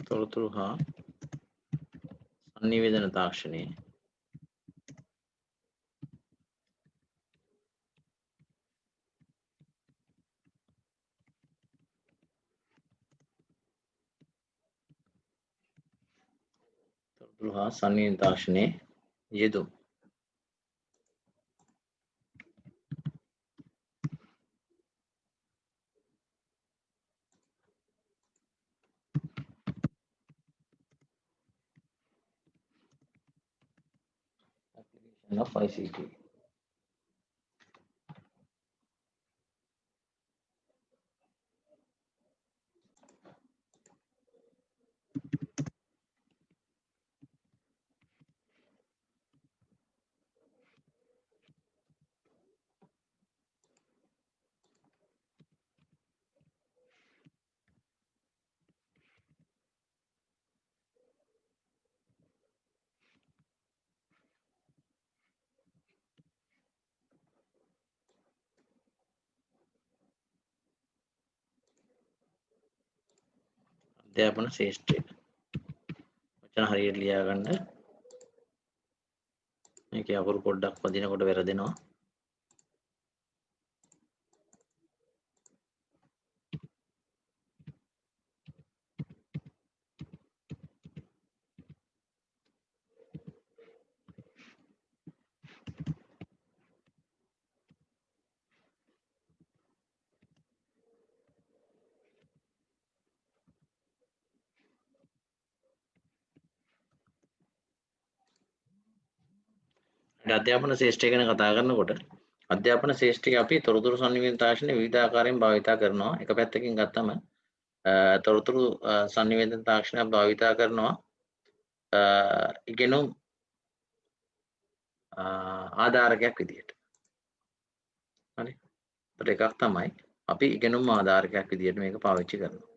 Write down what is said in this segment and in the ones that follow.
තොරතුරු හා සංනිවේදන තාක්ෂණයේ තොරතුරු හා සංනිවේදන තාක්ෂණයේ යෙදුම් of ICT. අධ්‍යාපන ශාස්ත්‍රය වචන හරියට ලියා ගන්න. මේකේ අකුරු පොඩ්ඩක් වදිනකොට වැරදෙනවා. අධ්‍යාපන ශාස්ත්‍රය ගැන කතා කරනකොට අධ්‍යාපන ශාස්ත්‍රයේ අපි තොරතුරු සංනිවේදන තාක්ෂණය විවිධ ආකාරයෙන් භාවිතා කරනවා. එක පැත්තකින් ගත්තම තොරතුරු සංනිවේදන තාක්ෂණය භාවිතා කරනවා ඉගෙනුම් ආධාරකයක් විදිහට. හරි. ඒත් එකක් තමයි අපි ඉගෙනුම් ආධාරකයක් විදිහට මේක පාවිච්චි කරනවා.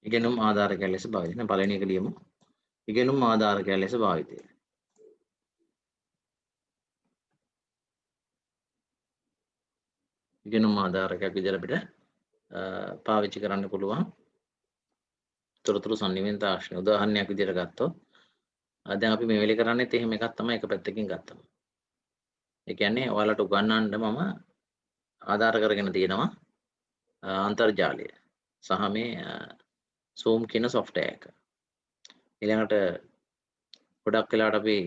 ඉගෙනුම් ආධාරකයක් ලෙස භාවිතය. දැන් පළවෙනි එක ලියමු. ඉගෙනුම් ආධාරකයක් ලෙස භාවිතය. ඉගෙනුම් ආධාරකයක් විදිහට අපිට පාවිච්චි කරන්න පුළුවන් තොරතුරු සංනිවේදන තාක්ෂණය. උදාහරණයක් විදිහට ගත්තොත් දැන් අපි මේ වෙලේ කරන්නේත් එහෙම එකක් තමයි එක පැත්තකින් ගත්තම. ඒ කියන්නේ ඔයාලට උගන්වන්න මම ආධාර කරගෙන තියෙනවා අන්තර්ජාලය සහ මේ Zoom කියන software එක. ඊළඟට ගොඩක් වෙලාවට අපි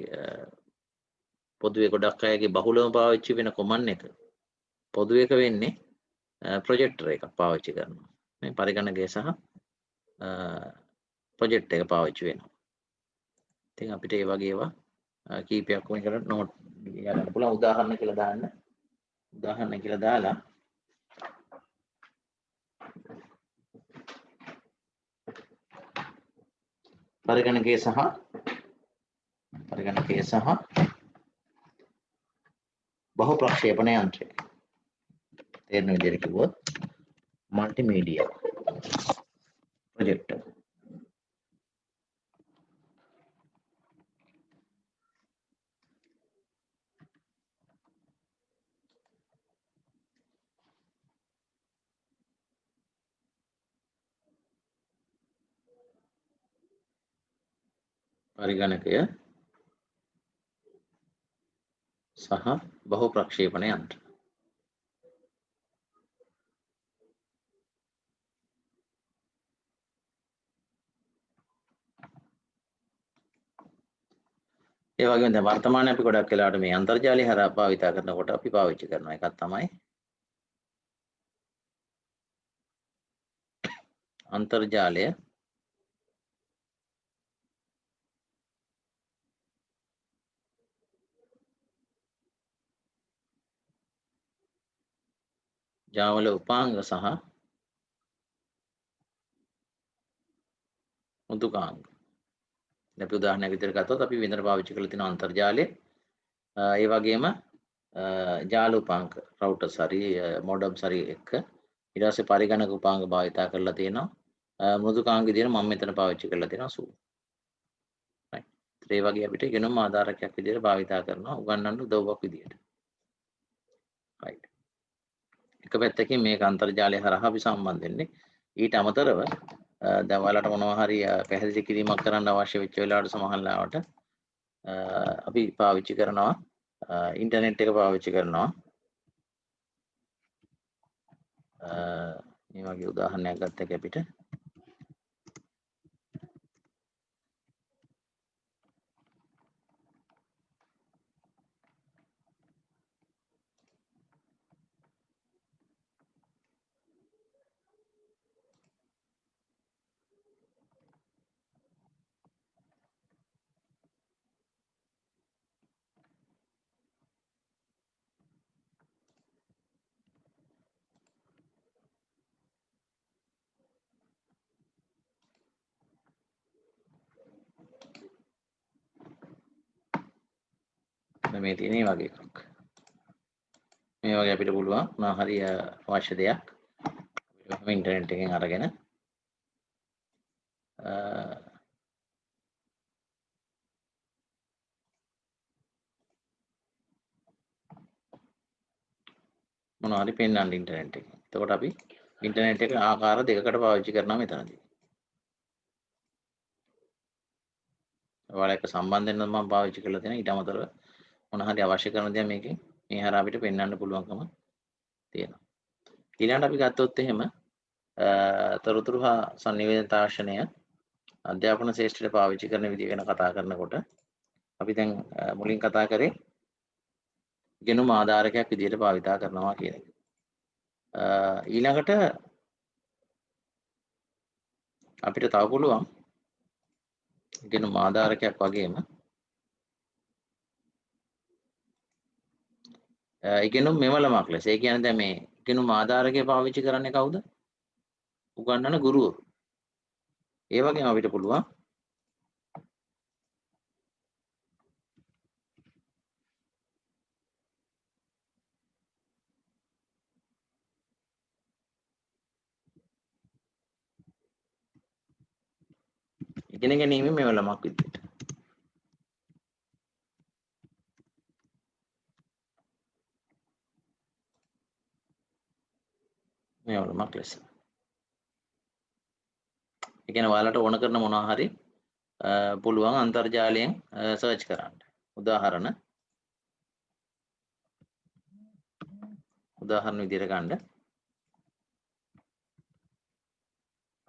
පොදුවේ ගොඩක් අයගේ බහුලව පාවිච්චි වෙන command එක පොදු එක වෙන්නේ ප්‍රොජෙක්ටර් එකක් පාවිච්චි කරනවා. මේ පරිගණකය සහ ප්‍රොජෙක්ට් එක පාවිච්චි වෙනවා. ඉතින් අපිට ඒ වගේ ඒවා කීපයක් වෙනකට නෝට් ගන්න පුළුවන්. උදාහරණ කියලා දාන්න. උදාහරණ කියලා දාලා පරිගණකය සහ බහු ප්‍රක්ෂේපණ යන්ත්‍රය. තේරෙන විදිහට කිව්වොත් මල්ටිමීඩියා ප්‍රොජෙක්ටර්. පරිගණකය සහ බහු ප්‍රක්ෂේපණ යන්ත්‍ර. ඒ වගේම දැන් වර්තමානයේ අපි ගොඩක් වෙලාවට මේ අන්තර්ජාලය හරහා භාවිතා කරනකොට අපි පාවිච්චි කරන එකක් තමයි අන්තර්ජාලය ජාවල උපාංග සහ මෘදුකාංග. අපි උදාහරණයක් විදිහට ගත්තොත් අපි විඳන පාවිච්චි කරලා තියෙන අන්තර්ජාලය ඒ වගේම ජාල උපාංක රවුටර්ස් හරි මොඩම්ස් හරි එක්ක ඊට පස්සේ පරිගණක උපාංග භාවිතා කරලා තියෙනවා. මෘදුකාංග විදියට මම මෙතන පාවිච්චි කරලා තියෙනවා සූ. right. ඒ වගේ අපිට ඉගෙනුම් ආධාරකයක් විදියට භාවිතා කරනවා උගන්වන්න උදව්වක් විදියට. right. එක පැත්තකින් මේක අන්තර්ජාලය හරහා අපි සම්බන්ධ වෙන්නේ. ඊට අමතරව දැන් ඔයාලට මොනවා හරි පැහැදිලි කිරීමක් කරන්න අවශ්‍ය වෙච්ච වෙලාවට සමහර ලාවට අපි පාවිච්චි කරනවා ඉන්ටර්නෙට් එක පාවිච්චි කරනවා. මේ වගේ උදාහරණයක් ගත්තක අපිට මේ තියෙන වගේ එකක්. මේ වගේ අපිට පුළුවන් මොනවා හරි අවශ්‍ය දෙයක් අපිට ඉන්ටර්නෙට් එකෙන් අරගෙන මොනවා හරි පෙන්වන්න ඉන්ටර්නෙට් එකෙන්. එතකොට අපි ඉන්ටර්නෙට් එක ආකාර දෙකකට පාවිච්චි කරනවා මෙතනදී. ඔයාලා එක්ක සම්බන්ධ වෙන්න මම පාවිච්චි කරලා තියෙනවා. ඊට අමතරව මොනවා හරි අවශ්‍ය කරන දේ මේකෙන් මේ හරහා අපිට පෙන්වන්න පුළුවන්කම තියෙනවා. ඊළඟට අපි ගත්තොත් එහෙම තොරතුරු හා සංනිවේදන තාක්ෂණය අධ්‍යාපන ශාස්ත්‍රයට පාවිච්චි කරන විදිහ ගැන කතා කරනකොට අපි දැන් මුලින් කතා කරේ ඉගෙනුම් ආධාරකයක් විදිහට භාවිතා කරනවා කියන එක. ඊළඟට අපිට තව පුළුවන් ඉගෙනුම් ආධාරකයක් වගේම ඉගෙනුම් මෙවලමක් ලෙස. ඒ කියන්නේ දැන් මේ ඉගෙනුම් ආධාරකය පාවිච්චි කරන්නේ කවුද? උගන්වන ගුරුවරු. ඒ වගේම අපිට පුළුවන් ඉගෙන ගැනීම මෙවලමක් විදිහට. මෙවලමක් ලෙස. ඒ කියන්නේ ඔයාලට ඕන කරන මොනවා හරි පුළුවන් අන්තර්ජාලයෙන් සර්ච් කරන්න. උදාහරණ විදිහට ගන්න.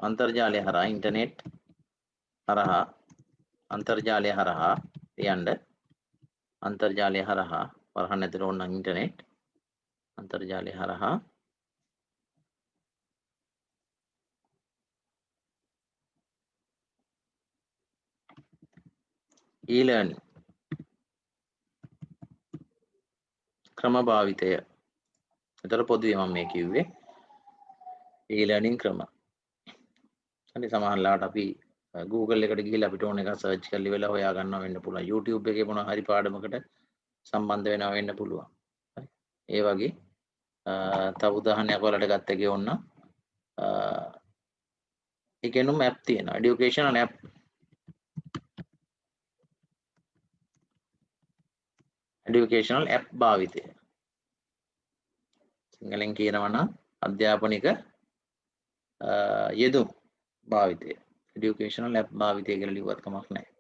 අන්තර්ජාලය හරහා ඉන්ටර්නෙට් හරහා අන්තර්ජාලය හරහා යන්න අන්තර්ජාලය හරහා වරහන් ඇතුළේ ඕන ඉන්ටර්නෙට් අන්තර්ජාලය හරහා e-learning ක්‍රම භාවිතය. ඒතර පොදුවේ මම මේ කිව්වේ e-learning ක්‍රම. හරි සමහර ලාට අපි Google එකට ගිහිල්ලා අපිට ඕන එකක් සර්ච් කරලා ඉවරලා හොයා ගන්නවා වෙන්න පුළුවන්. YouTube එකේ මොන හරි පාඩමකට සම්බන්ධ වෙනවා වෙන්න පුළුවන්. හරි. ඒ වගේ තව උදාහරණයක් වලට ගත්ත ගියොත් ඉගෙනුම් app තියෙනවා. educational app. educational app භාවිතය. සිංහලෙන් කියනවා නම් අධ්‍යාපනික යෙදුම් භාවිතය. educational app භාවිතය කියලා ලිව්වත් කමක් නැහැ.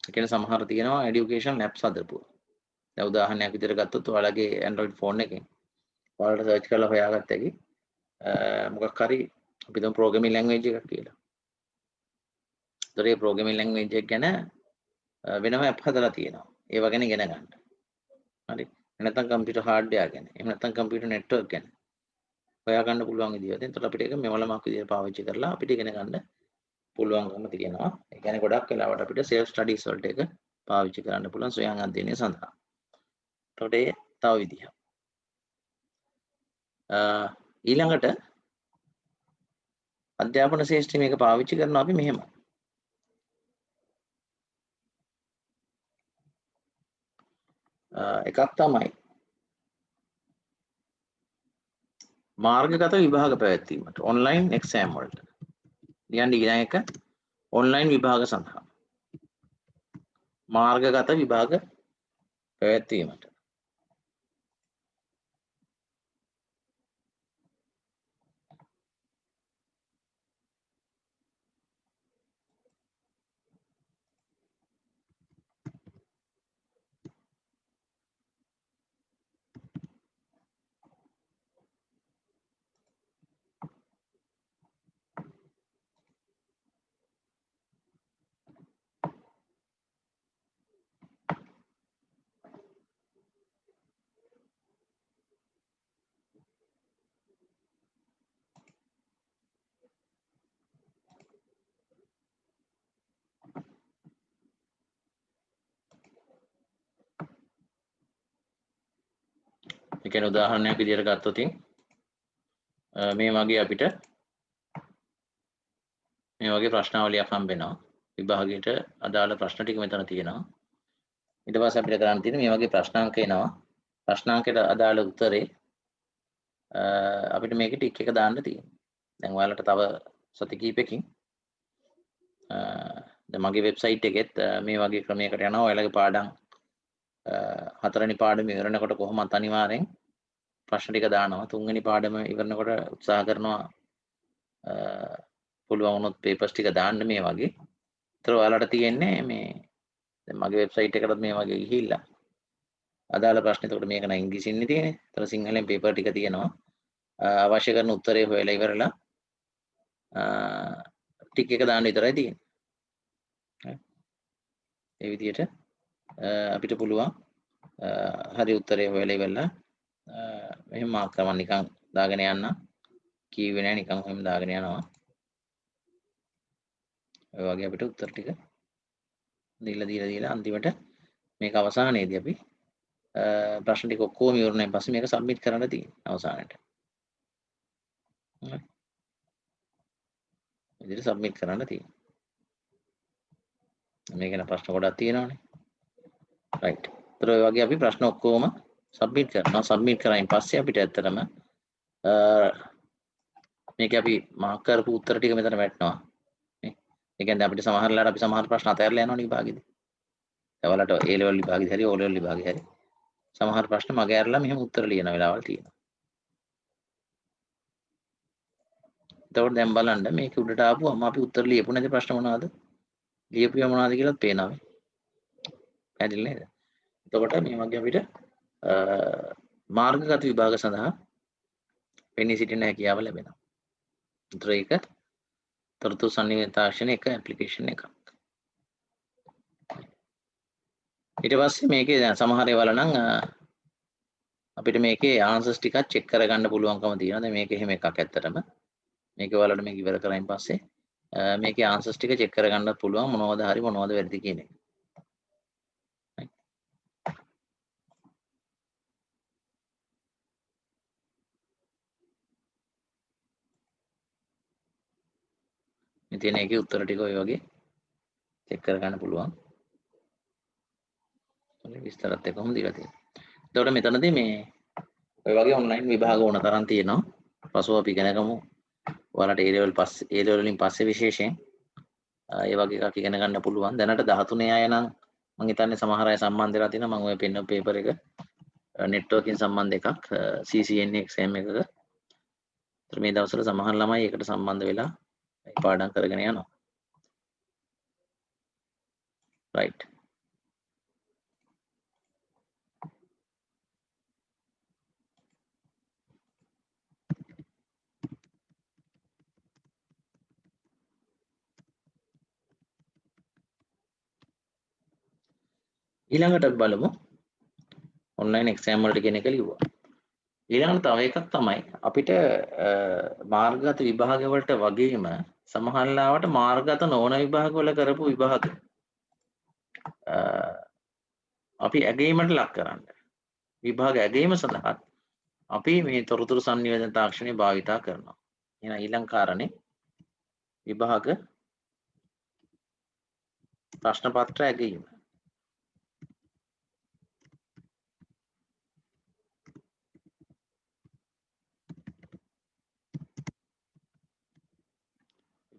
ඒ කියන්නේ සමහර තියෙනවා educational apps හදපුවා. දැන් උදාහරණයක් විදිහට ගත්තොත් ඔයාලගේ Android phone එකෙන් ඔයාලට search කරලා හොයාගත්ත හැකි මොකක් හරි අපි හිතමු programming language එකක් කියලා. ඒතර ඒ programming language එක ගැන වෙනම app හදලා තියෙනවා. ඒව ගැන ඉගෙන ගන්න. හරි. නැත්නම් computer hardware ගැන. එහෙම නැත්නම් computer network ගැන. හොයා ගන්න පුළුවන් විදිහට. එතකොට අපිට ඒක මෙවලමක් විදිහට පාවිච්චි කරලා අපිට ඉගෙන ගන්න පුළුවන්කම තියෙනවා. ඒ කියන්නේ ගොඩක් වෙලාවට අපිට self studies වලට ඒක පාවිච්චි කරන්න පුළුවන් ස්වයං අධ්‍යයනය සඳහා. එතකොට ඒ තව විදිහක්. ඊළඟට අධ්‍යාපන ශාස්ත්‍රය මේක පාවිච්චි කරනවා අපි මෙහෙම. එකක් තමයි මාර්ගගත විභාග පැවැත්වීමට ඔන්ලයින් එක්සෑම් වලට. ලියන්න ඊළඟ එක ඔන්ලයින් විභාග සඳහා මාර්ගගත විභාග පැවැත්වීමට. ඒ කියන්නේ උදාහරණයක් විදිහට ගත්තොත් මේ වගේ අපිට මේ වගේ ප්‍රශ්නාවලියක් හම්බෙනවා. විභාගයට අදාළ ප්‍රශ්න ටික මෙතන තියෙනවා. ඊට පස්සේ අපිට කරන්න තියෙන්නේ මේ වගේ ප්‍රශ්නාංක එනවා. ප්‍රශ්නාංකයට අදාළ උත්තරේ අපිට මේකේ ටික් එක දාන්න තියෙනවා. දැන් ඔයාලට තව සති කිහිපෙකින් දැන් මගේ වෙබ්සයිට් එකෙත් මේ වගේ ක්‍රමයකට යනවා. ඔයාලගේ පාඩම් හතරවෙනි පාඩම ඉවරනකොට කොහොමත් අනිවාර්යෙන් ප්‍රශ්න ටික දානවා. තුන්වෙනි පාඩම ඉවරනකොට උත්සාහ කරනවා පුළුවන් වුණොත් පේපර්ස් ටික දාන්න මේ වගේ. ඒතර ඔයාලට තියෙන්නේ මේ දැන් මගේ වෙබ්සයිට් එකටත් මේ වගේ ගිහිල්ලා අදාළ ප්‍රශ්න. එතකොට මේක නම් ඉංග්‍රීසියෙන් තියෙන්නේ. ඒතර සිංහලෙන් පේපර් ටික තියෙනවා. අවශ්‍ය කරන උත්තරේ හොයලා ඉවරලා ටික එක දාන්න විතරයි තියෙන්නේ. ඒ විදිහට අපිට පුළුවන් හරි උත්තරේ හොයලා ඉවරලා මෙහෙම මාක් කරන්න නිකන් දාගෙන යන්න. කීවේ නැහැ නිකන් එහෙම දාගෙන යනවා. ඔය වගේ අපිට උත්තර ටික දීලා අන්තිමට මේක අවසානයේදී අපි ප්‍රශ්න ටික ඔක්කොම ඉවරනායින් පස්සේ මේක සබ්මිට් කරන්න තියෙනවා අවසානයේට. හරි. ඉතින් සබ්මිට් කරන්න තියෙනවා. මේක ගැන ප්‍රශ්න ගොඩක් තියෙනවානේ. රයිට්. ඒතර ඔය වගේ අපි ප්‍රශ්න ඔක්කොම සබ්මිට් කරනවා. සබ්මිට් කරායින් පස්සේ අපිට ඇත්තටම මේක අපි මාක් කරපු උත්තර ටික මෙතන වැටෙනවා. නේ. ඒ කියන්නේ අපිට සමහරලාට අපි සමහර ප්‍රශ්න අතහැරලා යනවනේ විභාගෙදී. ඒවලට A level විභාගෙදී හරි O level විභාගෙදී හරි සමහර ප්‍රශ්න මග ඇරලා මෙහෙම උත්තර ලියන වෙලාවල් තියෙනවා. එතකොට දැන් බලන්න මේක උඩට ආපුවම අපි උත්තර ලියපු නැති ප්‍රශ්න මොනවද? ලියපුවා මොනවද කියලාත් පේනවා. පැහැදිලි නේද? එතකොට මේ වගේ අපිට මාර්ගගත විභාග සඳහා පෙනී සිටින හැකියාව ලැබෙනවා. ඒතර ඒක තොරතුරු සංනිවේද තාක්ෂණ එක ඇප්ලිකේෂන් එකක්. ඊට පස්සේ මේකේ දැන් සමහර ඒවාල නම් අපිට මේකේ ආන්සර්ස් ටිකක් චෙක් කරගන්න පුළුවන්කම තියෙනවා. දැන් මේක එහෙම එකක් ඇත්තටම. මේක ඔයාලට මේක ඉවර කරායින් පස්සේ මේකේ ආන්සර්ස් ටික චෙක් කරගන්නත් පුළුවන් මොනවද හරි මොනවද වැරදි කියන එක. මේ තියෙන එකේ උත්තර ටික ඔය වගේ චෙක් කරගන්න පුළුවන්. විස්තරත් එක්කම දීලා තියෙනවා. එතකොට මෙතනදී මේ ඔය වගේ ඔන්ලයින් විභාග ඕන තරම් තියෙනවා. පසුව අපි ඉගෙන ගමු. ඔයාලට A level වලින් පස්සේ විශේෂයෙන් ඒ වගේ එකක් ඉගෙන ගන්න පුළුවන්. දැනට 13 අය නම් මම හිතන්නේ සමහර අය සම්බන්ධ වෙලා තියෙනවා. මම ඔය පෙන්න පේපර් එක නෙට්වර්කින් සම්බන්ධ එකක් CCNA එක්සෑම් එකක. ඒතර මේ දවස්වල සමහර ළමයි ඒකට සම්බන්ධ වෙලා පාඩම් කරගෙන යනවා. රයිට්. ඊළඟට බලමු ඔන්ලයින් එක්සෑම් වලට කියන එක ලිව්වා. ඊළඟට තව එකක් තමයි අපිට මාර්ගගත විභාග වලට වගේම සමහරවිට මාර්ගගත නොවන විභාග වල කරපු විභාග අපි ඇගීමට ලක් කරන්න. විභාග ඇගීම සඳහා අපි මේ තොරතුරු සංනිවේදන තාක්ෂණය භාවිතා කරනවා. එහෙනම් ඊළඟ කාරණේ විභාග ප්‍රශ්න පත්‍ර ඇගීම.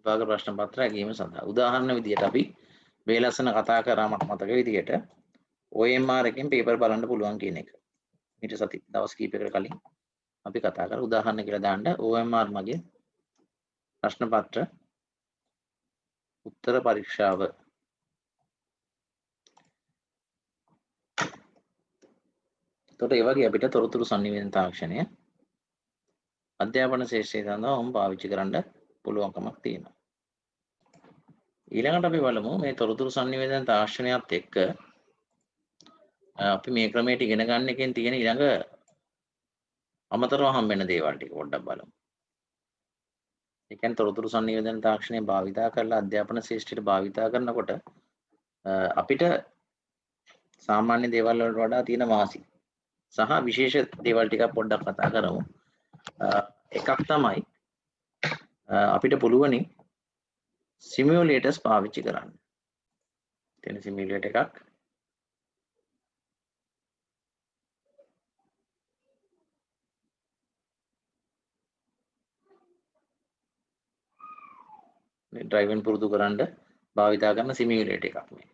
විභාග ප්‍රශ්න පත්‍ර ඇගීම සඳහා උදාහරණ විදියට අපි මේ ලස්සන කතා කරා මට මතක විදියට OMR එකෙන් පේපර් බලන්න පුළුවන් කියන එක. ඊට සති දවස් කිහිපයකට කලින් අපි කතා කරා. උදාහරණ කියලා දාන්න OMR මගේ ප්‍රශ්න පත්‍ර උත්තර පරීක්ෂාව. එතකොට ඒ වගේ අපිට තොරතුරු sannivedana තාක්ෂණය අධ්‍යාපන ශාස්ත්‍රය සඳහා වම් පාවිච්චි කරන්න පුළුවන්කමක් තියෙනවා. ඊළඟට අපි බලමු මේ තොරතුරු sannivedana තාක්ෂණයත් එක්ක අපි මේ ක්‍රමයට ඉගෙන ගන්න එකෙන් තියෙන ඊළඟ අමතරව හම්බ වෙන දේවල් ටික පොඩ්ඩක් බලමු. ඒ කියන්නේ තොරතුරු sannivedana තාක්ෂණය භාවිතා කරලා අධ්‍යාපන ශාස්ත්‍රයට භාවිතා කරනකොට අපිට සාමාන්‍ය දේවල් වලට වඩා තියෙන වාසි සහ විශේෂ දේවල් ටිකක් පොඩ්ඩක් කතා කරමු. එකක් තමයි අපිට පුළුවනි සිමියුලේටර්ස් පාවිච්චි කරන්න. තියෙන සිමියුලේටර් එකක් මේ ඩ්‍රයිවිං පුරුදු කරන්න භාවිතා කරන සිමියුලේටර් එකක් මේ.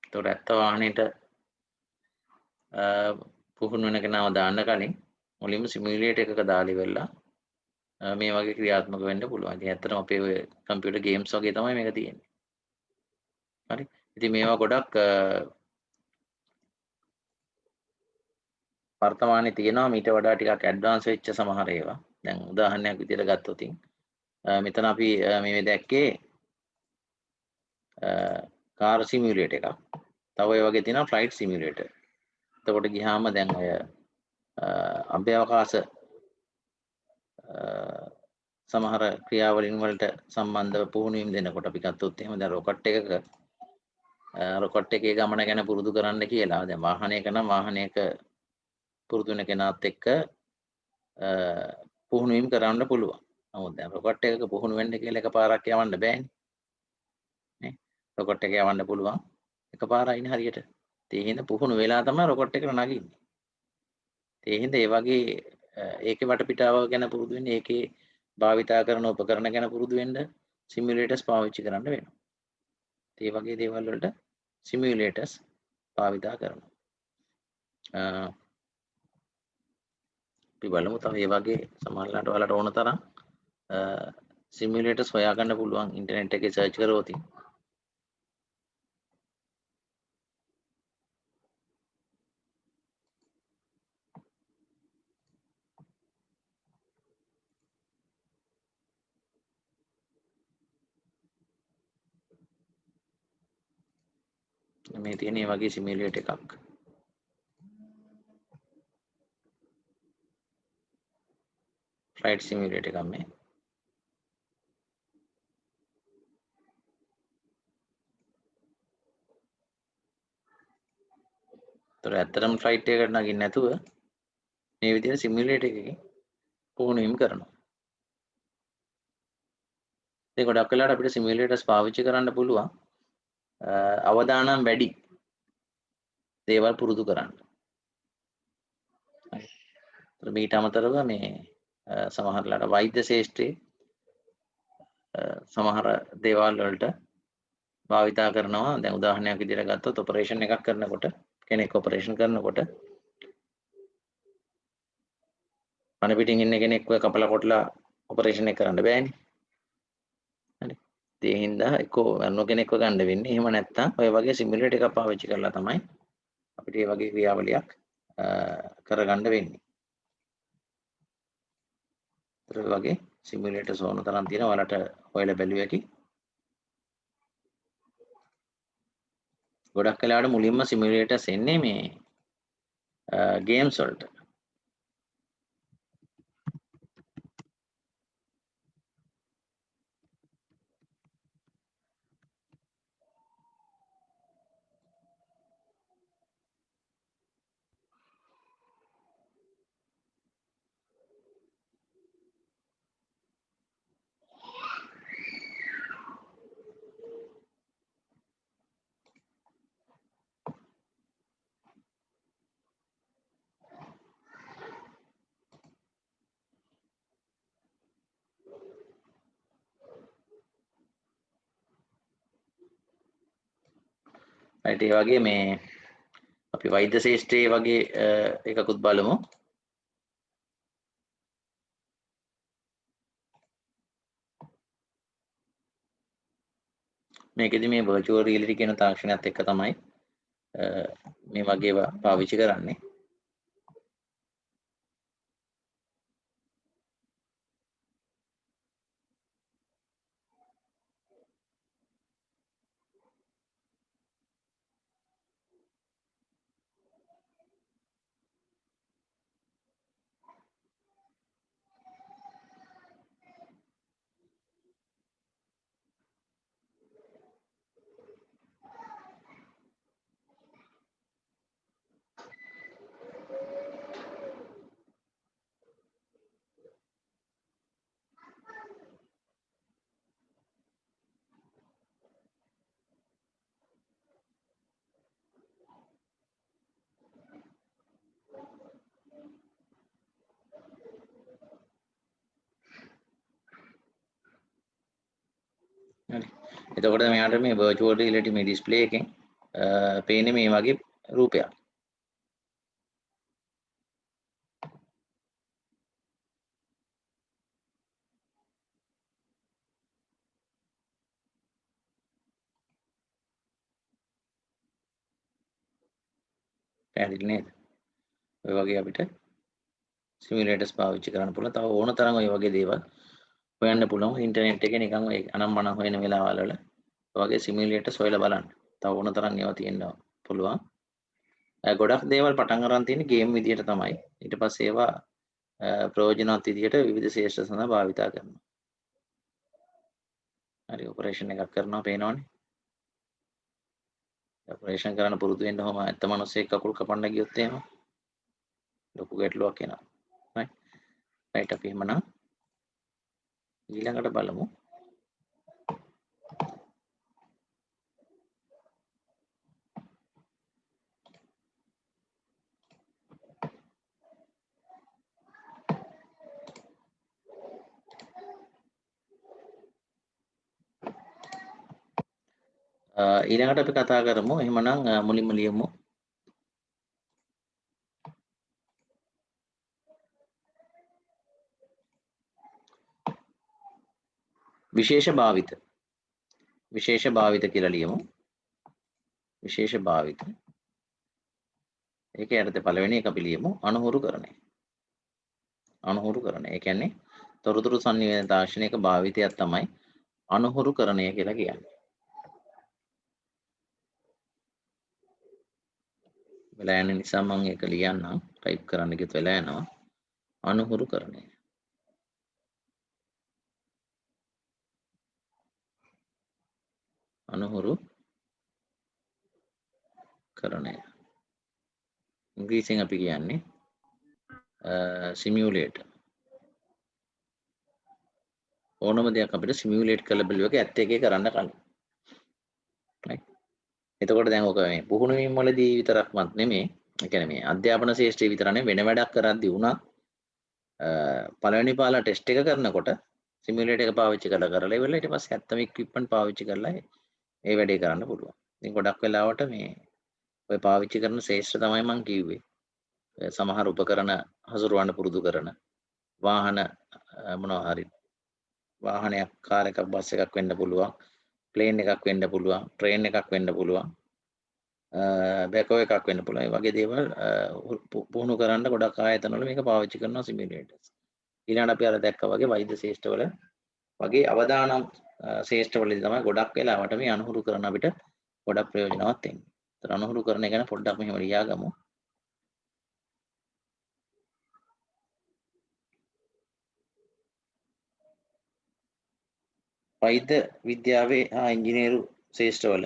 ඒතකොට ඇත්ත වාහනේට පුහුණු වෙන කෙනාව දාන්න කලින් මුලින්ම සිමියුලේටර් එකක දාලා ඉවරලා මේ වගේ ක්‍රියාත්මක වෙන්න පුළුවන්. ඉතින් ඇත්තටම අපේ ඔය කම්පියුටර් ගේම්ස් වගේ තමයි මේක තියෙන්නේ. හරි. ඉතින් මේවා ගොඩක් වර්තමානයේ තියෙනවා මීට වඩා ටිකක් ඇඩ්වාන්ස් වෙච්ච සමහර ඒවා. දැන් උදාහරණයක් විදිහට ගත්තොත් මෙතන අපි මේ දැක්කේ කාර් සිමියුලේටර් එකක්. තව ඒ වගේ තියෙනවා ෆ්ලයිට් සිමියුලේටර්. එතකොට ගියාම දැන් ඔය අභ්‍යවකාශ සමහර ක්‍රියාවලින් වලට සම්බන්ධව පුහුණු වීම දෙනකොට අපි ගත්තොත් එහෙම දැන් රොකට් එකක රොකට් එකේ ගමන ගැන පුරුදු කරන්න කියලා දැන් වාහනයක නම් වාහනයක පුරුදු වෙන කෙනාත් එක්ක පුහුණු වීම කරන්න පුළුවන්. නමුත් දැන් රොකට් එකක පුහුණු වෙන්න කියලා එකපාරක් යවන්න බෑනේ. නේ? රොකට් එක යවන්න පුළුවන් එකපාරයිනේ හරියට. ඒ හින්දා පුහුණු වෙලා තමයි රොකට් එකට නගින්නේ. ඒ හින්දා ඒ වගේ ඒකේ වටපිටාව ගැන පුරුදු වෙන්න ඒකේ භාවිතා කරන උපකරණ ගැන පුරුදු වෙන්න සිමියුලේටර්ස් පාවිච්චි කරන්න වෙනවා. ඒ වගේ දේවල් වලට සිමියුලේටර්ස් භාවිතා කරනවා. අපි බලමු තව මේ වගේ සමහරවිට ඔයාලට ඕන තරම් සිමියුලේටර්ස් හොයාගන්න පුළුවන් ඉන්ටර්නෙට් එකේ සර්ච් කරොත්. මේ තියෙන මේ වගේ සිමියුලේටර් එකක්. ෆ්ලයිට් සිමියුලේටර් එකක් මේ. ඒතර ඇත්තටම ෆ්ලයිට් එකකට නගින්න නැතුව මේ විදිහට සිමියුලේටර් එකකින් පුහුණු වීම කරනවා. ඒ ගොඩක් වෙලාවට අපිට සිමියුලේටර්ස් පාවිච්චි කරන්න පුළුවන් අවදානම් වැඩි දේවල් පුරුදු කරන්න. හරි. මීට අමතරව මේ සමහරලාට වෛද්‍ය ශාස්ත්‍රයේ සමහර දේවල් වලට භාවිතා කරනවා. දැන් උදාහරණයක් විදිහට ගත්තොත් ඔපරේෂන් එකක් කරනකොට කෙනෙක් ඔපරේෂන් කරනකොට පණ පිටින් ඉන්න කෙනෙක්ව කපලා කොටලා ඔපරේෂන් එක කරන්න බෑනේ. හරි. ඒ හින්දා එක්කෝ අන්න කෙනෙක්ව ගන්න වෙන්නේ. එහෙම නැත්නම් ඔය වගේ සිමියුලේටර් එකක් පාවිච්චි කරලා තමයි අපිට මේ වගේ ක්‍රියාවලියක් කරගන්න වෙන්නේ. ඒතර වගේ සිමියුලේටර්ස් ඕන තරම් තියෙනවා. ඔයාලට හොයලා බැලුව හැකි. ගොඩක් වෙලාවට මුලින්ම සිමියුලේටර්ස් එන්නේ මේ ගේම්ස් වලට. right ඒ වගේ මේ අපි වෛද්‍ය ශාස්ත්‍රයේ වගේ එකකුත් බලමු. මේකෙදි මේ virtual reality කියන තාක්ෂණයත් එක්ක තමයි මේ වගේ පාවිච්චි කරන්නේ. හරි. එතකොට මෙයාට මේ virtual reality මේ display එකෙන් පේන්නේ මේ වගේ රූපයක්. පැහැදිලි නේද? ඔය වගේ අපිට සිමියුලේටර්ස් පාවිච්චි කරන්න පුළුවන්. තව ඕන තරම් ඔය වගේ දේවල් හොයන්න පුළුවන් ඉන්ටර්නෙට් එකේ නිකන් ඔය අනම්මනම් හොයන වෙලාවල් වල ඔය වගේ සිමියුලේටර්ස් හොයලා බලන්න. තව ඕන තරම් ඒවා තියෙනවා පුළුවන්. ගොඩක් දේවල් පටන් අරන් තියෙන්නේ ගේම් විදියට තමයි. ඊට පස්සේ ඒවා ප්‍රයෝජනවත් විදියට විවිධ ශේෂ්ත්‍ර සඳහා භාවිතා කරනවා. හරි ඔපරේෂන් එකක් කරනවා පේනවනේ. ඔපරේෂන් කරන්න පුරුදු වෙන්න ඕම ඇත්ත මිනිස්සෙක් කකුල් කපන්න ගියොත් එහෙම ලොකු ගැටලුවක් එනවා. right අපි එහෙමනම් ඊළඟට බලමු. ඊළඟට අපි කතා කරමු එහෙමනම් මුලින්ම ලියමු විශේෂ භාවිත කියලා ලියමු විශේෂ භාවිත ඒක යටතේ පළවෙනි එක අපි ලියමු අනුහුරුකරණය ඒ කියන්නේ තොරතුරු සංනිවේදන තාක්ෂණයක භාවිතයක් තමයි අනුහුරුකරණය කියලා කියන්නේ වෙලා යන නිසා මම ඒක ලියන්නම් ටයිප් කරන්න ගියත් වෙලා යනවා අනුහුරුකරණය ඉංග්‍රීසියෙන් අපි කියන්නේ සිමියුලේටර් ඕනම දෙයක් අපිට සිමියුලේට් කරලා බලුවක ඇත්ත එකේ කරන්න කලින් right එතකොට දැන් ඔක මේ පුහුණු වීම වලදී විතරක්වත් නෙමෙයි ඒ කියන්නේ මේ අධ්‍යාපන ශාස්ත්‍රයේ විතර නෙමෙයි වෙන වැඩක් කරද්දී උනා පළවෙනි පාලා ටෙස්ට් එක කරනකොට සිමියුලේටර් එක පාවිච්චි කරලා ඉවරලා ඊට පස්සේ ඇත්තම ඉක්විප්මන්ට් පාවිච්චි කරලා ඒ වැඩේ කරන්න පුළුවන්. ඉතින් ගොඩක් වෙලාවට මේ ඔය පාවිච්චි කරන ශාස්ත්‍ර තමයි මම කිව්වේ. සමහර උපකරණ හසුරවන්න පුරුදු කරන වාහන මොනවා හරි වාහනයක් කාර් එකක් බස් එකක් වෙන්න පුළුවන් ප්ලේන් එකක් වෙන්න පුළුවන් ට්‍රේන් එකක් වෙන්න පුළුවන් බැකෝ එකක් වෙන්න පුළුවන් ඒ වගේ දේවල් පුහුණු කරන්න ගොඩක් ආයතන වල මේක පාවිච්චි කරනවා සිමියුලේටර්ස් ඊළඟට අපි අර දැක්කා වගේ වෛද්‍ය ශාස්ත්‍රවල වගේ අවදානම් ශාස්ත්‍රවලදී තමයි ගොඩක් වෙලාවට මේ අනුහුරු කරන අපිට ගොඩක් ප්‍රයෝජනවත් වෙන්නේ. ඒතර අනුහුරු කරන එක ගැන පොඩ්ඩක් මෙහෙම ලියාගමු. වෛද්‍ය විද්‍යාවේ හා ඉංජිනේරු ශාස්ත්‍රවල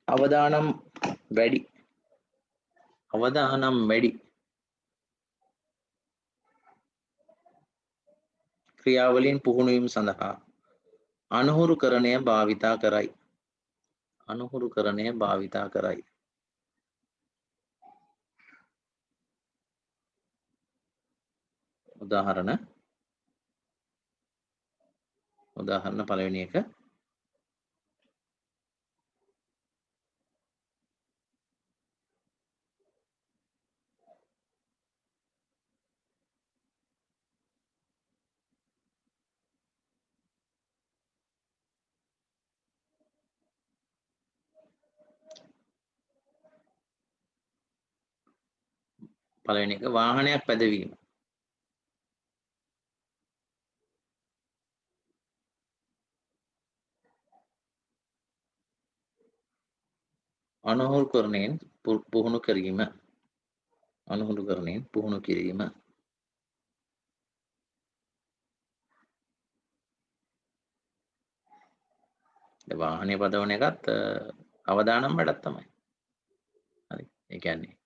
අවදානම් වැඩි ක්‍රියාවලින් පුහුණු වීම සඳහා අනුහුරුකරණය භාවිතා කරයි. අනුහුරුකරණය භාවිතා කරයි. උදාහරණ පළවෙනි එක වාහනයක් පැදවීම. අනුහුරුකරණයෙන් පුහුණු කිරීම. අනුහුරුකරණයෙන් පුහුණු කිරීම. වාහනය පදවන එකත් අවදානම් වැඩක් තමයි. හරි. ඒ කියන්නේ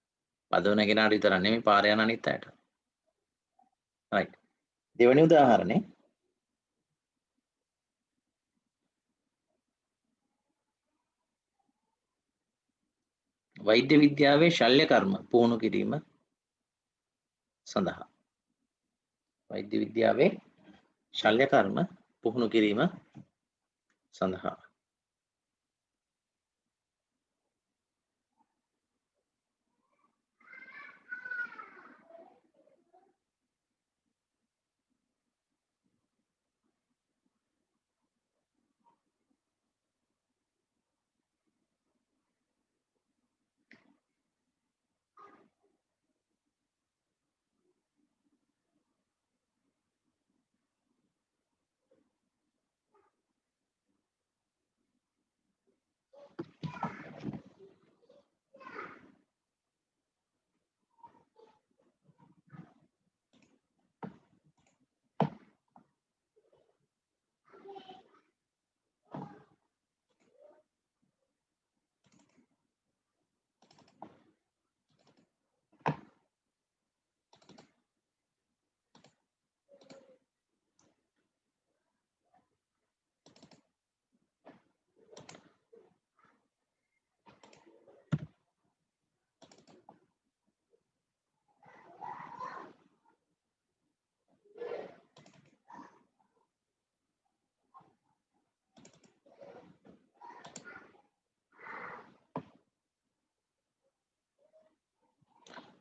පදවන කෙනාට විතරක් නෙමෙයි පාරේ යන අනිත් අයට. right. දෙවෙනි උදාහරණේ වෛද්‍ය විද්‍යාවේ ශල්‍ය කර්ම පුහුණු කිරීම සඳහා. වෛද්‍ය විද්‍යාවේ ශල්‍ය කර්ම පුහුණු කිරීම සඳහා.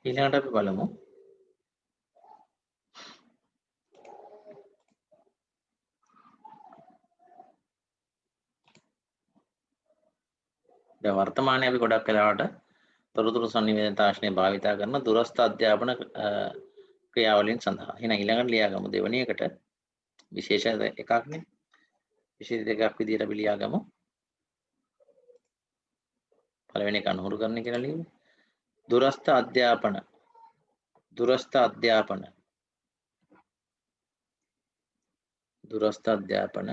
ඊළඟට අපි බලමු දැන් වර්තමානයේ අපි ගොඩක් වෙලාවට තොරතුරු සංනිවේදන තාක්ෂණය භාවිත කරන දුරස්ථ අධ්‍යාපන ක්‍රියාවලින් සඳහා. එහෙනම් ඊළඟට ලියාගමු දෙවෙනි එකට විශේෂ එකක්නේ. විශේෂ දෙකක් විදිහට අපි ලියාගමු. පළවෙනි එක අනුහුරු කරන්න කියලා ලියමු. දුරස්ථ අධ්‍යාපන. දුරස්ථ අධ්‍යාපන. දුරස්ථ අධ්‍යාපන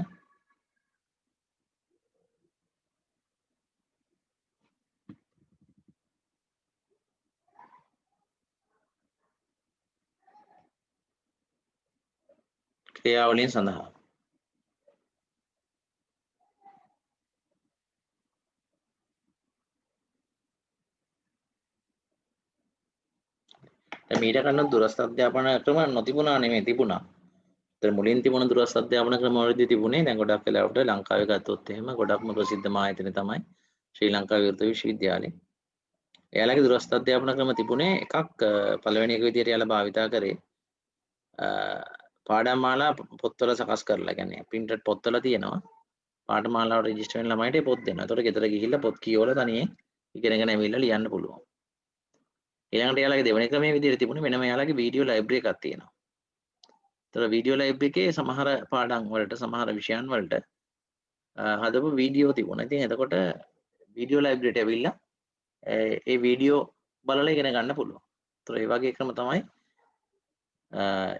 ක්‍රියාවලින් සඳහා. මීට කලින් දුරස්ථ අධ්‍යාපන ක්‍රම නොතිබුණා නෙමෙයි තිබුණා. ඒතර මුලින් තිබුණ දුරස්ථ අධ්‍යාපන ක්‍රම වලදී තිබුණේ දැන් ගොඩක් වෙලාවට ලංකාවේ ගත්තොත් එහෙම ගොඩක්ම ප්‍රසිද්ධම ආයතනය තමයි ශ්‍රී ලංකා විවෘත විශ්වවිද්‍යාලය. එයාලගේ දුරස්ථ අධ්‍යාපන ක්‍රම තිබුණේ එකක් පළවෙනි එක විදිහට එයාලා භාවිතා කරේ පාඩම් මාලා පොත්වල සකස් කරලා. කියන්නේ printed පොත්වල තියෙනවා. පාඨමාලාවට රෙජිස්ටර් වෙන ළමයිට පොත් දෙනවා. ඒතකොට ගෙදර ගිහිල්ලා පොත් කියවලා තනියෙන් ඉගෙනගෙන ඇවිල්ලා ලියන්න පුළුවන්. ඊළඟට එයාලගේ දෙවෙනි ක්‍රමයේ විදිහට තිබුණේ වෙනම එයාලගේ වීඩියෝ ලයිබ්‍රරි එකක් තියෙනවා. ඒතර වීඩියෝ ලයිබ්‍රරි එකේ සමහර පාඩම් වලට සමහර විෂයන් වලට හදපු වීඩියෝ තිබුණා. ඉතින් එතකොට වීඩියෝ ලයිබ්‍රරියට ඇවිල්ලා ඒ වීඩියෝ බලලා ඉගෙන ගන්න පුළුවන්. ඒතර ඒ වගේ ක්‍රම තමයි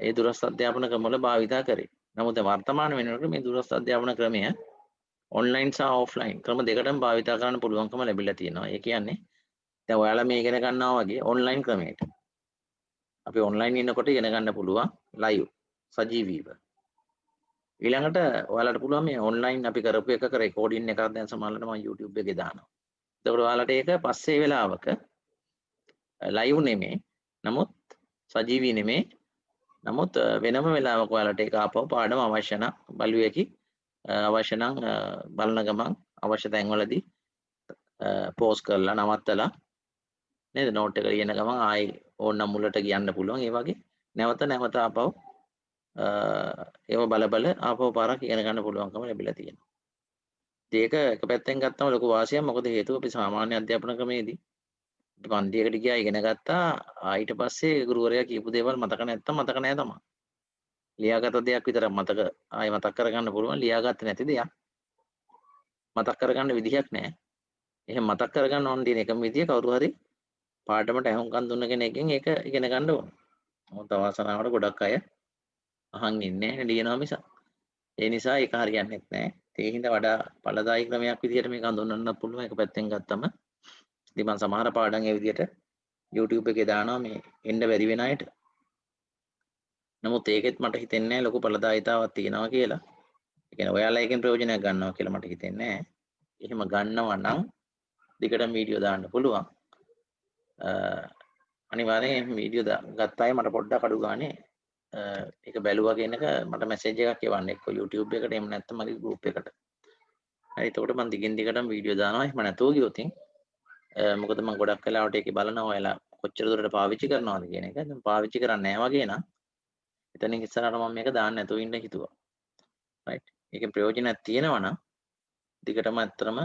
ඒ දුරස්ථ අධ්‍යාපන ක්‍රම වල භාවිතා කරේ. නමුත් වර්තමාන වෙනකොට මේ දුරස්ථ අධ්‍යාපන ක්‍රමය ඔන්ලයින් සහ ඔෆ්ලයින් ක්‍රම දෙකටම භාවිතා කරන්න පුළුවන්කම ලැබිලා තියෙනවා. ඒ කියන්නේ දැන් ඔයාලා මේ ඉගෙන ගන්නවා වගේ ඔන්ලයින් ක්‍රමයකට අපි ඔන්ලයින් ඉන්නකොට ඉගෙන ගන්න පුළුවන් ලයිව් සජීවීව. ඊළඟට ඔයාලට පුළුවන් මේ ඔන්ලයින් අපි කරපු එකක රෙකෝඩින් එකක් දැන් සමහරවිට මම YouTube එකේ දානවා. එතකොට ඔයාලට ඒක පස්සේ වෙලාවක ලයිව් නෙමේ. නමුත් සජීවී නෙමේ. නමුත් වෙනම වෙලාවක ඔයාලට ඒක ආපහු පාඩම අවශ්‍ය නම් බලුවේකි. අවශ්‍ය නම් බලන ගමන් අවශ්‍ය තැන්වලදී පෝස් කරලා නවත්තලා නේද නෝට් එක ලියන ගමන් ආයි ඕනනම් මුලට කියන්න පුළුවන්. ඒ වගේ නැවත ආපහු ඒව බල ආපහු පාරක් ඉගෙන ගන්න පුළුවන්කම ලැබිලා තියෙනවා. ඒක එක පැත්තෙන් ගත්තම ලොකු වාසියක්. මොකද හේතුව අපි සාමාන්‍ය අධ්‍යාපන ක්‍රමේදී පන්තියකට ගියා ඉගෙන ගත්තා. ඊට පස්සේ ගුරුවරයා කියපු දේවල් මතක නැත්තම් මතක නෑ තමයි. ලියාගත දෙයක් විතරක් ආයෙ මතක් කරගන්න පුළුවන්. ලියාගත්තේ නැති දෙයක් මතක් කරගන්න විදිහක් නෑ. එහෙනම් මතක් කරගන්න ඕන තියෙන එකම විදිය කවුරු හරි පාඩමට අහුම්කම් දුන්න කෙනෙක්ගෙන් ඒක ඉගෙන ගන්න ඕන. මොකද අවාසනාවට ගොඩක් අය අහන් ඉන්නේ නැහැ ලියනවා මිස. ඒ නිසා ඒක හරියන්නේ නැහැ. ඒ හින්දා වඩා ඵලදායී ක්‍රමයක් විදියට මේක හඳුන්වන්න පුළුවන්. එක පැත්තෙන් ගත්තම ඉතින් මම සමහර පාඩම් ඒ විදියට YouTube එකේ දානවා මේ එන්න බැරි වෙන අයට. නමුත් ඒකෙත් මට හිතෙන්නේ නැහැ ලොකු ඵලදායීතාවක් තියෙනවා කියලා. ඒ කියන්නේ ඔයාලා එකෙන් ප්‍රයෝජනයක් ගන්නවා කියලා මට හිතෙන්නේ නැහැ. එහෙම ගන්නවා නම් දිගටම වීඩියෝ දාන්න පුළුවන්. අනිවාර්යෙන් වීඩියෝ ගත්ත අය මට පොඩ්ඩක් අඩු ගානේ ඒක බැලුවා කියන එක මට මැසේජ් එකක් එවන්න එක්ක YouTube එකට එහෙම නැත්නම් මගේ group එකට. හරි එතකොට මම දිගින් දිගටම වීඩියෝ දානවා. එහෙම නැතුව ගියොත් මොකද මම ගොඩක් වෙලාවට ඒකේ බලනවා ඔයාලා කොච්චර දුරට පාවිච්චි කරනවද කියන එක. දැන් පාවිච්චි කරන්නේ නැහැ වගේ නම් එතනින් ඉස්සරහට මම මේක දාන්න නැතුව ඉන්න හිතුවා. right. ඒකෙන් ප්‍රයෝජනයක් තියෙනවා නම් දිගටම ඇත්තටම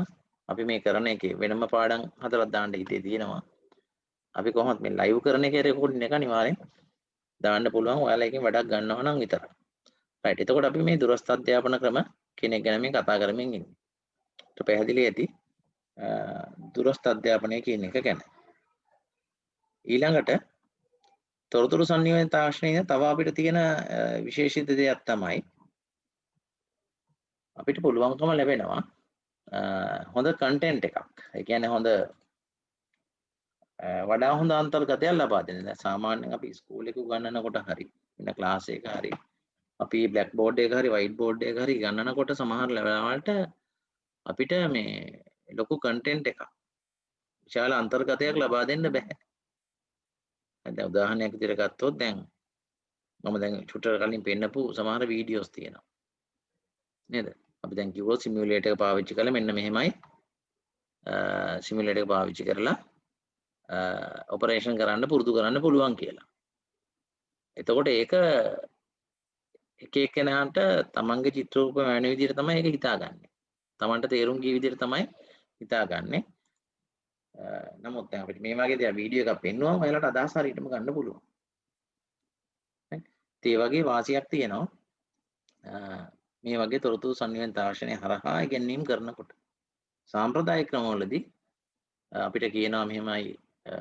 අපි මේ කරන එකේ වෙනම පාඩම් හතරක් දාන්න හිතේ තියෙනවා. අපි කොහොමද මේ ලයිව් කරන එකේ රෙකෝඩින් එක අනිවාර්යෙන් දාන්න පුළුවන් ඔයාලා එකෙන් වැඩක් ගන්නවා නම් විතරයි. right. එතකොට අපි මේ දුරස්ථ අධ්‍යාපන ක්‍රම කෙනෙක් ගැන මේ කතා කරමින් ඉන්නේ. ඒක පැහැදිලි ඇති දුරස්ථ අධ්‍යාපනය කියන එක ගැන. ඊළඟට තොරතුරු සංනිවේදන තාක්ෂණයේ තව අපිට තියෙන විශේෂිත දෙයක් තමයි අපිට පුළුවන්කම ලැබෙනවා හොඳ කන්ටෙන්ට් එකක්. ඒ කියන්නේ වඩා හොඳ අන්තර්ගතයක් ලබා දෙන්න. දැන් සාමාන්‍යයෙන් අපි ඉස්කෝලේ එක උගන්වනකොට හරි වෙන ක්ලාස් එක හරි අපි බ්ලැක් බෝඩ් එක හරි වයිට් බෝඩ් එක හරි ගන්නනකොට සමහර වෙලාවට අපිට මේ ලොකු කන්ටෙන්ට් එකක් විශාල අන්තර්ගතයක් ලබා දෙන්න බෑ. දැන් උදාහරණයක් විදිහට ගත්තොත් දැන් මම දැන් චුට්ටක් කලින් පෙන්නපු සමහර වීඩියෝස් තියෙනවා. නේද? අපි දැන් කිව්වොත් සිමියුලේටර් එක පාවිච්චි කරලා මෙන්න මෙහෙමයි සිමියුලේටර් එක පාවිච්චි කරලා ඔපරේෂන් කරන්න පුරුදු කරන්න පුළුවන් කියලා. එතකොට ඒක එක එක්කෙනාට තමන්ගේ චිත්‍ර රූප වෙන විදිහට තමයි ඒක හිතාගන්නේ. තමන්ට තේරුම් ගිය විදිහට තමයි හිතාගන්නේ. නමුත් දැන් අපිට මේ වගේ දෙයක් වීඩියෝ එකක් පෙන්නුවම ඔයාලට අදහස් හරියටම ගන්න පුළුවන්. ඒ වගේ වාසියක් තියෙනවා. මේ වගේ තොරතුරු සංනිවේදන තාක්ෂණය හරහා ඉගෙනීම් කරනකොට සාම්ප්‍රදායික ක්‍රමවලදී අපිට කියනවා මෙහෙමයි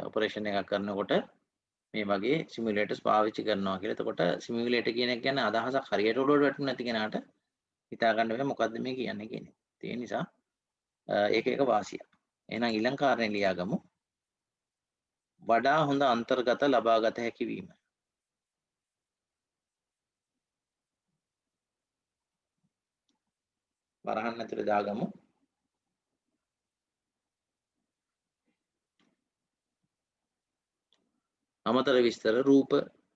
ඔපරේෂන් එකක් කරනකොට මේ වගේ සිමියුලේටර්ස් පාවිච්චි කරනවා කියලා. එතකොට සිමියුලේටර් කියන එක ගැන අදහසක් හරියට ඔළුවට වැටුනේ නැති කෙනාට හිතා ගන්න බැහැ මොකද්ද මේ කියන්නේ කියන එක. ඒ නිසා ඒක එක වාසියක්. එහෙනම් ඊළඟ කාරණේ ලියාගමු. වඩා හොඳ අන්තර්ගත ලබාගත හැකි වීම. වරහන් ඇතුලේ දාගමු. අමතර විස්තර රූප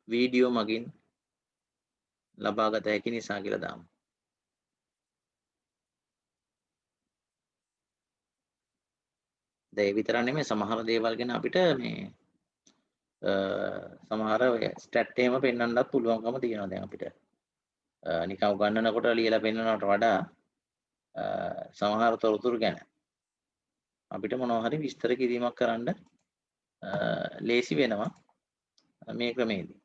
වීඩියෝ මගින් ලබාගත හැකි නිසා කියලා දාමු. ඒ විතරක් නෙමෙයි සමහර දේවල් ගැන අපිට මේ සමහර ඔය ස්ටැට් එහෙම පෙන්වන්නත් පුළුවන්කම තියෙනවා දැන් අපිට. නිකන් උගන්නනකොට ලියලා පෙන්වනවට වඩා සමහර තොරතුරු ගැන අපිට මොනවා හරි විස්තර කිරීමක් කරන්න ලේසි වෙනවා මේ ක්‍රමයේදී.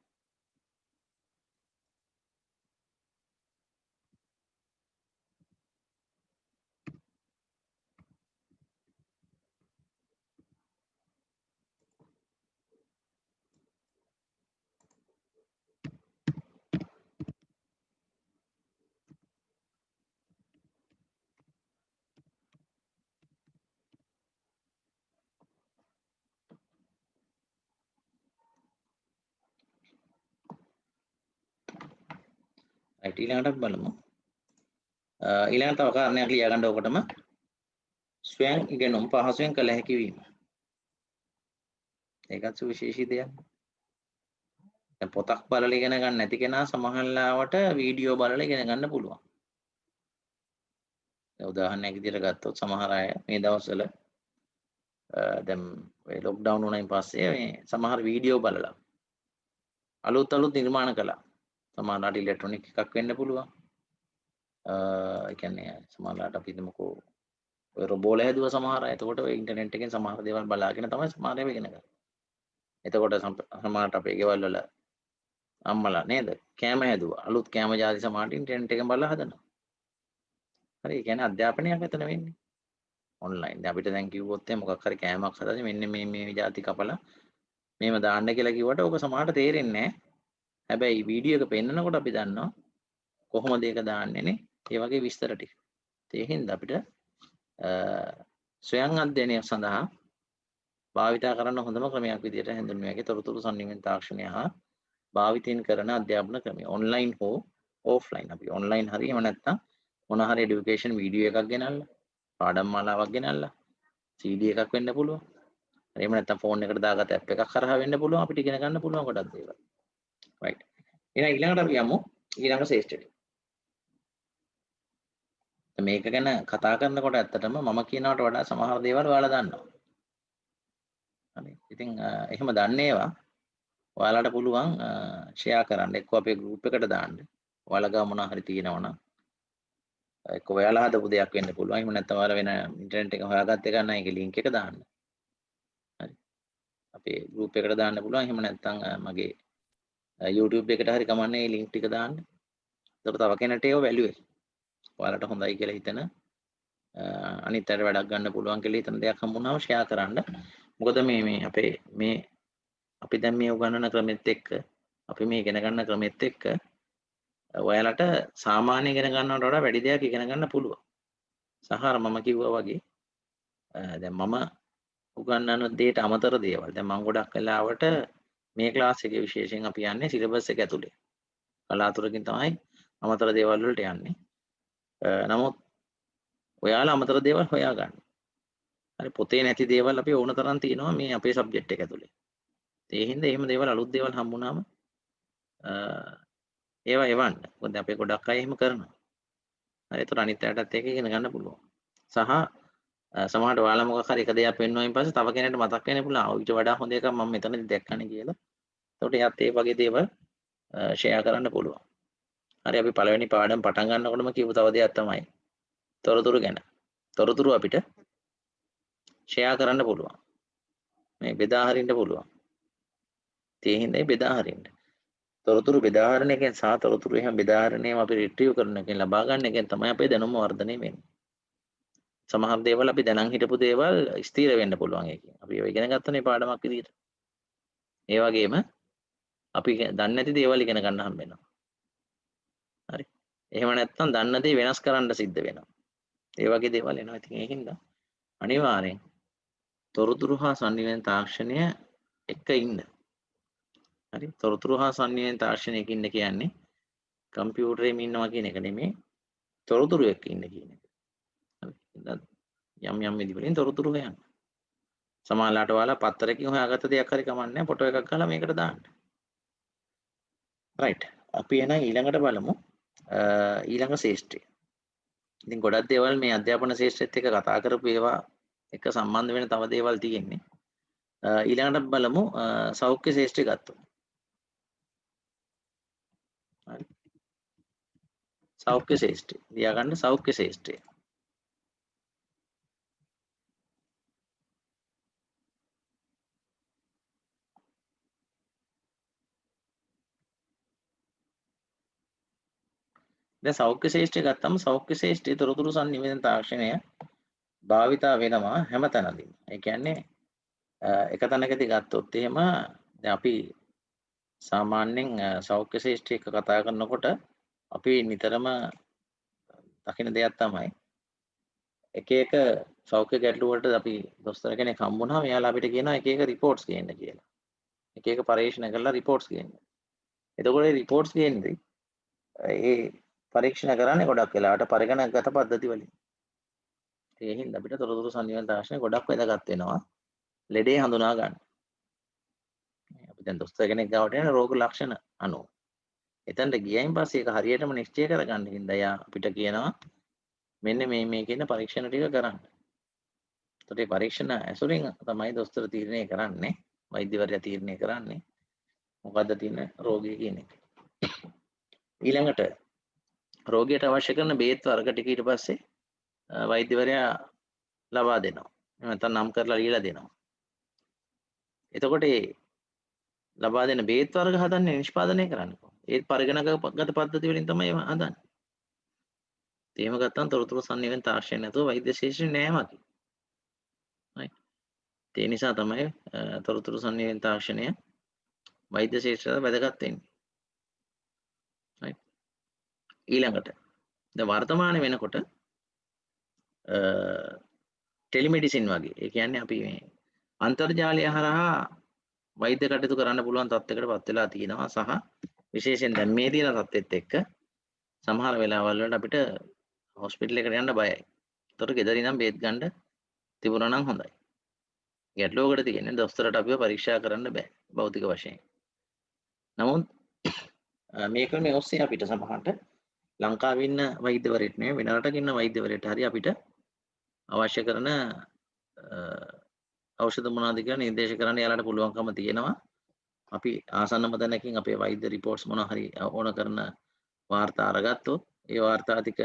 ඊළඟට බලමු ඊළඟ තව කාරණයක් ලියා ගන්න ඕකටම ස්වයං ඉගෙනුම් පහසුවෙන් කළ හැකි වීම. ඒකත් සුවිශේෂී දෙයක්. දැන් පොතක් බලලා ඉගෙන ගන්න නැති කෙනා සමහරවිට වීඩියෝ බලලා ඉගෙන ගන්න පුළුවන්. දැන් උදාහරණයක් විදිහට ගත්තොත් සමහර අය මේ දවස්වල දැන් ඔය ලොක්ඩවුන් වුණායින් පස්සේ මේ සමහර වීඩියෝ බලලා අලුත් නිර්මාණ කළා. සමහරවිට ඉලෙක්ට්‍රොනික එකක් වෙන්න පුළුවන්. ඒ කියන්නේ සමහරවිට අපි හිතමුකෝ ඔය රොබෝල හැදුවා සමහර අය. එතකොට ඔය ඉන්ටර්නෙට් එකෙන් සමහර දේවල් බලාගෙන තමයි සමහර ඒවා ඉගෙන ගන්නේ. එතකොට සමහරට අපේ ගෙවල් වල අම්මලා නේද කෑම හැදුවා. අලුත් කෑම ජාති සමහරට ඉන්ටර්නෙට් එකෙන් බලලා හදනවා. හරි. ඒ කියන්නේ අධ්‍යාපනයක් මෙතන වෙන්නේ. ඔන්ලයින්. දැන් අපිට දැන් කිව්වොත් මොකක් හරි කෑමක් හදලා මෙන්න මේ ජාති කපලා මේව දාන්න කියලා කිව්වට ඕක සමහරට තේරෙන්නේ නැහැ. හැබැයි වීඩියෝ එක පෙන්නනකොට අපි දන්නවා කොහොමද ඒක දාන්නේනේ. ඒ වගේ විස්තර ටික. ඒ හින්දා අපිට ස්වයං අධ්‍යයනය සඳහා භාවිතා කරන්න හොඳම ක්‍රමයක් විදිහට හඳුන්වන්නේ හැකි තොරතුරු සංනිවේදන තාක්ෂණය හා භාවිතයෙන් කරන අධ්‍යාපන ක්‍රමය. ඔන්ලයින් හෝ ඕෆ්ලයින්. අපි ඔන්ලයින් හරි එහෙම නැත්නම් මොන හරි এডুকেෂන් වීඩියෝ එකක් ගෙනල්ලා පාඩම් මාලාවක් ගෙනල්ලා CD එකක් වෙන්න පුළුවන්. එහෙම නැත්නම් ෆෝන් එකට දාගත්ත ඇප් එකක් කරහා වෙන්න පුළුවන් අපිට ඉගෙන ගන්න පුළුවන් ගොඩක් දේවල්. right. එහෙනම් ඊළඟට අපි යමු ඊළඟ ශේෂ්ඨයට. මේක ගැන කතා කරනකොට ඇත්තටම මම කියනවට වඩා සමහර දේවල් ඔයාලා දන්නවා. හරි. ඉතින් එහෙම දන්නේ ඒවා ඔයාලට පුළුවන් ෂෙයා කරන්න. එක්ක අපේ group එකට දාන්න. ඔයාලා ගාව මොනවා හරි තියෙනවා නම් එක්ක ඔයාලා හදපු දෙයක් වෙන්න පුළුවන්. එහෙම නැත්නම් ඔයාලා වෙන ඉන්ටර්නෙට් එක හොයාගත්ත එක නම් ඒකේ link එක දාන්න. හරි. අපේ group එකට දාන්න පුළුවන්. එහෙම නැත්නම් මගේ YouTube එකට හරි කමන්නේ මේ link ටික දාන්න. ඒකට තව කෙනෙක්ට ඒව වැළුවේ. ඔයාලට හොඳයි කියලා හිතන අනිත් අයට වැඩක් ගන්න පුළුවන් කියලා හිතන දෙයක් හම්බුනම ෂෙයා කරන්න. මොකද මේ අපේ මේ අපි දැන් මේ උගන්වන ක්‍රමෙත් එක්ක අපි මේ ඉගෙන ගන්න ක්‍රමෙත් එක්ක ඔයාලට සාමාන්‍ය ඉගෙන ගන්නවට වඩා වැඩි දෙයක් ඉගෙන ගන්න පුළුවන්. සහාර මම කිව්වා වගේ දැන් මම උගන්වන දේට අමතර දේවල්. දැන් මම ගොඩක් වෙලාවට මේ ක්ලාස් එකේ විශේෂයෙන් අපි යන්නේ සිලබස් එක ඇතුලේ. කලාතුරකින් තමයි අමතර දේවල් වලට යන්නේ. නමුත් ඔයාලා අමතර දේවල් හොයාගන්න. හරි පොතේ නැති දේවල් අපි ඕන තරම් තියෙනවා මේ අපේ සබ්ජෙක්ට් එක ඇතුලේ. ඒ හින්දා එහෙම දේවල් අලුත් දේවල් හම්බුනාම ඒවා එවන්න. මොකද අපේ ගොඩක් අය එහෙම කරනවා. හරි ඒතර අනිත් අයටත් ඒක ඉගෙන ගන්න පුළුවන්. සහ සමහරවිට ඔයාලා මොකක් හරි එක දෙයක් පෙන්වුවායින් පස්සේ තව කෙනෙක්ට මතක් වෙන්න පුළුවන්. ඊට වඩා හොඳ එකක් මම මෙතනදී දැක්කනේ කියලා. එතකොට එයාත් ඒ වගේ දේවල් ෂෙයා කරන්න පුළුවන්. හරි අපි පළවෙනි පාඩම පටන් ගන්නකොටම කියපු තව දෙයක් තමයි තොරතුරු ගැන. තොරතුරු අපිට ෂෙයා කරන්න පුළුවන්. මේ බෙදා හරින්න පුළුවන්. ඒ හින්දා බෙදා හරින්න. තොරතුරු බෙදා හරින එකෙන් සහ තොරතුරු එහෙම බෙදා හරිනේම අපි රිට්‍රීව් කරන එකෙන් ලබා ගන්න එකෙන් තමයි අපේ දැනුම වර්ධනය වෙන්නේ. සමහර දේවල් අපි දැනන් හිටපු දේවල් ස්ථිර වෙන්න පුළුවන් ඒකෙන්. අපි ඒව ඉගෙන ගන්නනේ පාඩමක් විදිහට. ඒ වගේම අපි දන්නේ නැති දේවල් ඉගෙන ගන්න හම්බ වෙනවා. හරි. එහෙම නැත්නම් දන්න දේ වෙනස් කරන්න සිද්ධ වෙනවා. ඒ වගේ දේවල් එනවා. ඉතින් ඒකින්ද අනිවාර්යෙන් තොරතුරු හා සංනිවේදන තාක්ෂණය එක්ක ඉන්න. හරි. තොරතුරු හා සංනිවේදන තාක්ෂණයක ඉන්න කියන්නේ කම්පියුටරේම ඉන්නවා කියන එක නෙමෙයි. තොරතුරු එක්ක ඉන්න කියන එක. හරි. යම් විදිහකින් තොරතුරු හොයන්න. සමහරලාට ඔයාලා පත්තරකින් හොයාගත්ත දෙයක් හරි කමන්නේ ෆොටෝ එකක් ගහලා මේකට දාන්න. රයිට්. අපි එහෙනම් ඊළඟට බලමු ඊළඟ ශේෂ්ත්‍රය. ඉතින් ගොඩක් දේවල් මේ අධ්‍යාපන ශේෂ්ත්‍රයත් එක්ක කතා කරපු ඒවා එක සම්බන්ධ වෙන තව දේවල් තියෙන්නේ. ඊළඟට බලමු සෞඛ්‍ය ශේෂ්ත්‍රය ගත්තොත්. හරි. සෞඛ්‍ය ශේෂ්ත්‍රය. ලියාගන්න සෞඛ්‍ය ශේෂ්ත්‍රය. දැන් සෞඛ්‍ය ශේෂ්ත්‍රය ගත්තම සෞඛ්‍ය ශේෂ්ත්‍රයේ තොරතුරු සංනිවේදන තාක්ෂණය භාවිතා වෙනවා හැමතැනදීම. ඒ කියන්නේ එක තැනකදී ගත්තොත් එහෙම දැන් අපි සාමාන්‍යයෙන් සෞඛ්‍ය ශේෂ්ත්‍රය එක්ක කතා කරනකොට අපි නිතරම දකින දෙයක් තමයි එක සෞඛ්‍ය ගැටලු වලට අපි දොස්තර කෙනෙක් හම්බුනහම එයාලා අපිට කියනවා එක රිපෝට්ස් ගේන්න කියලා. එක පරීක්ෂණ කරලා රිපෝට්ස් ගේන්න. එතකොට රිපෝට්ස් ගේන්නේ ඒ පරීක්ෂණ කරන්නේ ගොඩක් වෙලාවට පරිගණකගත පද්ධති වලින්. ඒ හින්දා අපිට තොරතුරු සංනිවේදන තාක්ෂණය ගොඩක් වැදගත් වෙනවා ලෙඩේ හඳුනා ගන්න. අපි දැන් දොස්තර කෙනෙක් ගාවට යන රෝග ලක්ෂණ අනුව. එතනට ගියයින් පස්සේ ඒක හරියටම නිශ්චය කරගන්න හින්දා යා අපිට කියනවා මෙන්න මේ කියන පරීක්ෂණ ටික කරන්න. එතකොට මේ පරීක්ෂණ ඇසුරින් තමයි දොස්තර තීරණය කරන්නේ, වෛද්‍යවරයා තීරණය කරන්නේ මොකද්ද තියෙන රෝගය කියන එක. ඊළඟට රෝගියට අවශ්‍ය කරන බේත් වර්ග ටික ඊට පස්සේ වෛද්‍යවරයා ලබා දෙනවා. එහෙම නැත්නම් නම් කරලා ලියලා දෙනවා. එතකොට ඒ ලබා දෙන බේත් වර්ග හදන්නේ නිෂ්පාදනය කරන්නේ කොහොමද? ඒ පරිගණකගත පද්ධති වලින් තමයි ඒවා හදන්නේ. එහෙම ගත්තම තොරතුරු සංනිවේදන තාක්ෂණය නැතුව වෛද්‍ය ශාස්ත්‍රය නෑ වගේ. right? ඒ නිසා තමයි තොරතුරු සංනිවේදන තාක්ෂණය වෛද්‍ය ශාස්ත්‍රයට වැදගත් වෙන්නේ. right? ඊළඟට දැන් වර්තමාන වෙනකොට ටෙලිමෙඩිසින් වගේ. ඒ කියන්නේ අපි මේ අන්තර්ජාලය හරහා වෛද්‍ය කටයුතු කරන්න පුළුවන් තත්යකටපත් වෙලා තියෙනවා සහ විශේෂයෙන් දැන් මේ තියෙන තත්ත්වෙත් එක්ක සමහර වෙලාවල් වලට අපිට හොස්පිටල් එකට යන්න බයයි. ඒතකොට ගෙදර ඉඳන් බේත් ගන්න තිබුණා නම් හොඳයි. ගැටලුවකට තියෙන්නේ දොස්තරට අපිව පරීක්ෂා කරන්න බෑ භෞතික වශයෙන්. නමුත් මේ ක්‍රමයේ ඔස්සේ අපිට සමහරට ලංකාවේ ඉන්න වෛද්‍යවරයෙක් නෙවෙයි වෙන රටක ඉන්න වෛද්‍යවරයෙක්ට හරි අපිට අවශ්‍ය කරන ඖෂධ මොනවද කියලා නිර්දේශ කරන්න යාලට පුළුවන්කම තියෙනවා. අපි ආසන්නම තැනකින් අපේ වෛද්‍ය රිපෝට්ස් මොනවා හරි ඕන කරන වාර්තා අරගත්තොත් ඒ වාර්තා ටික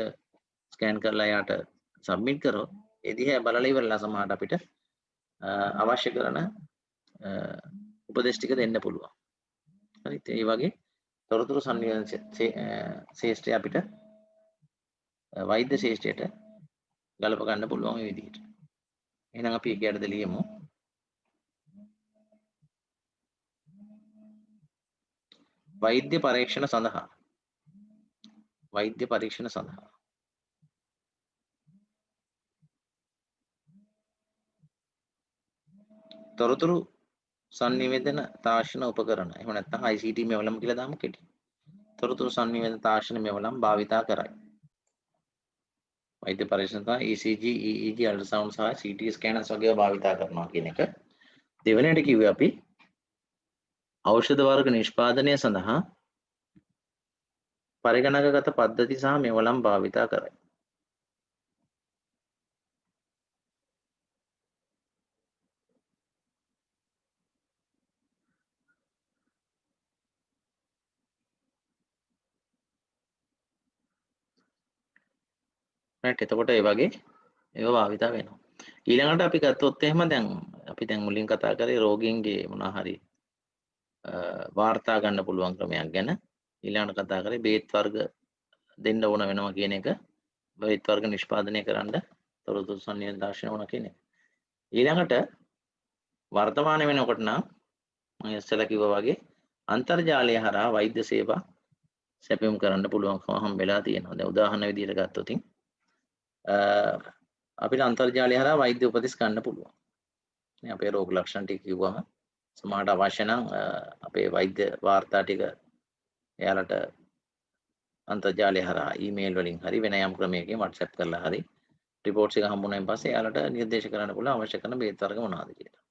ස්කෑන් කරලා යාට සබ්මිට් කරොත් ඒ දිහා බලලා ඉවරලා සමහරට අපිට අවශ්‍ය කරන උපදෙස් ටික දෙන්න පුළුවන්. හරිද? ඒ වගේ තොරතුරු සංනිවේදන ශාස්ත්‍රය අපිට වෛද්‍ය ශාස්ත්‍රයට ගලප ගන්න පුළුවන් මේ විදිහට. එහෙනම් අපි ඒකයටද ලියමු. වෛද්‍ය පරීක්ෂණ සඳහා තොරතුරු සංනිවේදන තාක්ෂණ උපකරණ එහෙම නැත්නම් ICT මෙවලම් කියලා දාමු කෙටි. තොරතුරු සංනිවේදන තාක්ෂණ මෙවලම් භාවිතා කරයි. වෛද්‍ය පරීක්ෂණ තමයි ECG, EEG, අල්ට්‍රාසවුන්ඩ් සහ CT ස්කෑනර්ස් වගේ භාවිතා කරනවා කියන එක. දෙවෙනියට කිව්වේ අපි ඖෂධ වර්ග නිෂ්පාදනය සඳහා පරිගණකගත පද්ධති සහ මෙවලම් භාවිතා කරයි. right එතකොට ඒ වගේ ඒවා භාවිතා වෙනවා. ඊළඟට අපි ගත්තොත් එහෙම දැන් අපි දැන් මුලින් කතා කරේ රෝගීන්ගේ මොනවා හරි වාර්තා ගන්න පුළුවන් ක්‍රමයක් ගැන. ඊළඟට කතා කරේ බේත් වර්ග දෙන්න ඕන වෙනවා කියන එක. බේත් වර්ග නිෂ්පාදනය කරන්න තොරතුරු සංනිවේදන තාක්ෂණ ඕන කියන එක. ඊළඟට වර්තමාන වෙනකොට නම් මම ඉස්සෙල්ලා කිව්වා වගේ අන්තර්ජාලය හරහා වෛද්‍ය සේවා සැපයුම් කරන්න පුළුවන්කම හම්බෙලා තියෙනවා. දැන් උදාහරණ විදිහට ගත්තොත් අපිට අන්තර්ජාලය හරහා වෛද්‍ය උපදෙස් ගන්න පුළුවන්. මේ අපේ රෝග ලක්ෂණ ටික කිව්වම සමහරට අවශ්‍ය නම් අපේ වෛද්‍ය වාර්තා ටික එයාලට අන්තර්ජාලය හරහා ඊමේල් වලින් හරි වෙන යම් ක්‍රමයකින් WhatsApp කරලා හරි රිපෝට්ස් එක හම්බුනායින් පස්සේ එයාලට නිර්දේශ කරන්න පුළුවන් අවශ්‍ය කරන බේත් වර්ග මොනවද කියලා.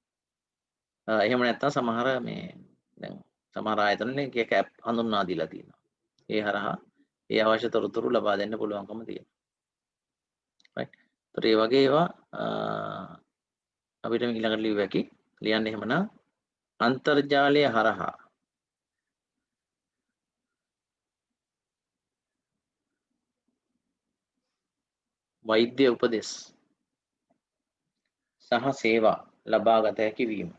එහෙම නැත්නම් සමහර මේ දැන් සමහර ආයතන වලින් එක ඇප් හඳුන්වා දීලා තියෙනවා. ඒ හරහා ඒ අවශ්‍ය තොරතුරු ලබා දෙන්න පුළුවන්කම තියෙනවා. right. ඒතර ඒ වගේ ඒවා අපිට ඊළඟට ලියුව හැකි. ලියන්න එහෙමනම් අන්තර්ජාලය හරහා වෛද්‍ය උපදෙස් සහ සේවා ලබා ගත හැකි වීම.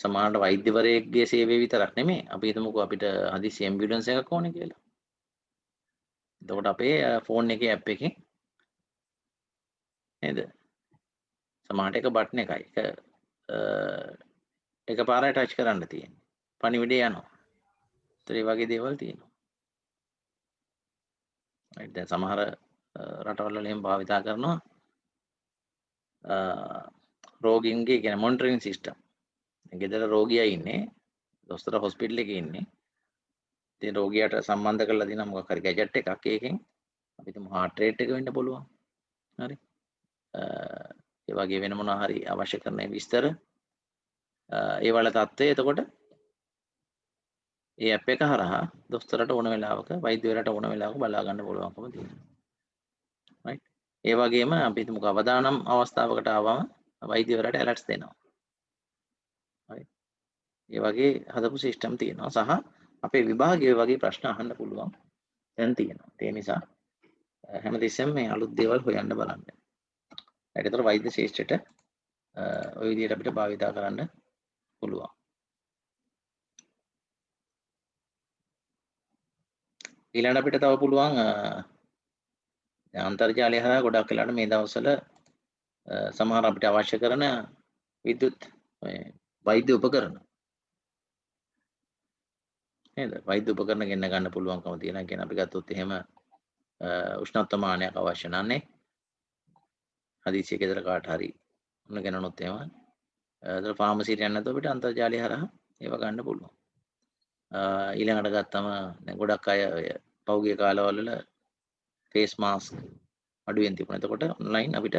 සමහරවිට වෛද්‍යවරයෙක්ගේ සේවය විතරක් නෙමෙයි අපි හිතමුකෝ අපිට හදිසි ඇම්බියුලන්ස් එකක් ඕනේ කියලා. එතකොට අපේ ෆෝන් එකේ ඇප් එකෙන් නේද? සමහරට එක බටන් එකයි. එකපාරයි ටච් කරන්න තියෙන්නේ. පණිවිඩය යනවා. ඒතර ඒ වගේ දේවල් තියෙනවා. right දැන් සමහර රටවල් වල එහෙම භාවිතා කරනවා රෝගීන්ගේ කියන්නේ මොනිටරින් සිස්ටම්. ගෙදර රෝගියා ඉන්නේ. දොස්තර හොස්පිටල් එකේ ඉන්නේ. ඉතින් රෝගියාට සම්බන්ධ කරලා දෙන මොකක් හරි ගැජට් එකක් ඒකෙන් අපි තුමු heart rate එක වෙන්න පුළුවන්. හරි. ඒ වගේ වෙන මොනවා හරි අවශ්‍ය කරන විස්තර ඒ වල தත්ත්වය එතකොට ඒ ඇප් එක හරහා දොස්තරට ඕන වෙලාවක වෛද්‍යවරයාට ඕන වෙලාවක බලා ගන්න පුළුවන්කම තියෙනවා. right. ඒ වගේම අපි හිතමුකෝ අවදානම් අවස්ථාවකට ආවම වෛද්‍යවරයාට ඇලර්ට්ස් දෙනවා. right. ඒ වගේ හදපු සිස්ටම් තියෙනවා සහ අපේ විභාගයේ වගේ ප්‍රශ්න අහන්න පුළුවන් දැන් තියෙනවා. ඒ නිසා හැමතිස්සෙම මේ අලුත් දේවල් හොයන්න බලන්න. ඒකට වෛද්‍ය ශාස්ත්‍රයට ওই විදිහට අපිට භාවිතා කරන්න පුළුවන්. ඊළඟට අපිට තව පුළුවන් අන්තර්ජාලය හරහා ගොඩක් වෙලාවට මේ දවස්වල සමහර අපිට අවශ්‍ය කරන විද්‍යුත් වෛද්‍ය උපකරණ නේද? වෛද්‍ය උපකරණ ගෙන්න ගන්න පුළුවන්කම තියෙනවා. කියන්නේ අපි ගත්තොත් එහෙම උෂ්ණත්ව මානයක් අවශ්‍ය නැන්නේ. හදිසිය ගෙදර කාට හරි මොන ගෙනනොත් එහෙම ඒතර ෆාමසියට යන්න නැතුව අපිට අන්තර්ජාලය හරහා ඒව ගන්න පුළුවන්. ඊළඟට ගත්තම දැන් ගොඩක් අය පහුගිය කාලවල ෆේස් මාස්ක් අඩුවෙන් තිබුණා. එතකොට ඔන්ලයින් අපිට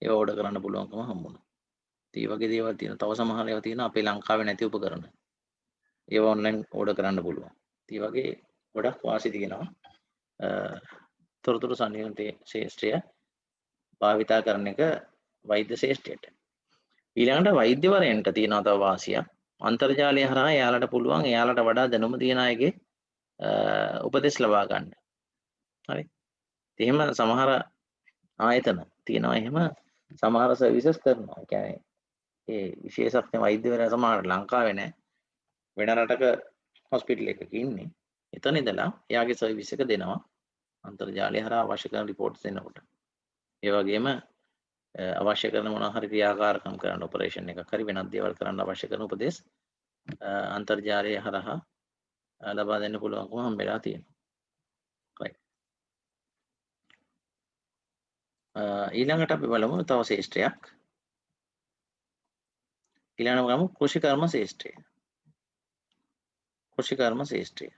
ඒව ඕඩර් කරන්න පුළුවන්කම හම්බුණා. ඒ වගේ දේවල් තියෙනවා. තව සමහර ඒවා තියෙනවා අපේ ලංකාවේ නැති උපකරණ. ඒවා ඔන්ලයින් ඕඩර් කරන්න පුළුවන්. ඒ වගේ ගොඩක් වාසි තියෙනවා. තොරතුරු සංනිවේදන ශාස්ත්‍රය භාවිතා කරන එක වෛද්‍ය ශාස්ත්‍රයට. ඊළඟට වෛද්‍යවරයන්ට තියෙනවා තව වාසියක්. අන්තර්ජාලය හරහා එයාලට පුළුවන් එයාලට වඩා දැනුම තියන අයගේ උපදෙස් ලබා ගන්න. හරි. එහෙම සමහර ආයතන තියෙනවා එහෙම සමහර සර්විසස් කරනවා. ඒ කියන්නේ ඒ විශේෂඥ වෛද්‍යවරයා සමහර ලංකාවේ නැහැ. වෙන රටක හොස්පිටල් එකක ඉන්නේ. එතන ඉඳලා එයාගේ සර්විස් එක දෙනවා. අන්තර්ජාලය හරහා අවශ්‍ය කරන රිපෝට්ස් දෙනකොට. ඒ වගේම අවශ්‍ය කරන මොනවා හරි ක්‍රියාකාරකම් කරන්න ඔපරේෂන් එකක් හරි වෙනත් දේවල් කරන්න අවශ්‍ය කරන උපදෙස් අන්තර්ජාලය හරහා ලබා දෙන්න පුළුවන්කම හම්බෙලා තියෙනවා. right. ඊළඟට අපි බලමු තව ශාස්ත්‍රයක්. ඊළඟට ගමු කෘෂිකර්ම ශාස්ත්‍රය. කෘෂිකර්ම ශාස්ත්‍රය.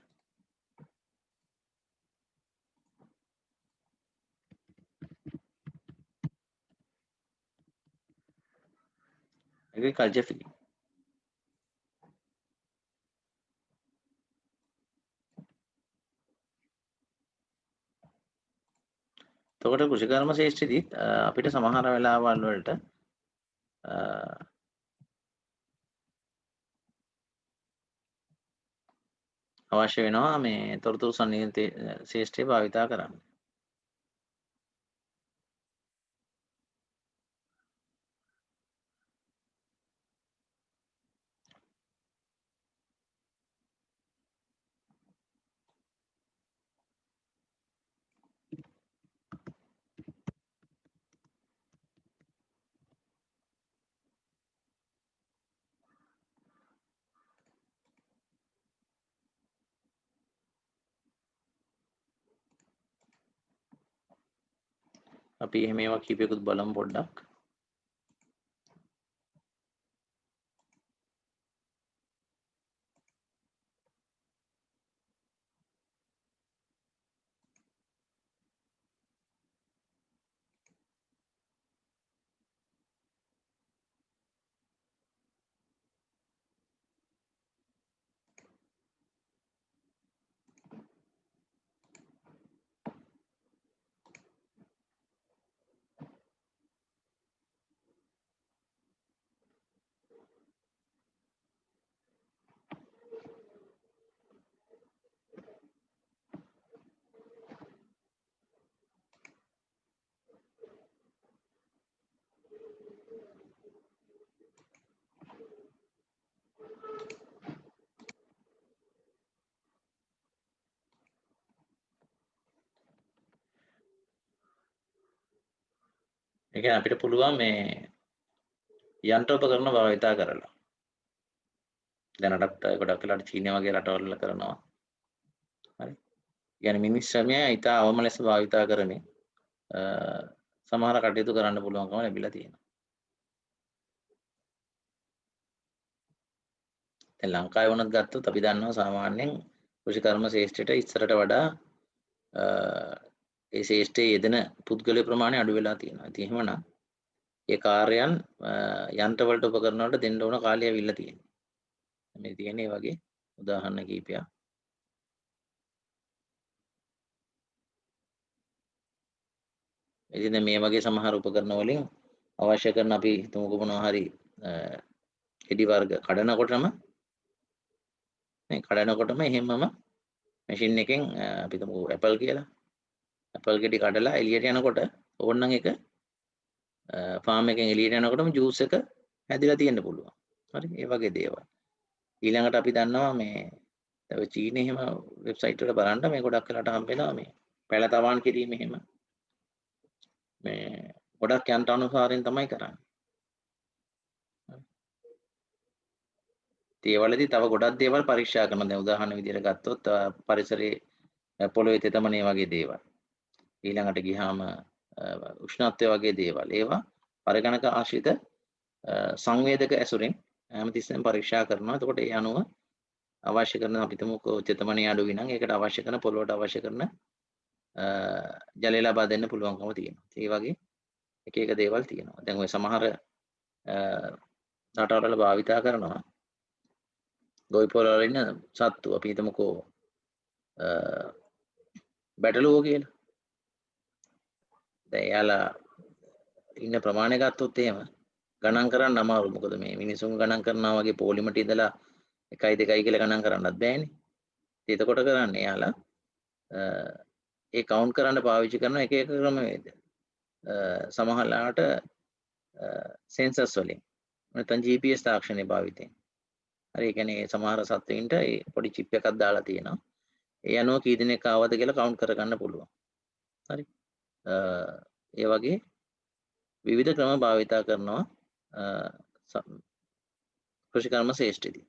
agriculture field. එතකොට කෘෂිකර්ම ශාස්ත්‍රයේදීත් අපිට සමහර වෙලාවල් වලට අවශ්‍ය වෙනවා මේ තොරතුරු සංනිවේදන ශාස්ත්‍රය භාවිතා කරන්න. අපි එහෙම ඒවා කීපයකුත් බලමු පොඩ්ඩක්. ඒ කියන්නේ අපිට පුළුවන් මේ යන්ත්‍ර උපකරණ භාවිතා කරලා. දැනටත් ගොඩක් වෙලාවට චීනය වගේ රටවල කරනවා. හරි. කියන්නේ මිනිස් ශ්‍රමය ඉතා අවම ලෙස භාවිතා කරමින් සමහර කටයුතු කරන්න පුළුවන්කම ලැබිලා තියෙනවා. දැන් ලංකාවේ වුණත් ගත්තොත් අපි දන්නවා සාමාන්‍යයෙන් කෘෂිකර්ම ශේෂ්ත්‍රයට ඉස්සරට වඩා ඒ ශේෂ්ත්‍රයේ යෙදෙන පුද්ගල ප්‍රමාණය අඩු වෙලා තියෙනවා. ඉතින් එහෙමනම් ඒ කාර්යයන් යන්ත්‍ර වලට උපකරණ වලට දෙන්න ඕන කාලය ඇවිල්ලා තියෙනවා. මේ තියෙන්නේ වගේ උදාහරණ කීපයක්. ඉතින් මේ වගේ සමහර උපකරණ වලින් අවශ්‍ය කරන අපි හිතමුකෝ මොනවා හරි එඩි වර්ග කඩනකොටම මේ කඩනකොටම එහෙමම මැෂින් එකෙන් අපි හිතමුකෝ ඇපල් කියලා ඇපල් ගෙඩි කඩලා එළියට යනකොට ඕනනම් එක ෆාම් එකෙන් එළියට යනකොටම ජූස් එක හැදිලා තියෙන්න පුළුවන්. හරි ඒ වගේ දේවල්. ඊළඟට අපි දන්නවා මේ දැන් චීනේ එහෙම වෙබ්සයිට් වල බලන්න මේ ගොඩක් වෙලාට හම්බ වෙනවා මේ පැල තවාන් කිරීම එහෙම මේ ගොඩක් යන්ත්‍ර අනුසාරයෙන් තමයි කරන්නේ. ඒ වලදී තව ගොඩක් දේවල් පරීක්ෂා කරනවා. දැන් උදාහරණ විදිහට ගත්තොත් පරිසරයේ පොළොවේ තෙතමනේ වගේ දේවල්. ඊළඟට ගියාම උෂ්ණත්වය වගේ දේවල්. ඒවා පරිගණක ආශ්‍රිත සංවේදක ඇසුරෙන් හැමතිස්සෙම පරීක්ෂා කරනවා. එතකොට ඒ අනුව අවශ්‍ය කරන අපි තුමුකෝ තෙතමනේ අඩුයි නම් ඒකට අවශ්‍ය කරන පොළොවට අවශ්‍ය කරන ජලය ලබා දෙන්න පුළුවන්කම තියෙනවා. ඒ වගේ එක එක දේවල් තියෙනවා. දැන් ඔය සමහර රටවල භාවිතා කරනවා ගොවි පොළවල ඉන්න සත්තු අපි හිතමුකෝ බැටළුවෝ කියලා. දැන් එයාලා ඉන්න ප්‍රමාණය ගත්තොත් එහෙම ගණන් කරන්න අමාරු. මොකද මේ මිනිසුන් ගණන් කරනවා වගේ පොලිමට ඉඳලා 1යි 2යි කියලා ගණන් කරන්නත් බෑනේ. එතකොට කරන්නේ එයාලා ඒ කවුන්ට් කරන්න පාවිච්චි කරන එක එක ක්‍රමවේද. සමහරලාට සෙන්සර්ස් වලින් නැත්නම් GPS තාක්ෂණය භාවිතයෙන්. හරි ඒ කියන්නේ සමහර සත්ත්වයින්ට ඒ පොඩි චිප් එකක් දාලා තියෙනවා. ඒ අනුව කී දෙනෙක් ආවද කියලා කවුන්ට් කරගන්න පුළුවන්. හරි. ඒ වගේ විවිධ ක්‍රම භාවිතා කරනවා කෘෂිකර්ම ශේෂ්ත්‍රයේදී.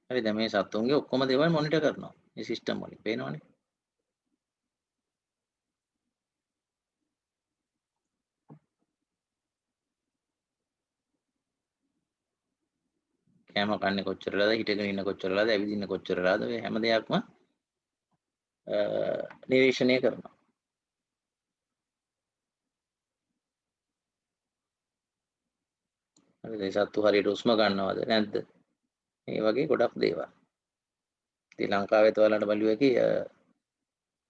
හරි දැන් මේ සත්තුන්ගේ ඔක්කොම දේවල් මොනිටර් කරනවා. මේ සිස්ටම් වලින් පේනවනේ. කෑම කන්නේ කොච්චරලාද, හිටගෙන ඉන්න කොච්චරලාද, ඇවිදින්න කොච්චරලාද, ඔය හැම දෙයක්ම නිරීක්ෂණය කරනවා. හරිද? ඒ සත්තු හරියට හුස්ම ගන්නවද නැද්ද? මේ වගේ ගොඩක් දේවල්. ඉතින් ලංකාවේත් ඔයාලට බලුව හැකි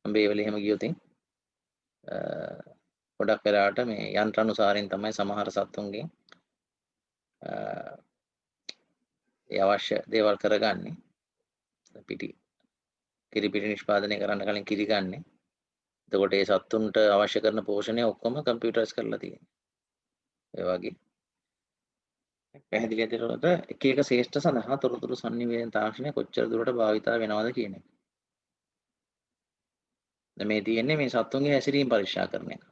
අම්බේ වල එහෙම ගියොත් ගොඩක් වෙලාවට මේ යන්ත්‍ර අනුසාරයෙන් තමයි සමහර සත්තුන්ගෙන් ඒ අවශ්‍ය දේවල් කරගන්නේ. කිරි පිටි නිෂ්පාදනය කරන්න කලින් කිරි ගන්නෙ. එතකොට ඒ සත්තුන්ට අවශ්‍ය කරන පෝෂණය ඔක්කොම කම්පියුටර්ස් කරලා තියෙනවා. ඒ වගේ පැහැදිලි ඇදෙනකොට එක එක ශේෂ්ඨ සඳහා තොරතුරු සංනිවේදන තාක්ෂණය කොච්චර දුරට භාවිතා වෙනවද කියන එක. දැන් මේ තියෙන්නේ මේ සත්තුන්ගේ හැසිරීම පරීක්ෂා කරන එක.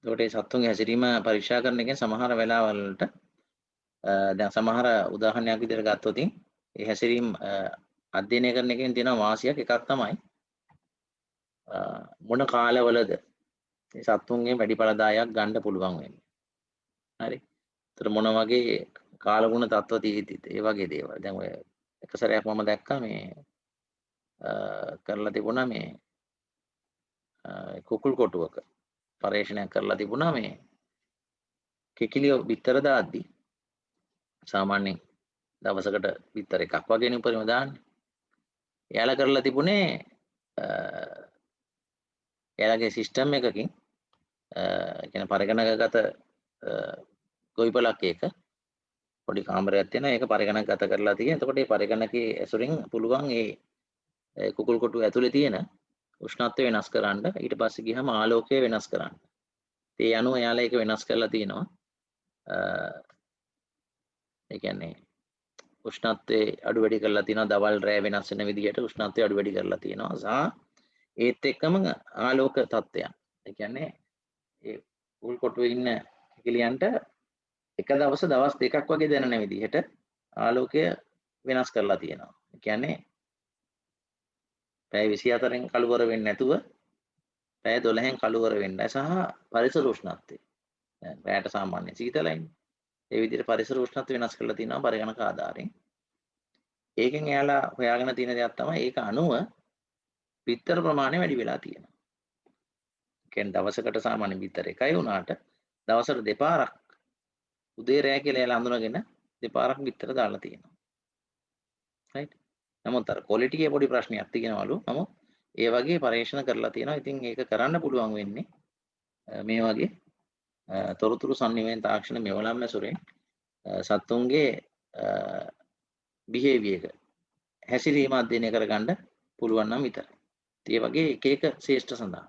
එතකොට මේ සත්තුන්ගේ හැසිරීම පරීක්ෂා කරන එකෙන් සමහර වෙලාවල් වලට දැන් සමහර උදාහරණයක් විදිහට ගත්තොත් ඒ හැසිරීම අධ්‍යයනය කරන එකෙන් තියෙන වාසියක් එකක් තමයි මොන කාලවලද මේ සත්තුන්ගේ වැඩි ඵලදායක් ගන්න පුළුවන් වෙන්නේ. හරි. ඒතර මොන වගේ කාලගුණ තත්ත්ව තියෙද්දිද ඒ වගේ දේවල්. දැන් ඔය එක සැරයක් මම දැක්කා මේ කරලා තිබුණා මේ කුකුල් කොටුවක පරීක්ෂණයක් කරලා තිබුණා මේ කිකිලිය බිත්තර දාද්දි සාමාන්‍යයෙන් දවසකට බිත්තර එකක් වගේනේ උපරිම දාන්නේ. එයාලා කරලා තිබුණේ එයාලගේ සිස්ටම් එකකින් කියන පරිගණකගත ගොවිපලක් එක පොඩි කාමරයක් තියෙනවා. ඒක පරිගණකගත කරලා තියෙනවා. එතකොට මේ පරිගණකයේ ඇසුරින් පුළුවන් ඒ කුකුල් කොටුව ඇතුලේ තියෙන උෂ්ණත්වය වෙනස් කරන්න. ඊට පස්සේ ගියහම ආලෝකය වෙනස් කරන්න. ඒ අනුව එයාලා ඒක වෙනස් කරලා තියෙනවා. ඒ කියන්නේ උෂ්ණත්වයේ අඩු වැඩි කරලා තියෙනවා. දවල් රැ වෙනස් වෙන විදිහට උෂ්ණත්වය අඩු වැඩි කරලා තියෙනවා. සහ ඒත් එක්කම ආලෝක තත්ත්වයන්. ඒ කියන්නේ ඒ කුකුල් කොටුවේ ඉන්න ක්ලියන්ට එක දවස් දෙකක් වගේ දැනෙන විදිහට ආලෝකය වෙනස් කරලා තියෙනවා. ඒ කියන්නේ පැය 24න් කළුවර වෙන්නේ නැතුව පැය 12න් කළුවර වෙන්නයි සහ පරිසර උෂ්ණත්වය. දැන් රැයට සාමාන්‍ය සීතලයිනේ. ඒ විදිහට පරිසර උෂ්ණත්වය වෙනස් කරලා තියෙනවා පරිගණක ආධාරයෙන්. ඒකෙන් එයාලා හොයාගෙන තියෙන දෙයක් තමයි ඒක අනුව බිත්තර ප්‍රමාණය වැඩි වෙලා තියෙනවා. කියන්නේ දවසකට සාමාන්‍ය බිත්තර එකයි වුණාට දවසට දෙපාරක් උදේ රැය කියලා එයාලා අඳුනගෙන දෙපාරක් බිත්තර දාලා තියෙනවා. රයිට්. නමුත් අර ක්වොලිටි එකේ පොඩි ප්‍රශ්නයක් තියෙනවලු. නමුත් ඒ වගේ පරීක්ෂණ කරලා තියෙනවා. ඉතින් ඒක කරන්න පුළුවන් වෙන්නේ මේ වගේ තොරතුරු සංනිවේදන තාක්ෂණ මෙවලම් මැසුරෙන් සත්තුන්ගේ බිහේවියර් එක හැසිරීම අධ්‍යයනය කරගන්න පුළුවන් නම් විතරයි. ඒ වගේ එක එක ශේෂ්ඨ සඳහා.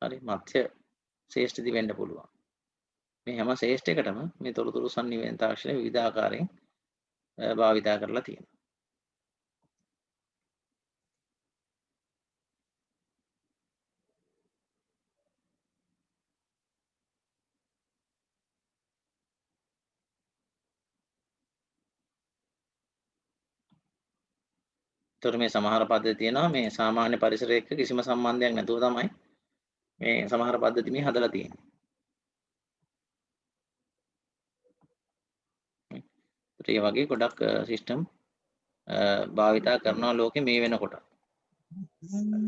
හරි මත්ස්‍ය ශේෂ්ඨදි වෙන්න පුළුවන්. මේ හැම ශේෂ්ඨයකටම මේ තොරතුරු සංනිවේදන තාක්ෂණ විවිධ ආකාරයෙන් භාවිතා කරලා තියෙනවා. ඒතර මේ සමහර පද්ධති තියෙනවා මේ සාමාන්‍ය පරිසරයක කිසිම සම්බන්ධයක් නැතුව තමයි මේ සමහර පද්ධති මේ හදලා තියෙන්නේ. ඒ වගේ ගොඩක් සිස්ටම් භාවිතා කරනවා ලෝකෙ මේ වෙනකොට.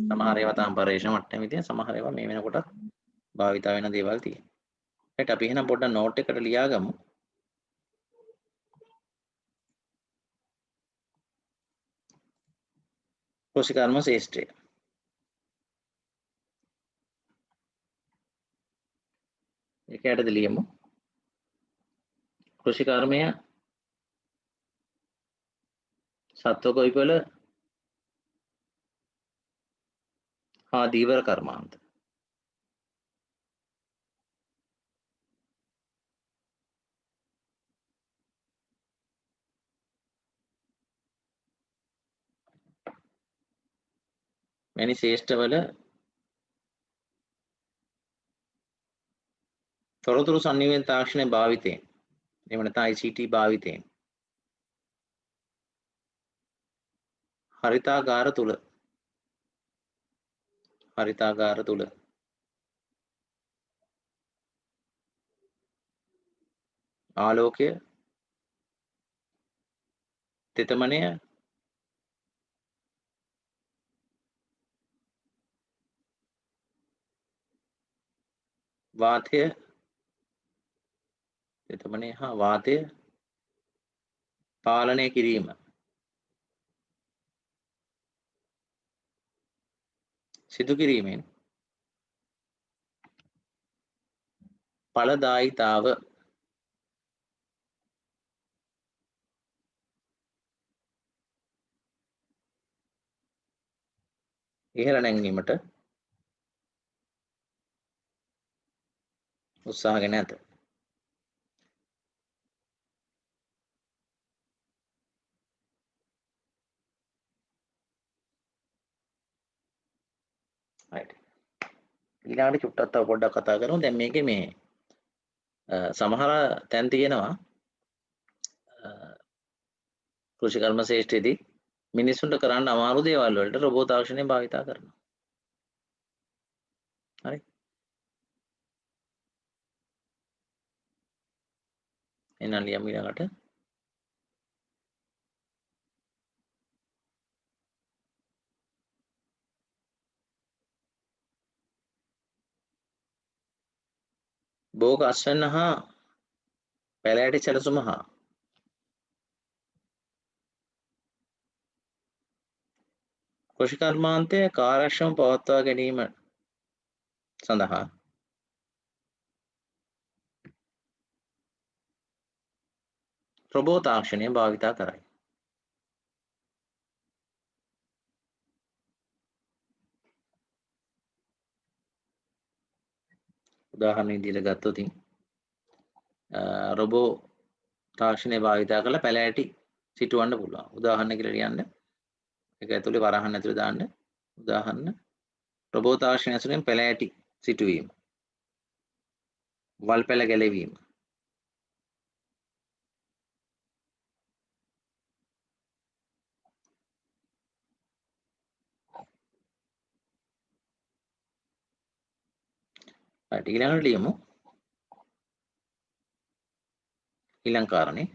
සමහර ඒවා තාම පරීක්ෂණ මට්ටමේ තියෙන සමහර ඒවා මේ වෙනකොට භාවිතා වෙන දේවල් තියෙනවා. ඒත් අපි එහෙනම් පොඩ්ඩක් නෝට් එකකට ලියාගමු. කෘෂිකර්ම ශේෂ්ත්‍රය. ඒක යටතේ ලියමු. කෘෂිකර්මය සත්ව කොයිපළ හා දීවර කර්මාන්ත. මෙනි ශේෂ්ඨවල තොරතුරු සංනිවේදන තාක්ෂණය භාවිතයෙන් එහෙම නැත්නම් ICT භාවිතයෙන් හරිතාගාර තුල ආලෝකය තෙතමනය වාතය තෙතමනය හා වාතය පාලනය කිරීම සිදු කිරීමෙන් ඵලදායීතාව ඉහළ නැංවීමට උත්සාහගෙන ඇත. right. ඊළඟට චුට්ටක් තව පොඩ්ඩක් කතා කරමු. දැන් මේකේ මේ සමහර තැන් තියෙනවා කෘෂිකර්ම ශේෂ්ඨයේදී මිනිස්සුන්ට කරන්න අමාරු දේවල් වලට රොබෝ තාක්ෂණය භාවිතා කරනවා. හරි. එහෙනම් ලියමු ඊළඟට. භෝග අස්වැන්න හා පැලෑටි සැලසුම හා කෘෂිකර්මාන්තය කාර්යක්ෂම පවත්වා ගැනීම සඳහා රොබෝ තාක්ෂණය භාවිතා කරයි. උදාහරණ විදිහට ගත්තොත් රොබෝ තාක්ෂණය භාවිතා කරලා පැලෑටි සිටවන්න පුළුවන්. උදාහරණ කියලා ලියන්න. ඒක ඇතුලේ වරහන් ඇතුලේ දාන්න. උදාහරණ රොබෝ තාක්ෂණය ඇසුරෙන් පැලෑටි සිටුවීම. වල් පැල ගැලවීම. ඊළඟට ලියමු ඊළඟ කාරණේ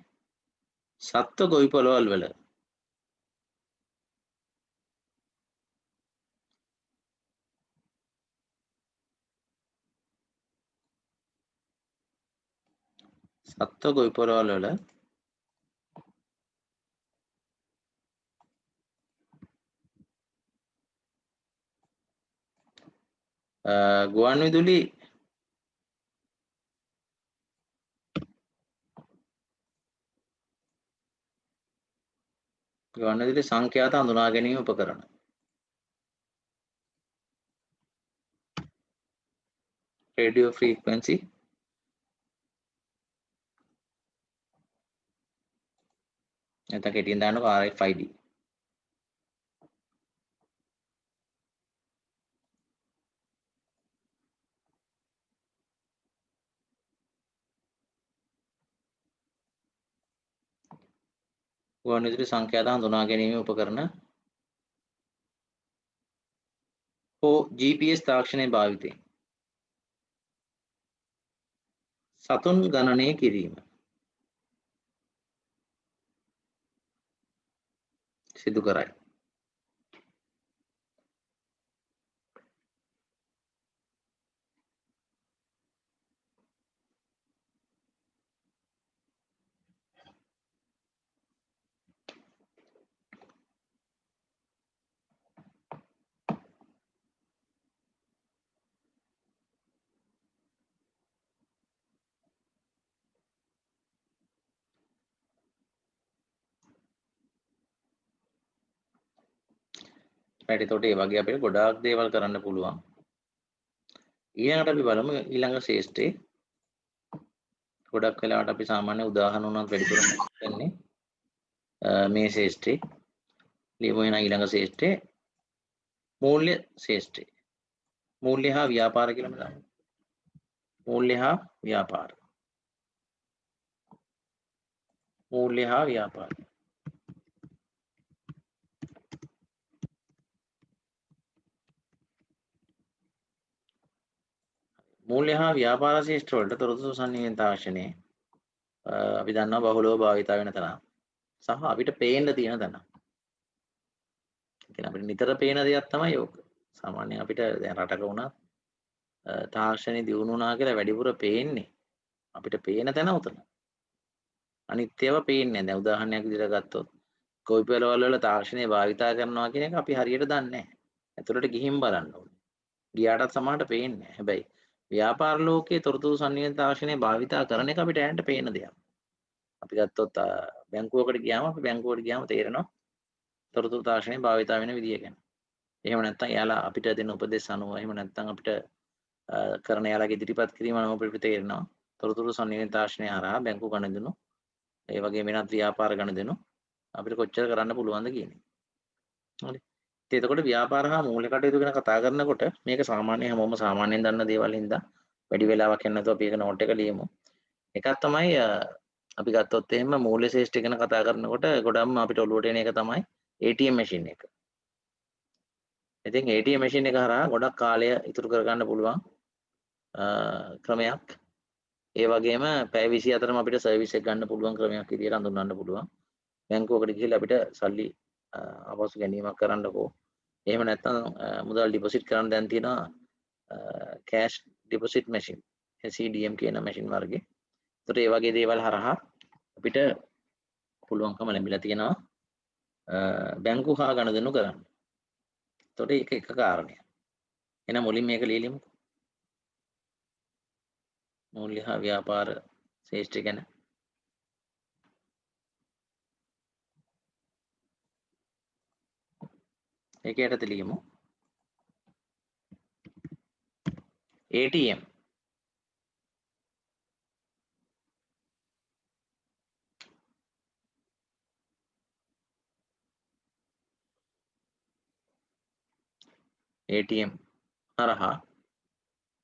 සත්ව ගොවි පොළවල් වල සත්ව ගොවි පොළවල් වල ගුවන් විදුලි සංඛ්‍යාත හඳුනා ගැනීම උපකරණ. රේඩියෝ ෆ්‍රීකවන්සි නැත්නම් කෙටියෙන් දාන්නකො RFID. ගුවන් විදුලි සංඛ්‍යාත හඳුනා ගැනීම උපකරණ හෝ GPS තාක්ෂණයේ භාවිතයෙන් සතුන් ගණනය කිරීම සිදු කරයි. right එතකොට මේ වගේ අපිට ගොඩාක් දේවල් කරන්න පුළුවන්. ඊළඟට අපි බලමු ඊළඟ ශේෂ්ත්‍රයේ ගොඩක් වෙලාවට අපි සාමාන්‍ය උදාහරණ උනත් වැඩිපුර ගන්නේ මේ ශේෂ්ත්‍රයේ ලියමු වෙන ඊළඟ ශේෂ්ත්‍රයේ මූල්‍ය ශේෂ්ත්‍රය. මූල්‍ය හා ව්‍යාපාර කියලා මම දානවා. මූල්‍ය හා ව්‍යාපාර. මූල්‍ය හා ව්‍යාපාර. මූල්‍ය හා ව්‍යාපාර ශේෂ්ත්‍ර වලට තොරතුරු සංනිවේදන තාක්ෂණයේ අපි දන්නවා බහුලව භාවිත වෙන තරම් සහ අපිට පේන්න තියෙන තැන. අපිට නිතර පේන දෙයක් තමයි ඕක. සාමාන්‍යයෙන් අපිට දැන් රටක වුණා තාක්ෂණي දියුණු වුණා කියලා වැඩිපුර පේන්නේ අපිට පේන තැන උතන. අනිත් ඒවා පේන්නේ නැහැ. දැන් උදාහරණයක් විදිහට ගත්තොත් ගොවි පෙළවල් වල තාක්ෂණය භාවිතා කරනවා කියන එක අපි හරියට දන්නේ නැහැ. ඇතුළට ගිහින් බලන්න ඕනේ. ගියාටත් සමහරට පේන්නේ නැහැ. හැබැයි ව්‍යාපාර ලෝකයේ තොරතුරු සංනිවේදන තාක්ෂණය භාවිතා කරන එක අපිට ඇහෙන්න පේන දෙයක්. අපි ගත්තොත් බැංකුවකට ගියාම අපි බැංකුවට ගියාම තේරෙනවා තොරතුරු තාක්ෂණය භාවිතා වෙන විදිය ගැන. එහෙම නැත්නම් එයාලා අපිට දෙන උපදෙස් අනුව එහෙම නැත්නම් අපිට කරන එයාලගේ ඉදිරිපත් කිරීම අනුව අපිට තේරෙනවා තොරතුරු සංනිවේදන තාක්ෂණය හරහා බැංකු ගණදෙනු ඒ වගේ වෙනත් ව්‍යාපාර ගණදෙනු අපිට කොච්චර කරන්න පුළුවන්ද කියන්නේ. හරි. ඉතින් එතකොට ව්‍යාපාර හා මූල්‍ය කටයුතු ගැන කතා කරනකොට මේක සාමාන්‍ය හැමෝම සාමාන්‍යයෙන් දන්න දේවල් හින්දා වැඩි වෙලාවක් යන්න නැතුව අපි ඒක නෝට් එක ලියමු. එකක් තමයි අපි ගත්තොත් එහෙම මූල්‍ය ශ්‍රේෂ්ඨ ගැන කතා කරනකොට ගොඩක්ම අපිට ඔළුවට එන එක තමයි ATM මැෂින් එක. ඉතින් ATM මැෂින් එක හරහා ගොඩක් කාලය ඉතුරු කරගන්න පුළුවන් ක්‍රමයක්. ඒ වගේම පැය 24ම අපිට සර්විස් එක ගන්න පුළුවන් ක්‍රමයක් විදියට හඳුන්වන්න පුළුවන්. බැංකුවකට ගිහිල්ලා අපිට සල්ලි ආපසු ගැනීමක් කරන්නකෝ. එහෙම නැත්නම් මුදල් ඩිපොසිට් කරන්න දැන් තියෙනවා කෑෂ් ඩිපොසිට් මැෂින් CDM කියන මැෂින් වර්ගේ. ඒතර ඒ වගේ දේවල් හරහා අපිට පුළුවන්කම ලැබිලා තියෙනවා බැංකු හා ගණදෙනු කරන්න. එතකොට ඒක එක කාරණයක්. එහෙනම් මුලින් මේක ලියලිමු. මූල්‍ය හා ව්‍යාපාර ශ්‍රේෂ්ඨ ගැන ඒක යටතේ ලියමු. ATM හරහා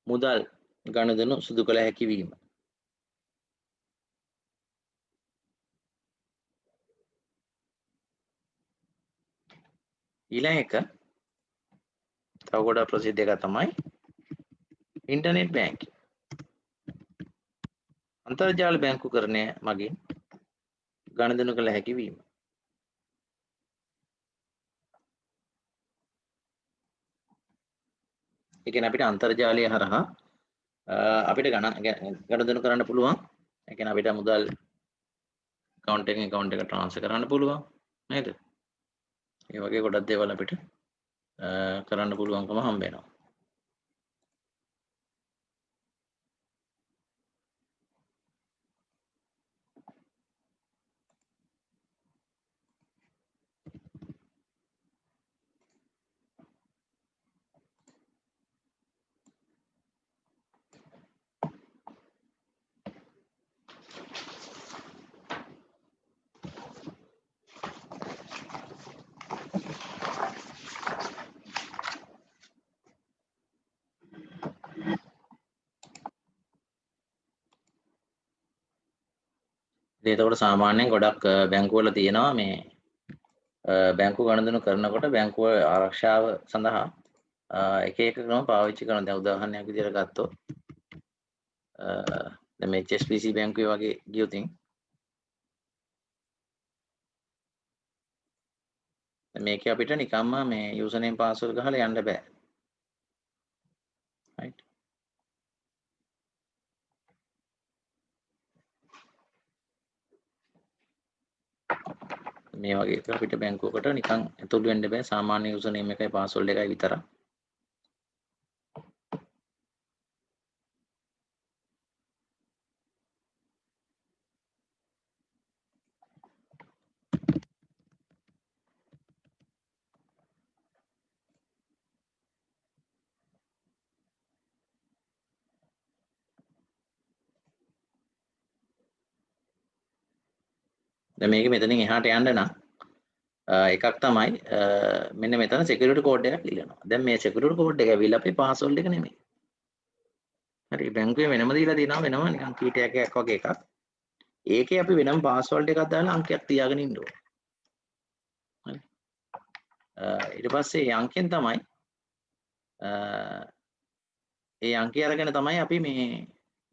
මුදල් ගනුදෙනු සිදු කළ හැකි වීම. ඊළඟ එක තව ගොඩක් ප්‍රසිද්ධ එකක් තමයි ඉන්ටර්නෙට් බැංකින්. අන්තර්ජාල බැංකුකරණය මගින් ගනුදෙනු කළ හැකි වීම. ඒ කියන්නේ අපිට අන්තර්ජාලය හරහා අපිට ගනුදෙනු කරන්න පුළුවන්. ඒ කියන්නේ අපිට මුදල් account එකෙන් account එකට transfer කරන්න පුළුවන් නේද? ඒ වගේ ගොඩක් දේවල් අපිට කරන්න පුළුවන්කම හම්බ වෙනවා. ඉතින් එතකොට සාමාන්‍යයෙන් ගොඩක් බැංකුවල තියෙනවා මේ බැංකු ගනුදෙනු කරනකොට බැංකුව ආරක්ෂාව සඳහා එක එක ක්‍රම පාවිච්චි කරනවා. දැන් උදාහරණයක් විදිහට ගත්තොත් දැන් මේ HSBC බැංකුවේ වගේ ගියොත් මේකේ අපිට නිකම්ම මේ යූසර් නේම් පාස්වර්ඩ් ගහලා යන්න බෑ. right? මේ වගේ එක අපිට බැංකුවකට නිකන් ඇතුල් වෙන්න බෑ. සාමාන්‍ය යූසර් නේම් එකයි පාස්වර්ඩ් එකයි විතරයි. දැන් මේක මෙතනින් එහාට යන්න නම් එකක් තමයි මෙන්න මෙතන security code එකක් ඉල්ලනවා. දැන් මේ security code එක ඇවිල්ලා අපේ password එක නෙමෙයි. හරි බැංකුවේ වෙනම දීලා තියෙනවා වෙනම නිකන් කීටයක් වගේ එකක්. ඒකේ අපි වෙනම password එකක් දාලා අංකයක් තියාගෙන ඉන්න ඕනේ. හරි. ඊට පස්සේ ඒ අංකෙන් තමයි ඒ අංකය අරගෙන තමයි අපි මේ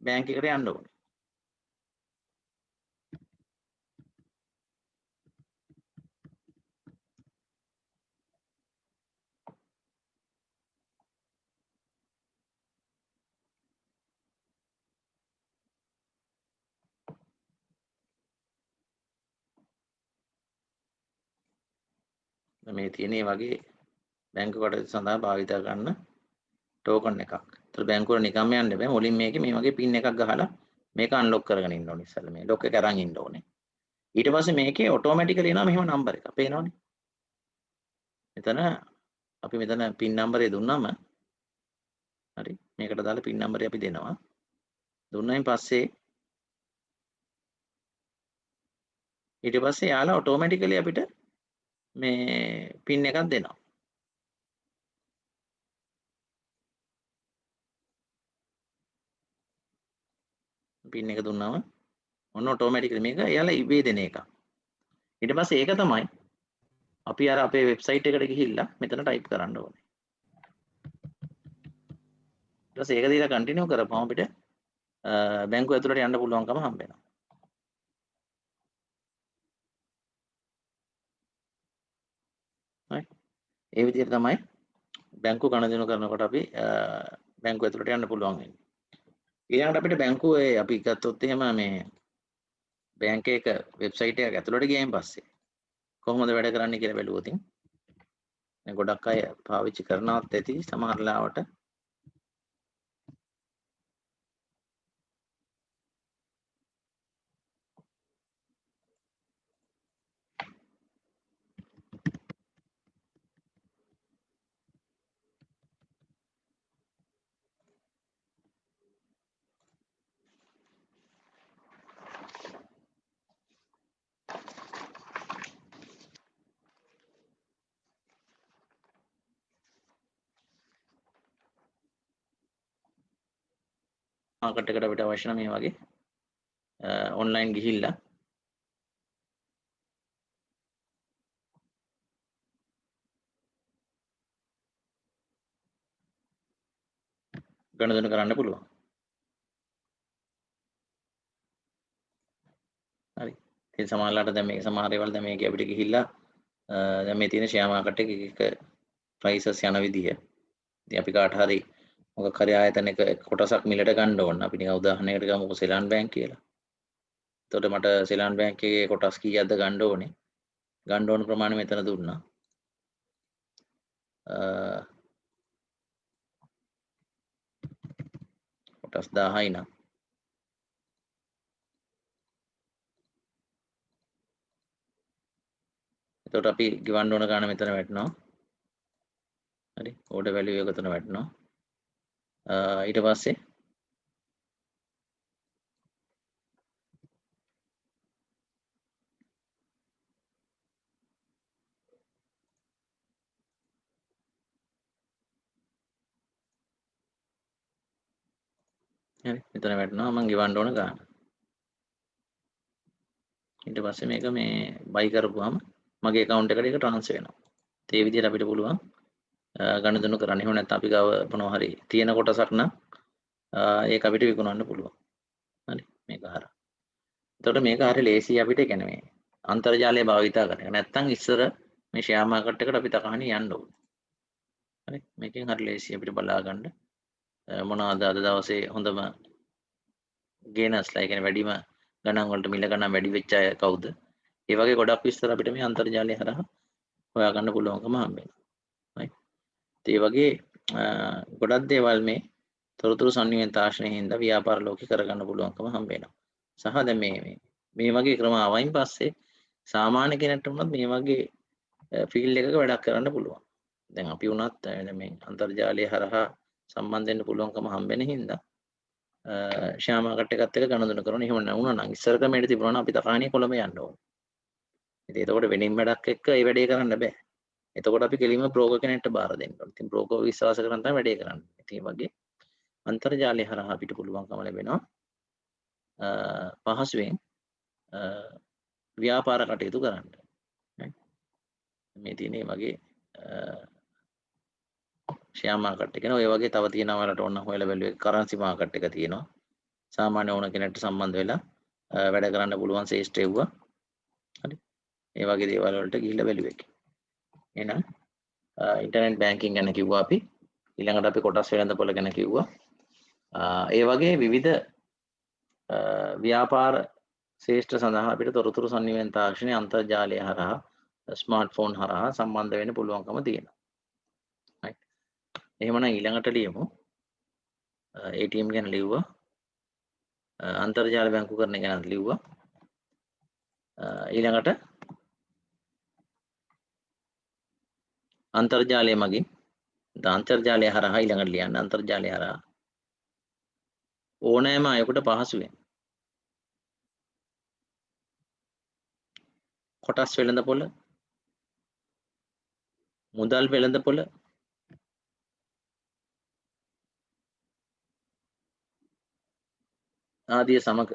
බැංක් එකට යන්න ඕනේ. මේ තියෙන වගේ බැංකු කටයුතු සඳහා භාවිත කරන ටෝකන් එකක්. ඒතර බැංකුවට නිකම්ම යන්න බෑ. මුලින් මේකේ මේ වගේ පින් එකක් ගහලා මේක අන්ලොක් කරගෙන ඉන්න ඕනේ ඉස්සෙල්ලා මේ ලොක් එක අරන් ඉන්න ඕනේ. ඊට පස්සේ මේකේ ඔටෝමැටිකලි එනවා මෙහෙම නම්බර් එකක්. පේනවනේ. මෙතන අපි මෙතන පින් නම්බරය දුන්නාම හරි මේකට දාලා පින් නම්බරය අපි දෙනවා. දුන්නායින් පස්සේ ඊට පස්සේ යාලා ඔටෝමැටිකලි අපිට මේ පින් එකක් දෙනවා. පින් එක දුන්නාම ඔන්න ඔටෝමැටිකලි මේක එයාලා ඉබේ දෙන එක. ඊට පස්සේ ඒක තමයි අපි අර අපේ වෙබ්සයිට් එකට ගිහිල්ලා මෙතන ටයිප් කරන්න ඕනේ. ඊට පස්සේ ඒක දීලා කන්ටිනියු කරපුවම අපිට බැංකුව ඇතුළට යන්න පුළුවන්කම හම්බ වෙනවා. හරි. ඒ විදිහට තමයි බැංකු ගනුදෙනු කරනකොට අපි බැංකුව ඇතුළට යන්න පුළුවන් වෙන්නේ. ඊළඟට අපිට බැංකුවේ අපි ගත්තොත් එහෙම මේ බැංක් එක වෙබ්සයිට් එකක ඇතුළට ගියයින් පස්සේ කොහොමද වැඩ කරන්නේ කියලා බැලුවොත් ගොඩක් අය පාවිච්චි කරනවත් ඇති සමහර ලාවට මාකට් එකට අපිට අවශ්‍ය නම් මේ වගේ ඔන්ලයින් ගිහිල්ලා ගණදෙනු කරන්න පුළුවන්. හරි. ඉතින් සමහරවිට දැන් මේ සමහර ඒවාල් දැන් මේක අපිට ගිහිල්ලා දැන් මේ තියෙන ෂෙයා මාකට් එකේ එක ප්‍රයිසස් යන විදිය. ඉතින් අපි කාට හරි මොකක් හරි ආයතනයක කොටසක් මිලට ගන්න ඕන. අපි නිකන් උදාහරණයකට ගමුකෝ සෙලාන් බැංක් කියලා. එතකොට මට සෙලාන් බැංකුවේ කොටස් කීයක්ද ගන්න ඕනේ? ගන්න ඕන ප්‍රමාණය මෙතන දුන්නා. කොටස් 1000යි නම් එතකොට අපි ගෙවන්න ඕන ගාණ මෙතන වැටෙනවා. හරි. ඕඩර් වැලියු එක උතන වැටෙනවා. ඊට පස්සේ හරි මෙතන වැටෙනවා මම ගෙවන්න ඕන ගාණ. ඊට පස්සේ මේක මේ බයි කරපුවාම මගේ account එකට ඒක transfer වෙනවා. ඒ විදිහට අපිට පුළුවන් ගණදෙනු කරන්න. එහෙම නැත්නම් අපි ගාව මොනවා හරි තියෙන කොටසක් නම් ඒක අපිට විකුණන්න පුළුවන්. හරි මේක හරහා. එතකොට මේක හරිය ලේසි අපිට කියන්නේ මේ අන්තර්ජාලය භාවිතා කරගෙන. නැත්නම් ඉස්සර මේ ෂෙයා මාකට් එකට අපි තකහණි යන්න ඕනේ. හරි මේකෙන් හරිය ලේසි අපිට බලා ගන්න මොනවාද අද දවසේ හොඳම ගේනර්ස්ලා කියන්නේ වැඩිම ගණන් වලට මිල ගණන් වැඩි වෙච්ච අය කවුද? ඒ වගේ ගොඩක් විස්තර අපිට මේ අන්තර්ජාලය හරහා හොයාගන්න පුළුවන්කම හම්බ වෙනවා. right? ඒ වගේ ගොඩක් දේවල් මේ තොරතුරු සංනිවේද තාක්ෂණයෙන් හින්දා ව්‍යාපාර ලෝකේ කරගන්න පුළුවන්කම හම්බ වෙනවා. සහ දැන් මේ වගේ ක්‍රම ආවයින් පස්සේ සාමාන්‍ය කෙනෙක්ට වුණත් මේ වගේ ෆීල්ඩ් එකක වැඩක් කරන්න පුළුවන්. දැන් අපි වුණත් මේ අන්තර්ජාලය හරහා සම්බන්ධ වෙන්න පුළුවන්කම හම්බ වෙන හින්දා ෂෙයා මාකට් එකත් එක්ක ගණන් කරනවා. එහෙම නුණා නම් ඉස්සර ක්‍රමයට තිබුණා නම් අපි තකාණිය කොළඹ යන්න ඕන. ඉතින් එතකොට වෙනින් වැඩක් එක්ක ඒ වැඩේ කරන්න බෑ. එතකොට අපි කෙලින්ම බ්‍රෝකර් කෙනෙක්ට බාර දෙන්න ඕන. ඉතින් බ්‍රෝකර් විශ්වාස කරන් තමයි වැඩේ කරන්නේ. ඉතින් මේ වගේ අන්තර්ජාලය හරහා අපිට පුළුවන්කම ලැබෙනවා පහසුවෙන් ව්‍යාපාර කටයුතු කරන්න. මේ තියෙන වගේ ෂෙයා මාකට් එක නේ ඔය වගේ තව තියෙනවා වලට ඕන හොයලා බැලුවේ කරන්සි මාකට් එක තියෙනවා. සාමාන්‍ය ඕන කෙනෙක්ට සම්බන්ධ වෙලා වැඩ කරන්න පුළුවන් ශේෂ්ඨ එව්වා. හරි. ඒ වගේ දේවල් වලට ගිහිල්ලා බැලුවේ. එහෙනම් ඉන්ටර්නෙට් බැංකින් ගැන කිව්වා අපි. ඊළඟට අපි කොටස් වෙළඳපොළ ගැන කිව්වා. ඒ වගේ විවිධ ව්‍යාපාර ශේෂ්ඨ සඳහා අපිට තොරතුරු සංනිවේදන තාක්ෂණයේ අන්තර්ජාලය හරහා ස්මාර්ට්ෆෝන් හරහා සම්බන්ධ වෙන්න පුළුවන්කම තියෙනවා. right. එහෙමනම් ඊළඟට ලියමු. ATM ගැන ලිව්වා. අන්තර්ජාල බැංකුකරණය ගැන ලිව්වා. ඊළඟට අන්තර්ජාලය මගින් අන්තර්ජාලය හරහා ඊළඟට ලියන්න අන්තර්ජාලය හරහා ඕනෑම අයෙකුට පහසුවෙන් කොටස් වෙළඳපොළ මුදල් වෙළඳපොළ ආදිය සමග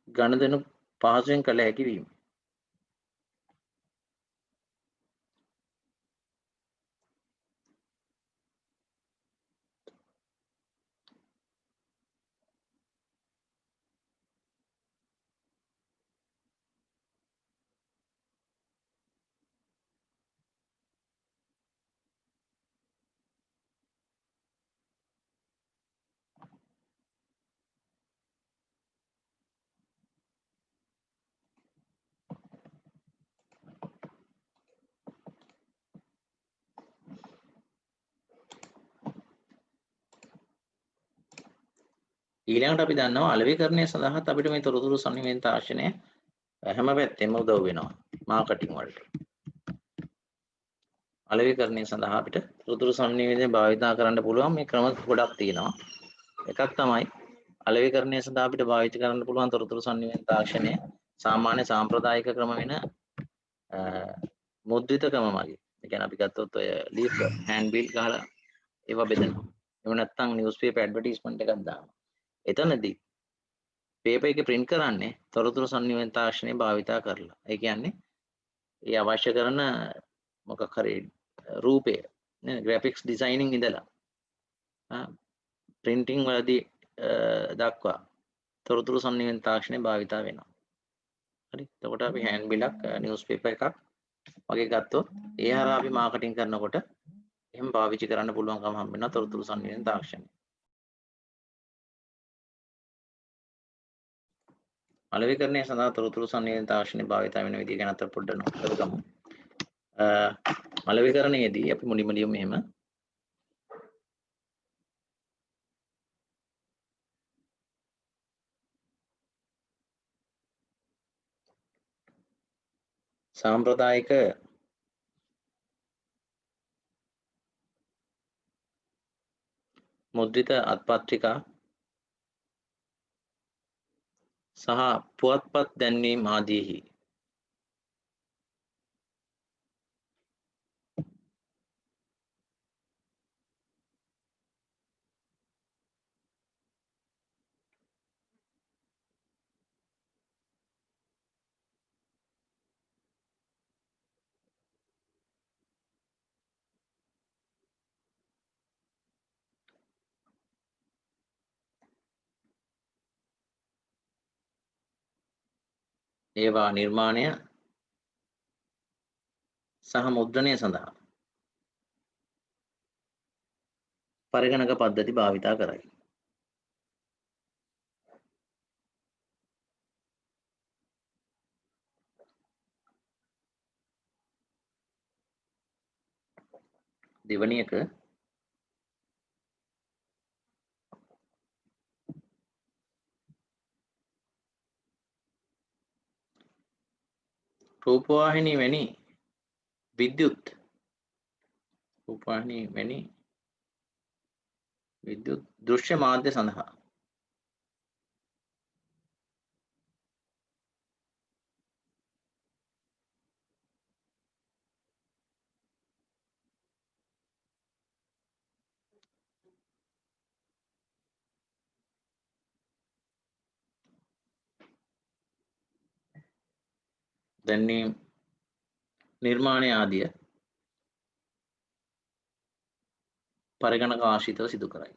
ගණදෙනු පහසුවෙන් කළ හැකි වීම. ඊළඟට අපි දන්නවා අලෙවිකරණය සඳහාත් අපිට මේ තොරතුරු සංනිවේදන තාක්ෂණය හැම පැත්තෙම උදව් වෙනවා මාකටිං වලට. අලෙවිකරණය සඳහා අපිට තොරතුරු සංනිවේදනය භාවිතා කරන්න පුළුවන් මේ ක්‍රම ගොඩක් තියෙනවා. එකක් තමයි අලෙවිකරණය සඳහා අපිට භාවිත කරන්න පුළුවන් තොරතුරු සංනිවේදන තාක්ෂණය සාමාන්‍ය සාම්ප්‍රදායික ක්‍රම වෙන මුද්‍රිත ක්‍රම මගින්. ඒ කියන්නේ අපි ගත්තොත් ඔය ලීෆ් හෑන්ඩ් බිල් ගහලා ඒවා බෙදනවා. එහෙම නැත්නම් නිවුස් පේපර් ඇඩ්වර්ටයිස්මන්ට් එකක් දානවා. එතනදී පේපර් එක print කරන්නේ තොරතුරු සංනිවේදන තාක්ෂණය භාවිතා කරලා. ඒ කියන්නේ ඒ අවශ්‍ය කරන මොකක් හරි රූපය නේ graphics designing ඉඳලා printing වලදී දක්වා තොරතුරු සංනිවේදන තාක්ෂණය භාවිතා වෙනවා. හරි. එතකොට අපි hand bill-ක් නිවුස් පේපර් එකක් වගේ ගත්තොත් ඒ හරහා අපි මාකටිං කරනකොට එහෙම පාවිච්චි කරන්න පුළුවන්කම හම්බ වෙනවා තොරතුරු සංනිවේදන තාක්ෂණය. අලෙවිකරණය සඳහා තොරතුරු සංනිවේදන තාක්ෂණය භාවිත වෙන විදිහ ගැන අත පොඩ්ඩක් නොට් කරගමු. අලෙවිකරණයේදී අපි මුලින්ම ලියමු මෙහෙම. සාම්ප්‍රදායික මුද්‍රිත අත්පත්‍රිකා සහ පුවත්පත් දැන්වීම් ආදීහි ඒවා නිර්මාණය සහ මුද්‍රණය සඳහා පරිගණක පද්ධති භාවිතා කරයි. දෙවැනි එක රූපවාහිනී වැනි විද්‍යුත් දෘශ්‍ය මාධ්‍ය සඳහා දැන්වීම් නිර්මාණය ආදිය පරිගණක ආශ්‍රිතව සිදු කරයි.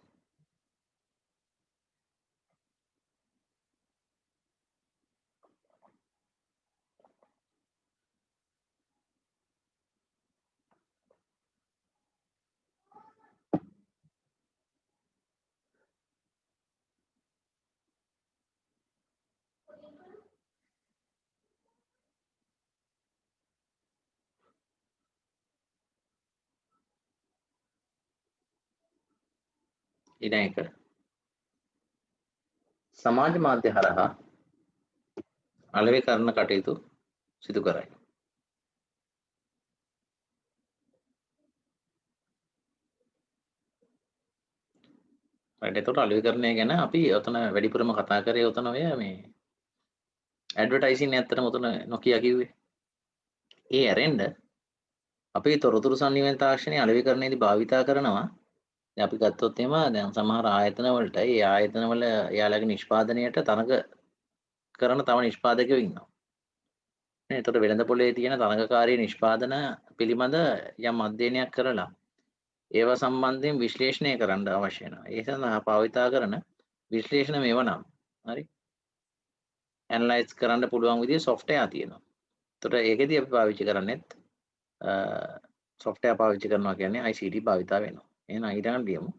ඊළඟ එක සමාජ මාධ්‍ය හරහා අලෙවිකරණ කටයුතු සිදු කරයි. right එතකොට අලෙවිකරණය ගැන අපි ඔතන වැඩිපුරම කතා කරේ ඔතන ඔය මේ ඇඩ්වර්ටයිසින් ඇත්තටම ඔතන නොකිය කිව්වේ. ඒ ඇරෙන්න අපි තොරතුරු සංනිවේදන තාක්ෂණය අලෙවිකරණයේදී භාවිතා කරනවා. දැන් අපි ගත්තොත් එහෙම දැන් සමහර ආයතන වලට ඒ ආයතන වල එයාලගේ නිෂ්පාදනයට තරඟ කරන තව නිෂ්පාදකයෝ ඉන්නවා. නේ එතකොට වෙළඳ පොලේ තියෙන තරඟකාරී නිෂ්පාදන පිළිබඳ යම් අධ්‍යයනයක් කරලා ඒව සම්බන්ධයෙන් විශ්ලේෂණය කරන්න අවශ්‍ය වෙනවා. ඒ සඳහා භාවිතා කරන විශ්ලේෂණ මේව නම් හරි ඇනලයිස් කරන්න පුළුවන් විදිහේ software තියෙනවා. එතකොට ඒකෙදී අපි පාවිච්චි කරන්නේත් software පාවිච්චි කරනවා කියන්නේ ICT භාවිතා වෙනවා. එහෙනම් ඊළඟට ලියමු.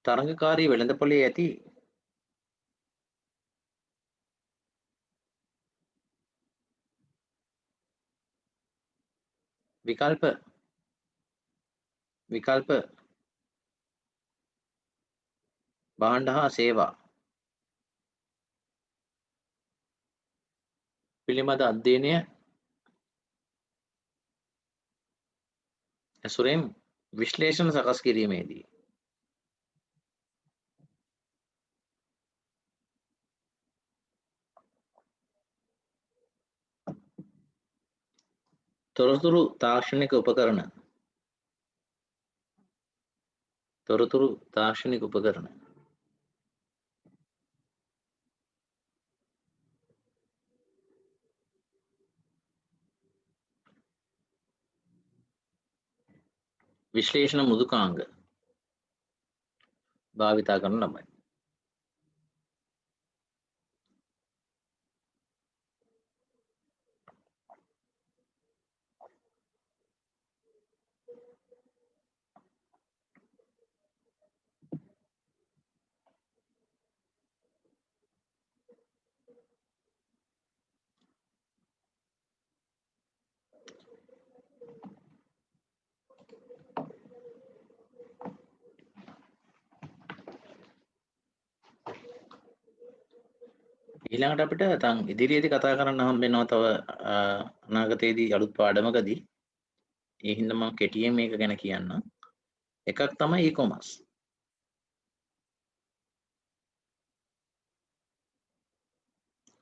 තරඟකාරී වෙළඳපොලේ ඇති විකල්ප භාණ්ඩ හා සේවා පිළිබඳ අධ්‍යයනය ඇසුරෙන් විශ්ලේෂණ සකස් කිරීමේදී තොරතුරු තාක්ෂණික උපකරණ. තොරතුරු තාක්ෂණික උපකරණ. විශ්ලේෂණ මෘදුකාංග භාවිතා කරන ලබයි. ඊළඟට අපිට තන් ඉදිරියේදී කතා කරන්න හම්බ වෙනවා තව අනාගතයේදී අලුත් පාඩමකදී. ඒ හින්දා මම කෙටියෙන් මේක ගැන කියන්නම්. එකක් තමයි e-commerce.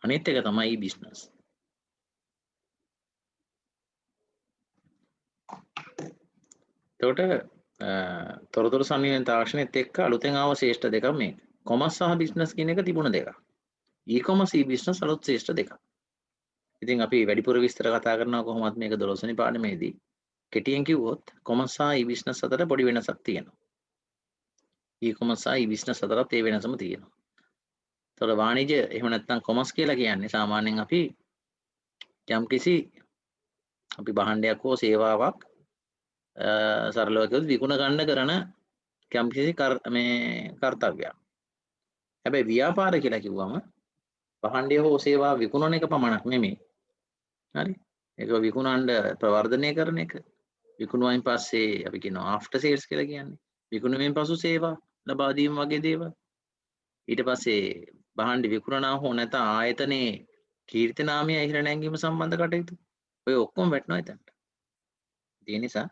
අනිත් එක තමයි e-business. එතකොට තොරතුරු සංනිවේදන තාක්ෂණයත් එක්ක අලුතෙන් ආව ශ්‍රේෂ්ඨ දෙකක් මේක. කොමර්ස් සහ බිස්නස් කියන එක තිබුණ දෙකක්. e-commerce e-business අලුත් ශ්‍රේෂ්ඨ දෙකක්. ඉතින් අපි වැඩිපුර විස්තර කතා කරනවා කොහොමද මේක 12 වෙනි පාඩමේදී. කෙටියෙන් කිව්වොත් කොමර්ස් සහ e-business අතර පොඩි වෙනසක් තියෙනවා. e-commerce සහ e-business අතරත් ඒ වෙනසම තියෙනවා. එතකොට වාණිජ්‍ය එහෙම නැත්නම් කොමර්ස් කියලා කියන්නේ සාමාන්‍යයෙන් අපි යම්කිසි අපි භාණ්ඩයක් හෝ සේවාවක් සරලව කිව්වොත් විකුණ ගන්න කරන යම්කිසි කර්තව්‍යයක්. හැබැයි ව්‍යාපාර කියලා කිව්වම භාණ්ඩය හෝ සේවාව විකුණන එක පමණක් නෙමෙයි. හරි. ඒක විකුණන්න ප්‍රවර්ධනය කරන එක. විකුණුවයින් පස්සේ අපි කියනවා ආෆ්ටර් සේල්ස් කියලා කියන්නේ. විකුණුමෙන් පසු සේවා ලබා දීම වගේ දේවල්. ඊට පස්සේ භාණ්ඩ විකුණනා හෝ නැත්නම් ආයතනයේ කීර්ති නාමය ඉහළ නැංවීම සම්බන්ධ කටයුතු. ඔය ඔක්කොම වැටෙනවා එතනට. ඒ නිසා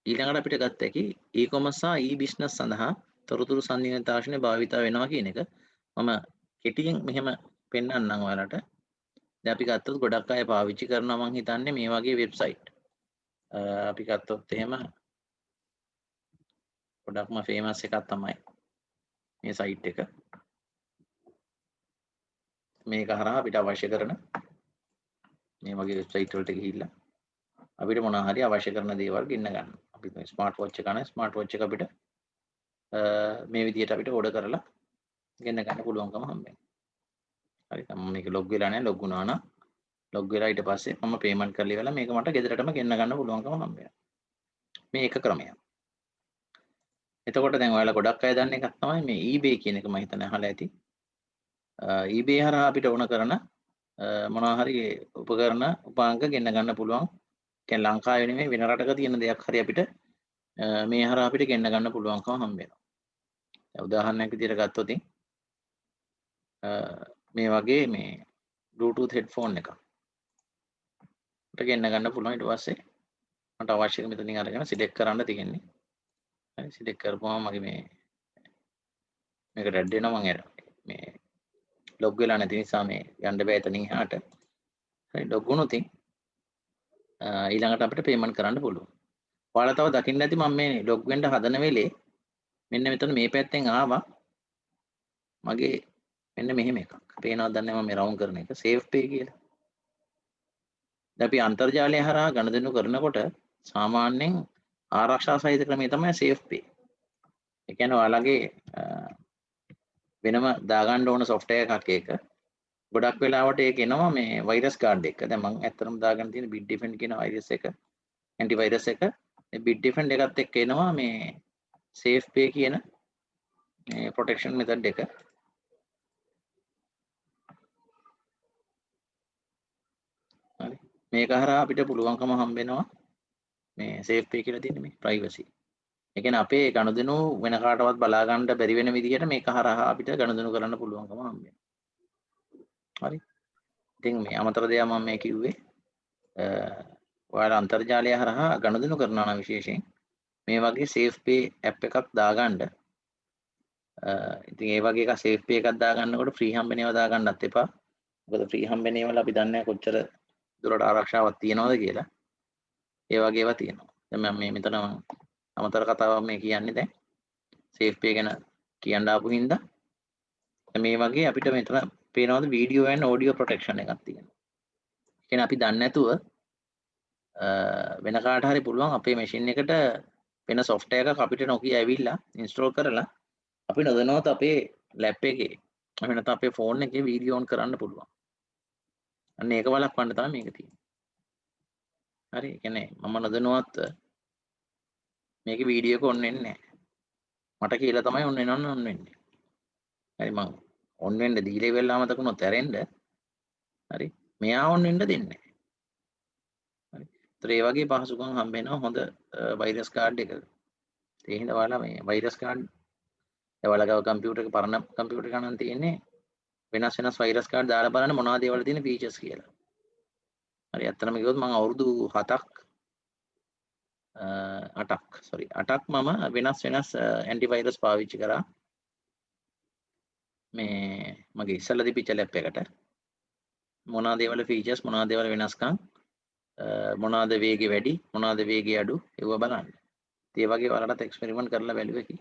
ඊළඟට අපිට ගත්ත හැකි e-commerce සහ e-business සඳහා තොරතුරු සංනිවේදන තාක්ෂණය භාවිත වෙනවා කියන එක මම කෙටියෙන් මෙහෙම පෙන්නන්නම් ඔයාලට. දැන් අපි ගත්තොත් ගොඩක් අය පාවිච්චි කරනවා මම හිතන්නේ මේ වගේ වෙබ්සයිට්. අපි ගත්තොත් එහෙම ගොඩක්ම ෆේමස් එකක් තමයි මේ සයිට් එක. මේක හරහා අපිට අවශ්‍ය කරන මේ වගේ වෙබ්සයිට් වලට ගිහිල්ලා අපිට මොනවා හරි අවශ්‍ය කරන දේවල් ගෙන්න ගන්න. අපි ස්මාර්ට් වොච් එක ගන්න ස්මාර්ට් වොච් එක අපිට මේ විදිහට අපිට ඕඩර් කරලා ගෙන්න ගන්න පුළුවන්කම හම්බෙනවා. හරි. මම මේක ලොග් වෙලා නැහැ. ලොග් වුණා නම් ලොග් වෙලා ඊට පස්සේ මම පේමන්ට් කරලා ඉවරලා මේක මට ගෙදරටම ගෙන්න ගන්න පුළුවන්කම හම්බෙනවා. මේ එක ක්‍රමයක්. එතකොට දැන් ඔයාලා ගොඩක් අය දන්න එකක් තමයි මේ eBay කියන එක මම හිතන්නේ අහලා ඇති. eBay හරහා අපිට ඕන කරන මොනවා හරි උපකරණ උපාංග ගෙන්න ගන්න පුළුවන්. කියන්නේ ලංකාවේ නෙමෙයි වෙන රටක තියෙන දෙයක් හරි අපිට මේ හරහා අපිට ගෙන්න ගන්න පුළුවන්කම හම්බ වෙනවා. දැන් උදාහරණයක් විදිහට ගත්තොත් මේ වගේ මේ Bluetooth headphone එකක් අපිට ගෙන්න ගන්න පුළුවන්. ඊට පස්සේ මට අවශ්‍ය එක මෙතනින් අරගෙන සිලෙක්ට් කරන්න තියෙන්නේ. හරි සිලෙක්ට් කරපුවම මගේ මේක රෙඩ් වෙනවා. මම මේ ලොග් වෙලා නැති නිසා මේ යන්න බෑ එතනින් එහාට. හරි ලොග් වුණොත් ඊළඟට අපිට පේමන්ට් කරන්න පුළුවන්. ඔයාලා තව දකින්න ඇති මම මේ ලොග් වෙන්න හදන වෙලේ මෙන්න මෙතන මේ පැත්තෙන් ආවා මගේ මෙන්න මෙහෙම එකක්. පේනවද දන්නේ මම මේ රවුන්ඩ් කරන එක සේෆ් පේ කියලා. දැන් අපි අන්තර්ජාලය හරහා ගනුදෙනු කරනකොට සාමාන්‍යයෙන් ආරක්ෂා සහිත ක්‍රමය තමයි සේෆ් පේ. ඒ කියන්නේ ඔයාලගේ වෙනම දාගන්න ඕන software එකක් ඒක. ගොඩක් වෙලාවට ඒක එනවා මේ වෛරස් කාඩ් එක. දැන් මම ඇත්තටම දාගෙන තියෙන Bitdefend කියන වෛරස් එක ඇන්ටි වෛරස් එක. මේ Bitdefend එකත් එක්ක එනවා මේ safe pay කියන මේ protection method එක. හරි. මේක හරහා අපිට පුළුවන්කම හම්බ වෙනවා මේ safe pay කියලා තියෙන මේ privacy. ඒ කියන්නේ අපේ ගනුදෙනු වෙන කාටවත් බලා ගන්න බැරි වෙන විදිහට මේක හරහා අපිට ගනුදෙනු කරන්න පුළුවන්කම හම්බ වෙනවා. හරි. ඉතින් මේ අමතර දෙයක් මම මේ කිව්වේ ඔයාලා අන්තර්ජාලය හරහා ගනුදෙනු කරනවා නම් විශේෂයෙන් මේ වගේ safe pay app එකක් දාගන්න. ඉතින් ඒ වගේ එකක් safe pay එකක් දාගන්නකොට free හම්බෙන ඒවා දාගන්නත් එපා. මොකද free හම්බෙන ඒවා අපි දන්නේ නැහැ කොච්චර දුරට ආරක්ෂාවක් තියනවද කියලා ඒ වගේ ඒවා තියෙනවා. දැන් මම මේ මෙතන අමතර කතාවක් මේ කියන්නේ දැන් සේෆ් පේ ගැන කියන්න ආපු හින්දා මේ වගේ අපිට මෙතන පේනවද වීඩියෝ ඇන්ඩ් ඔඩියෝ ප්‍රොටෙක්ෂන් එකක් තියෙනවා. ඒ කියන්නේ අපි දන්නේ නැතුව වෙන කාට හරි පුළුවන් අපේ මැෂින් එකට වෙන software එකක් අපිට නොකිය ඇවිල්ලා install කරලා අපි නොදැනුවත් අපේ ලැප් එකේ එහෙම නැත්නම් අපේ ෆෝන් එකේ වීඩියෝ ඔන් කරන්න පුළුවන්. අන්න ඒක වළක්වන්න තමයි මේක තියෙන්නේ. හරි. ඒ කියන්නේ මම නොදැනුවත් මේකේ වීඩියෝ එක ඔන් වෙන්නේ නැහැ. මට කියලා තමයි ඔන් වෙනවන්න ඔන් වෙන්නේ. හරි මං ඔන් වෙන්න දීලා ඉවරලා අමතක වුණොත් ඇරෙන්න. හරි. මෙයා ඔන් වෙන්න දෙන්නේ නැහැ. හරි. ඒතර ඒ වගේ පහසුකම් හම්බ වෙනවා හොඳ වෛරස් කාඩ් එකක. ඒ හින්දා ඔයාලා මේ වෛරස් කාඩ් ඔයාලා ගාව කම්පියුටර් එක පරණ කම්පියුටර් එක නම් තියෙන්නේ වෙනස් වෛරස් කාඩ් දාලා බලන්න මොනවද ඒවල තියෙන ෆීචර්ස් කියලා. හරි. ඇත්තටම කිව්වොත් මම අවුරුදු 7ක් 8ක් මම වෙනස් ඇන්ටිවෛරස් පාවිච්චි කරා. මේ මගේ ඉස්සල්ලා තිබිච්ච ලැප් එකට මොනවද ඒවල ෆීචර්ස් මොනවද ඒවල වෙනස්කම් මොනවද වේගෙ වැඩි මොනවද වේගෙ අඩු ඒව බලන්න. ඒ වගේ ඔයාලටත් එක්ස්පෙරිමන්ට් කරලා බැලුව එකි.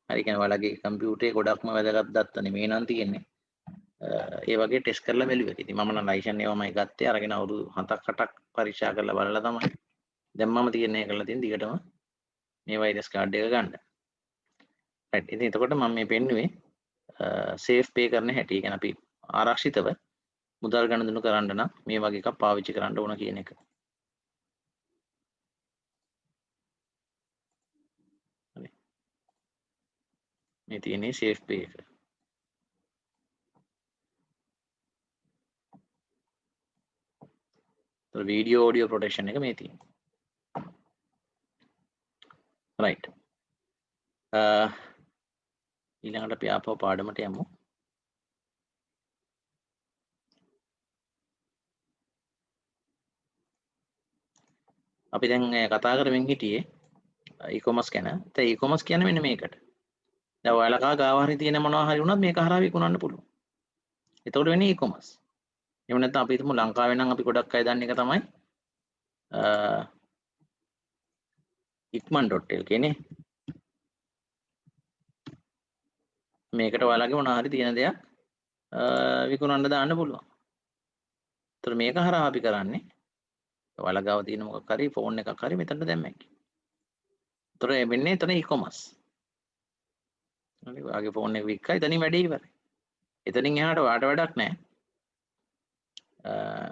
හරි කියන්නේ ඔයාලගේ කම්පියුටරේ ගොඩක්ම වැදගත් දත්ත නෙමෙයි නම් තියෙන්නේ. ඒ වගේ ටෙස්ට් කරලා බැලුව එකි. ඉතින් මම නම් ලයිසන් ඒවමයි ගත්තේ. අරගෙන අවුරුදු 7ක් 8ක් පරීක්ෂා කරලා බලලා තමයි. දැන් මම තියන්නේ කරලා තියෙන දිගටම මේ වෛරස් කාඩ් එක ගන්න. රයිට්. ඉතින් එතකොට මම මේ පෙන්නුවේ සේෆ් පේ කරන හැටි. ඒ කියන්නේ අපි ආරක්ෂිතව මුදල් ගනුදෙනු කරන්න නම් මේ වගේ එකක් පාවිච්චි කරන්න ඕන කියන එක. හරි. මේ තියෙන්නේ සේෆ් පේ එක. වීඩියෝ ඔඩියෝ ප්‍රොටෙක්ෂන් එක මේ තියෙන්නේ. රයිට්. ඊළඟට අපි ආපහු පාඩමට යමු. අපි දැන් කතා කරමින් හිටියේ e-commerce ගැන. දැන් e-commerce කියන්නේ මෙන්න මේකට. දැන් ඔයාලා ගාව හරි තියෙන මොනවා හරි වුණත් මේක හරහා විකුණන්න පුළුවන්. එතකොට වෙන්නේ e-commerce. එහෙම නැත්නම් අපි හිතමු ලංකාවේ නම් අපි ගොඩක් අය දන්න එක තමයි ikman.lk නේ. මේකට ඔයාලගේ මොනවා හරි තියෙන දෙයක් විකුණන්න දාන්න පුළුවන්. ඒතර මේක හරහා අපි කරන්නේ ඔයාලා ගාව තියෙන මොකක් හරි ෆෝන් එකක් හරි මෙතනට දැම්මැයි. ඒතර වෙන්නේ එතන e-commerce. හරි ඔයාගේ ෆෝන් එක වික්කා එතනින් වැඩේ ඉවරයි. එතනින් එහාට ඔයාට වැඩක් නැහැ.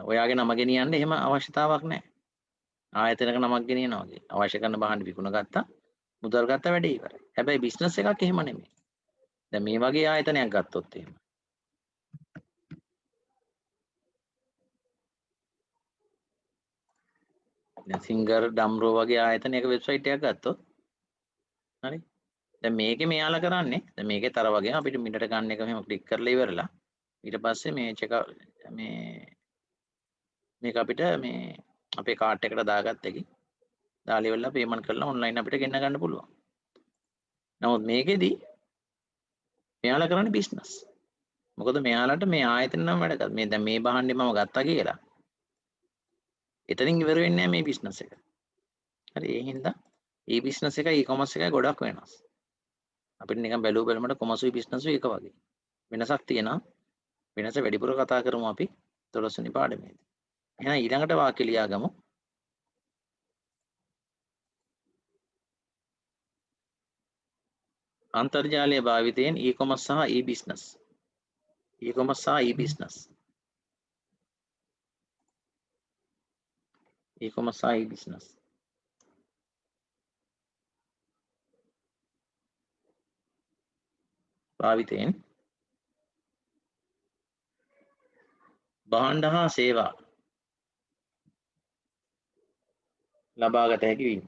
ඔයාගේ නම ගෙනියන්න එහෙම අවශ්‍යතාවක් නැහැ. ආයතනයක නමක් ගෙනියනවා වගේ. අවශ්‍ය කරන භාණ්ඩ විකුණ ගත්තා, මුදල් ගත්තා වැඩේ ඉවරයි. හැබැයි බිස්නස් එකක් එහෙම නෙමෙයි. දැන් මේ වගේ ආයතනයක් ගත්තොත් එහෙම. දැන් සිංගර් ඩම්රෝ වගේ ආයතනයක වෙබ්සයිට් එකක් ගත්තොත් හරි. දැන් මේකේ මෙයාලා කරන්නේ දැන් මේකේ තර වගේ අපිට මිඩට ගන්න එක මෙහෙම ක්ලික් කරලා ඉවරලා ඊට පස්සේ මේ මේක අපිට මේ අපේ කාර්ට් එකට දාගත්ත එකි. දාලා ඉවරලා පේමන්ට් කරලා ඔන්ලයින් අපිට ගෙන්න ගන්න පුළුවන්. නමුත් මේකෙදි මෙයාලා කරන්නේ බිස්නස්. මොකද මෙයාලට මේ ආයතන නම් වැඩ කරා. මේ දැන් මේ බහන්නේ මම ගත්තා කියලා. එතනින් ඉවර වෙන්නේ නැහැ මේ බිස්නස් එක. හරි ඒ හින්දා මේ බිස්නස් එකයි e-commerce එකයි ගොඩක් වෙනස්. අපිට නිකන් බැලුමට කොමර්සුයි බිස්නසුයි එක වගේ. වෙනසක් තියෙනවා. වෙනස වැඩිපුර කතා කරමු අපි 12 වෙනි පාඩමේදී. එහෙනම් ඊළඟට වාක්‍ය ලියාගමු. අන්තර්ජාලය භාවිතයෙන් e-commerce සහ e-business. e-commerce සහ e-business. e-commerce සහ e-business. භාවිතයෙන් භාණ්ඩ හා සේවා ලබාගත හැකි වීම.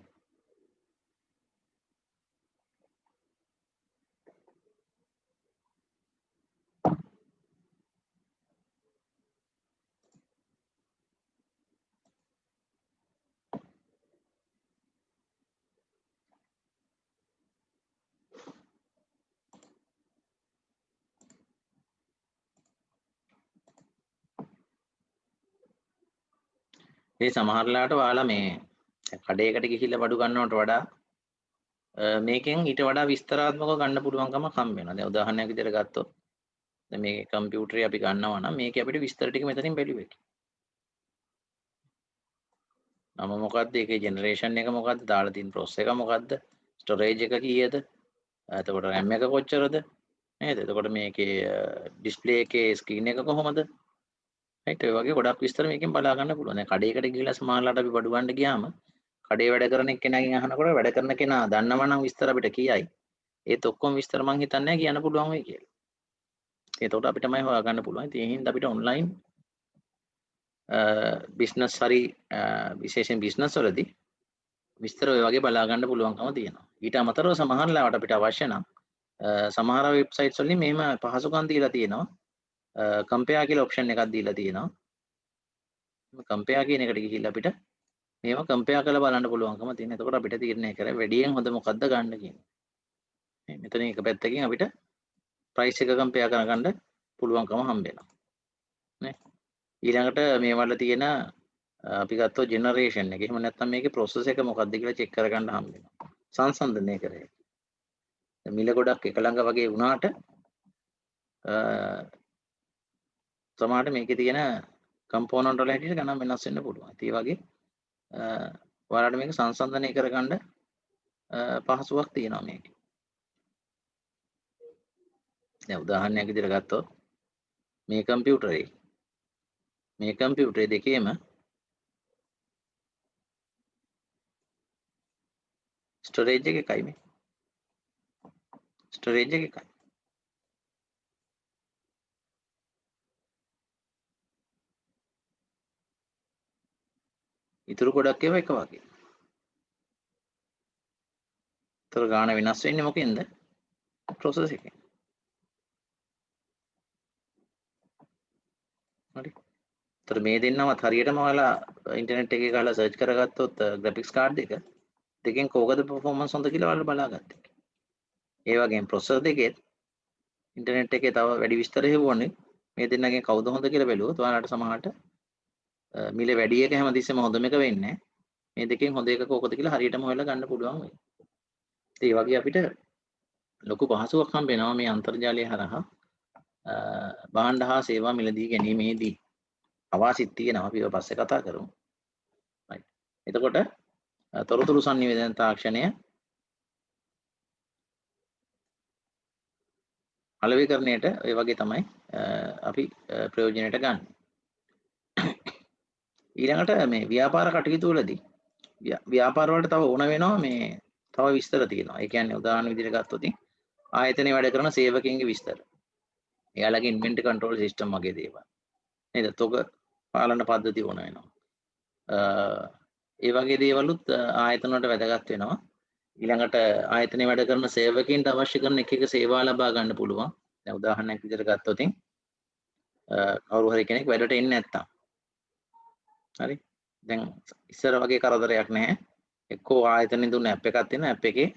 ඒ සමහරලාට ඔයාලා මේ කඩේකට ගිහිල්ලා බඩු ගන්නවට වඩා මේකෙන් ඊට වඩා විස්තරාත්මකව ගන්න පුළුවන්කමක් හම්බ වෙනවා. දැන් උදාහරණයක් විදිහට ගත්තොත් දැන් මේ කම්පියුටරේ අපි ගන්නවා නම් මේකේ අපිට විස්තර ටික මෙතනින් බැලුව හැකියි. නම මොකද්ද? ඒකේ ජෙනරේෂන් එක මොකද්ද? දාලා තියෙන ප්‍රොසෙස් එක මොකද්ද? ස්ටෝරේජ් එක කීයද? එතකොට RAM එක කොච්චරද? නේද? එතකොට මේකේ ඩිස්ප්ලේ එකේ ස්ක්‍රීන් එක කොහොමද? රයිට් ඔය වගේ ගොඩක් විස්තර මේකෙන් බලා ගන්න පුළුවන්. දැන් කඩේකට ගිහිල්ලා සමහරලාට අපි බඩු ගන්න ගියාම කඩේ වැඩ කරන එක්කෙනාගෙන් අහනකොට වැඩ කරන කෙනා දන්නවා නම් විස්තර අපිට කියයි. ඒත් ඔක්කොම විස්තර මං හිතන්නේ නැහැ කියන්න පුළුවන් වෙයි කියලා. එතකොට අපිට තමයි හොයාගන්න පුළුවන්. ඉතින් ඒ හින්දා අපිට ඔන්ලයින් බිස්නස් හරි විශේෂයෙන් බිස්නස් වලදී විස්තර ඔය වගේ බලා ගන්න පුළුවන්කම තියෙනවා. ඊට අමතරව සමහර ලාවට අපිට අවශ්‍ය නම් සමහර වෙබ්සයිට්ස් වලින් මෙහෙම පහසුකම් දීලා තියෙනවා. කම්පෙයාර් කියලා ඔප්ෂන් එකක් දීලා තියෙනවා. කම්පෙයාර් කියන එකට ගිහිල්ලා අපිට මේව කම්පෙයාර් කරලා බලන්න පුළුවන්කම තියෙනවා. එතකොට අපිට තීරණය කරලා වැඩියෙන් හොඳ මොකද්ද ගන්න කියන්නේ. මෙතන එක පැත්තකින් අපිට ප්‍රයිස් එක කම්පෙයාර් කරගන්න පුළුවන්කම හම්බ වෙනවා. නේ? ඊළඟට මේවල තියෙන අපි ගත්තොත් ජෙනරේෂන් එක. එහෙම නැත්නම් මේකේ ප්‍රොසෙස් එක මොකක්ද කියලා චෙක් කරගන්න හම්බ වෙනවා. සංසන්දනය කරේ. මිල ගොඩක් එක ළඟ වගේ වුණාට සමහරට මේකේ තියෙන කම්පෝනන්ට් වල හැටියට ගණන් වෙනස් වෙන්න පුළුවන්. ඒ වගේ ඔයාලට මේක සංසන්දනය කරගන්න පහසුවක් තියෙනවා මේකේ. දැන් උදාහරණයක් විදිහට ගත්තොත් මේ කම්පියුටරේ දෙකේම ස්ටෝරේජ් එක එකයි මේ. ස්ටෝරේජ් එක එකයි. ඉතුරු ගොඩක් ඒවා එක වගේ. ඒතර ගාන වෙනස් වෙන්නේ මොකෙන්ද? ප්‍රොසෙස් එකෙන්. හරි. ඒතර මේ දෙන්නවත් හරියටම ඔයාලා ඉන්ටර්නෙට් එකේ ගහලා සර්ච් කරගත්තොත් ග්‍රැෆික්ස් කාඩ් එක දෙකෙන් කෝකද පර්ෆෝමන්ස් හොඳ කියලා ඔයාලා බලාගත්තා. ඒ වගේම ප්‍රොසෙසර් දෙකේ ඉන්ටර්නෙට් එකේ තව වැඩි විස්තර හෙව්වොනේ මේ දෙන්නගෙන් කවුද හොඳ කියලා බැලුවොත් ඔයාලට සමහරට මිල වැඩි එක හැමතිස්සෙම හොඳම එක වෙන්නේ නැහැ. මේ දෙකෙන් හොඳ එක කෝකද කියලා හරියටම හොයලා ගන්න පුළුවන් වෙයි. ඒ වගේ අපිට ලොකු පහසුවක් හම්බ වෙනවා මේ අන්තර්ජාලය හරහා භාණ්ඩ හා සේවා මිලදී ගැනීමේදී. අවාසිත් තියෙනවා අපි ඒවා පස්සේ කතා කරමු. right. එතකොට තොරතුරු සංනිවේදන තාක්ෂණය අලෙවිකරණයට ඔය වගේ තමයි අපි ප්‍රයෝජනයට ගන්න. ඊළඟට මේ ව්‍යාපාර කටයුතු වලදී ව්‍යාපාර වලට තව ඕන වෙනවා මේ තව විස්තර තියෙනවා. ඒ කියන්නේ උදාහරණ විදිහට ගත්තොත් ආයතනයේ වැඩ කරන සේවකයන්ගේ විස්තර. එයාලගේ ඉන්වෙන්ටරි කන්ට්‍රෝල් සිස්ටම් වගේ දේවල්. නේද? තොග පාලන පද්ධති ඕන වෙනවා. ඒ වගේ දේවලුත් ආයතන වලට වැදගත් වෙනවා. ඊළඟට ආයතනයේ වැඩ කරන සේවකයන්ට අවශ්‍ය කරන එක සේවා ලබා ගන්න පුළුවන්. දැන් උදාහරණයක් විදිහට ගත්තොත් කවුරු හරි කෙනෙක් වැඩට එන්නේ නැත්තම් හරි දැන් ඉස්සර වගේ කරදරයක් නැහැ. එක්කෝ ආයතනෙ දුන්න ඇප් එකක් තියෙනවා. ඇප් එකේ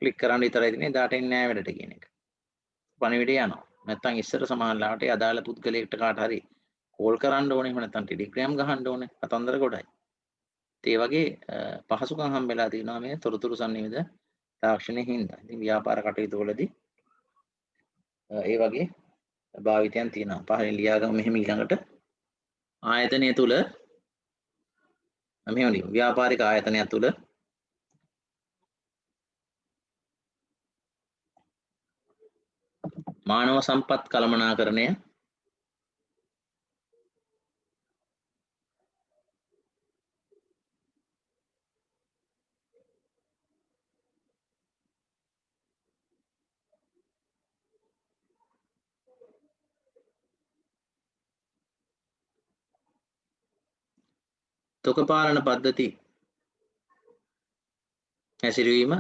ක්ලික් කරන්න විතරයි තියෙන්නේ. දාට එන්නේ නැහැ වැඩට කියන එක. පණිවිඩය යනවා. නැත්තම් ඉස්සර සමානලාට අදාළ පුද්ගලයෙක්ට කාට හරි කෝල් කරන්න ඕනේ. එහෙම නැත්තම් ටෙලිග්‍රෑම් ගහන්න ඕනේ. කතන්දර ගොඩයි. ඒ වගේ පහසුකම් හම්බෙලා තියෙනවා මේ තොරතුරු සංනිවේදන තාක්ෂණයේ හින්දා. ඉතින් ව්‍යාපාර කටයුතු වලදී ඒ වගේ භාවිතයන් තියෙනවා. පහලින් ලියාගමු මෙහෙම ඊළඟට ආයතනය තුල මෙහෙම ලියමු. ව්‍යාපාරික ආයතනය තුල මානව සම්පත් කළමනාකරණය තොග පාලන පද්ධති හැසිරවීම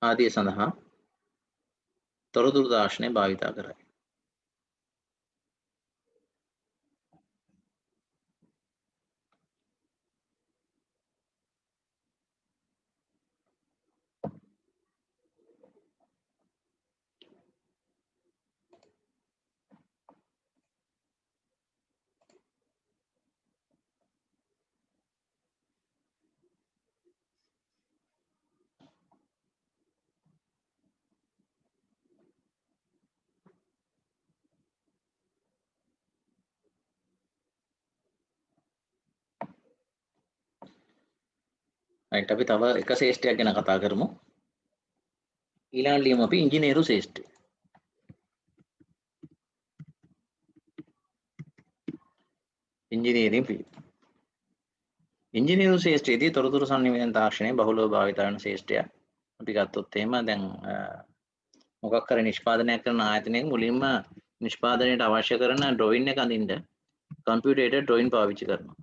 ආදිය සඳහා තොරතුරු තාක්ෂණය භාවිතා කරයි. right අපි තව එක ශේෂ්ඨයක් ගැන කතා කරමු. ඊළඟට ලියමු අපි ඉංජිනේරු ශේෂ්ඨය. ඉංජිනේරින් පිළිබඳ ඉංජිනේරු ශේෂ්ත්‍රයේදී තොරතුරු සංනිවේදන තාක්ෂණය බහුලව භාවිත වන ශේෂ්ත්‍රයක්. අපි ගත්තොත් එහෙම දැන් මොකක් හරි නිෂ්පාදනයක් කරන ආයතනයක මුලින්ම නිෂ්පාදනයට අවශ්‍ය කරන ඩ්‍රොයින් එක අඳින්න කම්පියුටරේටඩ් ඩ්‍රොයින් පාවිච්චි කරනවා.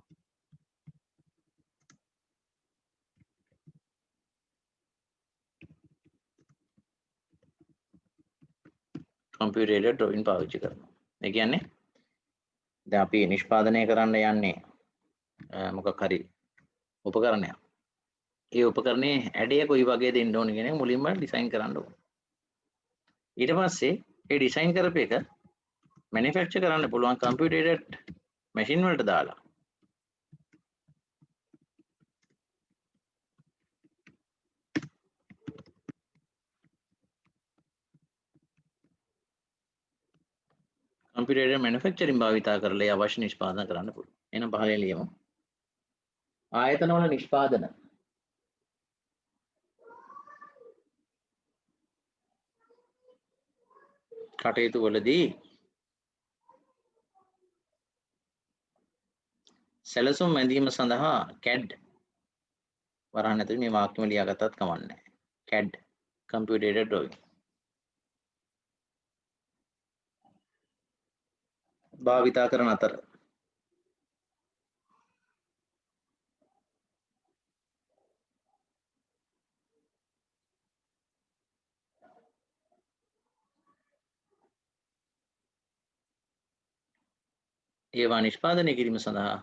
කම්පියුටරේටඩ් ඩ්‍රොයින් පාවිච්චි කරනවා. ඒ කියන්නේ දැන් අපි නිෂ්පාදනය කරන්න යන්නේ මොකක් හරි උපකරණයක්. ඒ උපකරණයේ ඇඩය කොයි වගේ දෙන්න ඕන කියන එක මුලින්ම ඩිසයින් කරන්න ඕන. ඊට පස්සේ ඒ ඩිසයින් කරපු එක මැනුෆැක්චර් කරන්න පුළුවන් කම්පියුටරේටඩ් මැෂින් වලට දාලා කම්පියුටරේටඩ් මැනුෆැක්චරින් භාවිතා කරලා ඒ අවශ්‍ය නිෂ්පාදන කරන්න පුළුවන්. එහෙනම් පහලින් ලියමු. ආයතනවල නිෂ්පාදන කටයුතු වලදී සැලසුම් ඇඳීම සඳහා CAD වරහන් ඇතුළේ මේ වාක්‍යම ලියාගත්තත් කමක් නැහැ. CAD computed drawing භාවිතා කරන අතර ඒවා නිෂ්පාදනය කිරීම සඳහා